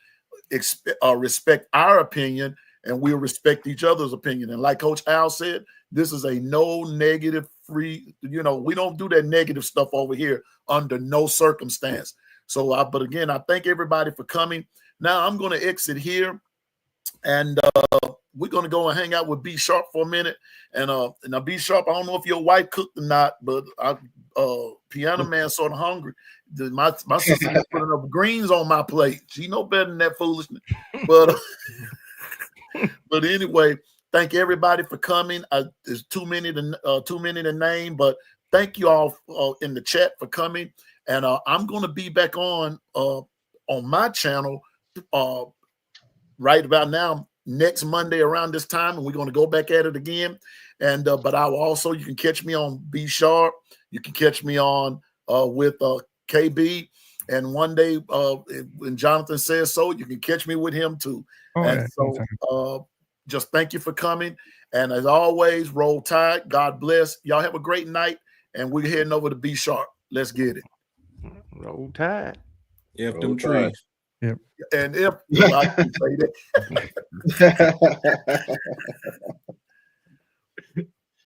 respect our opinion, and we'll respect each other's opinion. And like Coach Al said, this is a no negative free, we don't do that negative stuff over here under no circumstance. So, but again, I thank everybody for coming. Now I'm going to exit here, and we're going to go and hang out with B Sharp for a minute. And now B Sharp, I don't know if your wife cooked or not, but Piano Man sort of hungry. My sister just putting up greens on my plate. She know better than that foolishness. But but anyway, thank everybody for coming. There's too many to name, but thank you all in the chat for coming. And I'm going to be back on my channel right about now next Monday around this time, and we're going to go back at it again. And but I will also, you can catch me on B Sharp. You can catch me on with KB. And one day, when Jonathan says so, you can catch me with him too. Oh, and yeah, so just thank you for coming. And as always, roll tide. God bless. Y'all have a great night. And we're heading over to B Sharp. Let's get it. Roll tide. If them trees. Yep. And if I can say that.